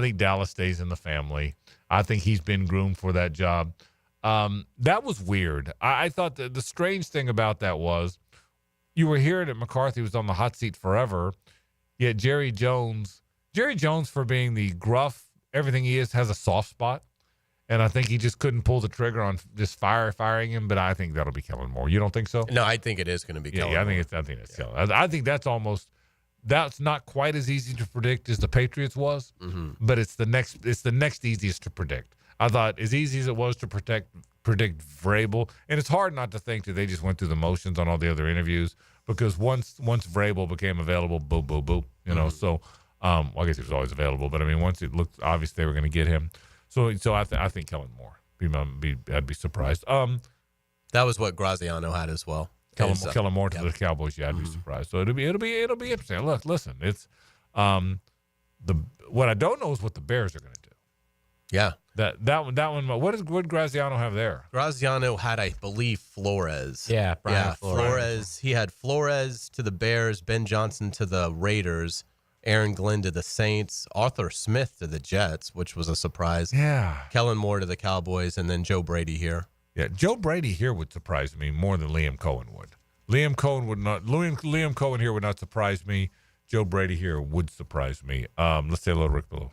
Speaker 2: think Dallas stays in the family. I think he's been groomed for that job. That was weird. I thought the strange thing about that was you were hearing that McCarthy was on the hot seat forever, yet Jerry Jones, for being the gruff everything he is, has a soft spot. And I think he just couldn't pull the trigger on just firing him. But I think that'll be Kellen Moore. You don't think so?
Speaker 3: No, I think it is going to be Kellen Moore.
Speaker 2: I think it's Kellen. I think that's not quite as easy to predict as the Patriots was, but it's the next easiest to predict. I thought as easy as it was to predict Vrabel, and it's hard not to think that they just went through the motions on all the other interviews, because once Vrabel became available, boop, boop, boop, so I guess he was always available, but I mean, once it looked obvious they were going to get him. So I think Kellen Moore. I'd be surprised.
Speaker 3: That was what Graziano had as well.
Speaker 2: Kellen Moore to the Cowboys. Yeah, I'd be surprised. So it'll be interesting. Look, listen, it's what I don't know is what the Bears are going to do.
Speaker 3: Yeah,
Speaker 2: that one. What did Graziano have there?
Speaker 3: Graziano had, I believe, Flores.
Speaker 13: Yeah, Brian
Speaker 3: Flores. He had Flores to the Bears, Ben Johnson to the Raiders, Aaron Glenn to the Saints, Arthur Smith to the Jets, which was a surprise.
Speaker 2: Yeah.
Speaker 3: Kellen Moore to the Cowboys, and then Joe Brady here.
Speaker 2: Yeah, Joe Brady here would surprise me more than Liam Cohen would. Liam Cohen would not. Liam Cohen here would not surprise me. Joe Brady here would surprise me. Let's say a little Rick Below.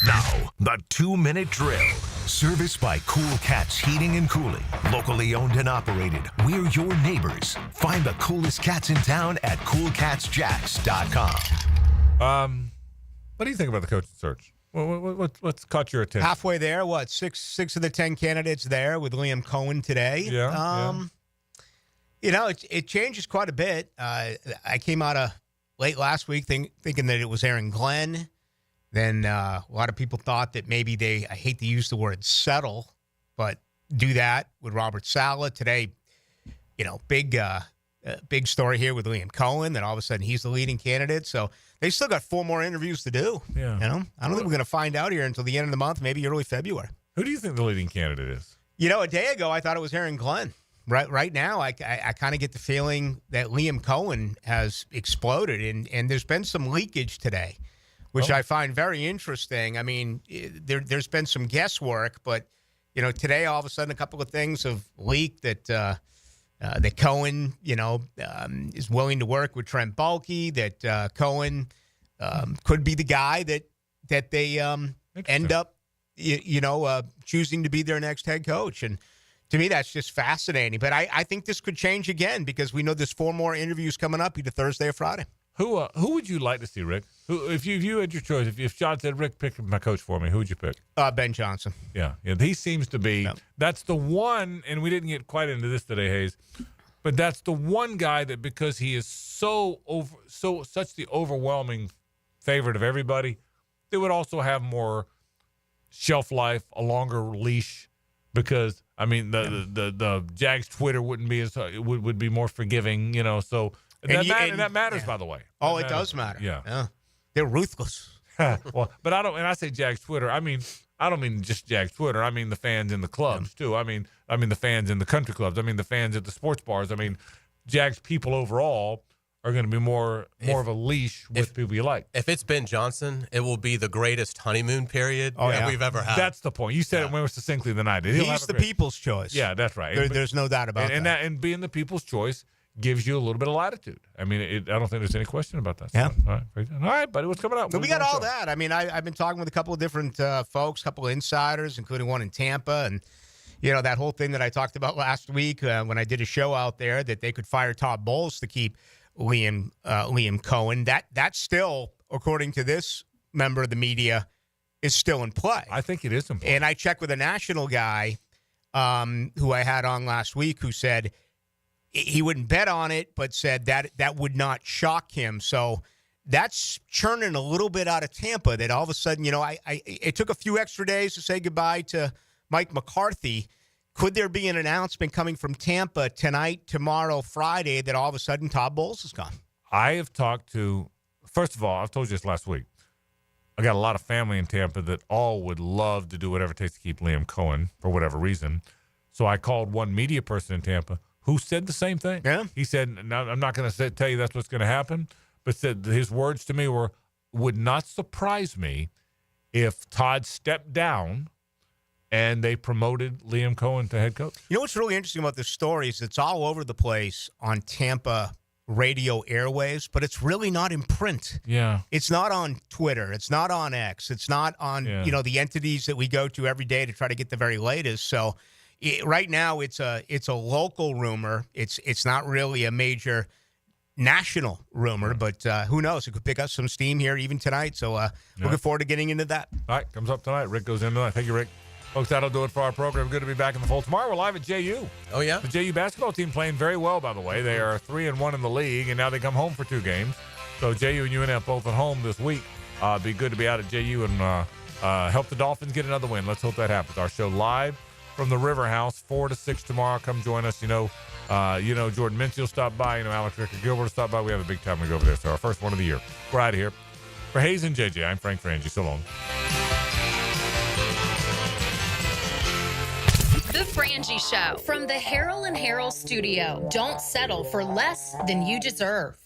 Speaker 5: Now, the 2-minute drill. Serviced by Cool Cats Heating and Cooling. Locally owned and operated. We're your neighbors. Find the coolest cats in town at coolcatsjacks.com.
Speaker 2: What do you think about the coaching search? What's caught your attention?
Speaker 16: Halfway there. Six of the 10 candidates there with Liam Cohen today.
Speaker 2: Yeah.
Speaker 16: It changes quite a bit. I came out of late last week thinking that it was Aaron Glenn. Then a lot of people thought that maybe I hate to use the word settle, but do that with Robert Saleh. Today, big story here with Liam Cohen, that all of a sudden he's the leading candidate. So they still got 4 more interviews to do.
Speaker 2: Yeah.
Speaker 16: I don't think we're going to find out here until the end of the month, maybe early February.
Speaker 2: Who do you think the leading candidate is?
Speaker 16: A day ago I thought it was Aaron Glenn. Right now, I kind of get the feeling that Liam Cohen has exploded, and there's been some leakage today, which I find very interesting. I mean, there's been some guesswork, but today all of a sudden a couple of things have leaked that Cohen, is willing to work with Trent Baalke, that Cohen could be the guy that they end up, choosing to be their next head coach. And to me, that's just fascinating. But I think this could change again because we know there's 4 more interviews coming up either Thursday or Friday.
Speaker 2: Who would you like to see, Rick? Who, if you had your choice, if John said, Rick, pick my coach for me, who would you pick?
Speaker 16: Ben Johnson.
Speaker 2: Yeah, he seems to be. Yeah. That's the one, and we didn't get quite into this today, Hayes, but that's the one guy that because he is such the overwhelming favorite of everybody, they would also have more shelf life, a longer leash, because I mean the Jags Twitter wouldn't be would be more forgiving, So. That matters, by the way.
Speaker 16: Oh, it does matter.
Speaker 2: Yeah.
Speaker 16: They're ruthless.
Speaker 2: Well, but I say Jags Twitter. I don't mean just Jags Twitter. I mean the fans in the clubs too. I mean the fans in the country clubs. I mean the fans at the sports bars. I mean Jags people overall are going to be more of a leash with people you like.
Speaker 3: If it's Ben Johnson, it will be the greatest honeymoon period we've ever had.
Speaker 2: That's the point. You said it more succinctly than I did.
Speaker 16: He's the people's choice.
Speaker 2: Yeah, that's right.
Speaker 16: There's no doubt about that.
Speaker 2: And being the people's choice gives you a little bit of latitude. I mean, I don't think there's any question about that.
Speaker 16: Yeah.
Speaker 2: All right, buddy, what's coming up?
Speaker 16: We got all that. I mean, I've been talking with a couple of different folks, a couple of insiders, including one in Tampa, and that whole thing that I talked about last week when I did a show out there that they could fire Todd Bowles to keep Liam Cohen. That still, according to this member of the media, is still in play.
Speaker 2: I think it is in play.
Speaker 16: And I checked with a national guy who I had on last week who said he wouldn't bet on it, but said that would not shock him. So that's churning a little bit out of Tampa that all of a sudden, it took a few extra days to say goodbye to Mike McCarthy. Could there be an announcement coming from Tampa tonight, tomorrow, Friday, that all of a sudden Todd Bowles is gone?
Speaker 2: I have talked to, first of all, I've told you this last week. I got a lot of family in Tampa that all would love to do whatever it takes to keep Liam Cohen for whatever reason. So I called one media person in Tampa who said the same thing.
Speaker 16: Yeah.
Speaker 2: He said, now, I'm not going to tell you that's what's going to happen, but said his words to me were, would not surprise me if Todd stepped down and they promoted Liam Cohen to head coach.
Speaker 16: You know what's really interesting about this story is it's all over the place on Tampa radio airwaves, but it's really not in print.
Speaker 2: Yeah.
Speaker 16: It's not on Twitter. It's not on X. It's not on, the entities that we go to every day to try to get the very latest. So right now it's a local rumor. It's not really a major national rumor, but who knows? It could pick up some steam here even tonight. So looking forward to getting into that.
Speaker 2: All right, comes up tonight. Rick goes in tonight. Thank you, Rick. Folks, that'll do it for our program. Good to be back in the fold. Tomorrow we're live at JU.
Speaker 3: Oh, yeah?
Speaker 2: The JU basketball team playing very well, by the way. They are 3-1 in the league, and now they come home for 2 games. So JU and UNF both at home this week. Be good to be out at JU and help the Dolphins get another win. Let's hope that happens. Our show live from the River House, 4 to 6 tomorrow. Come join us. Jordan Mincy will stop by. Alex Ricker-Gilbert will stop by. We have a big time to go over there. So our first one of the year. We're out of here. For Hays and JJ, I'm Frank Frangie. So long.
Speaker 1: The Frangie Show from the Harold and Harold studio. Don't settle for less than you deserve.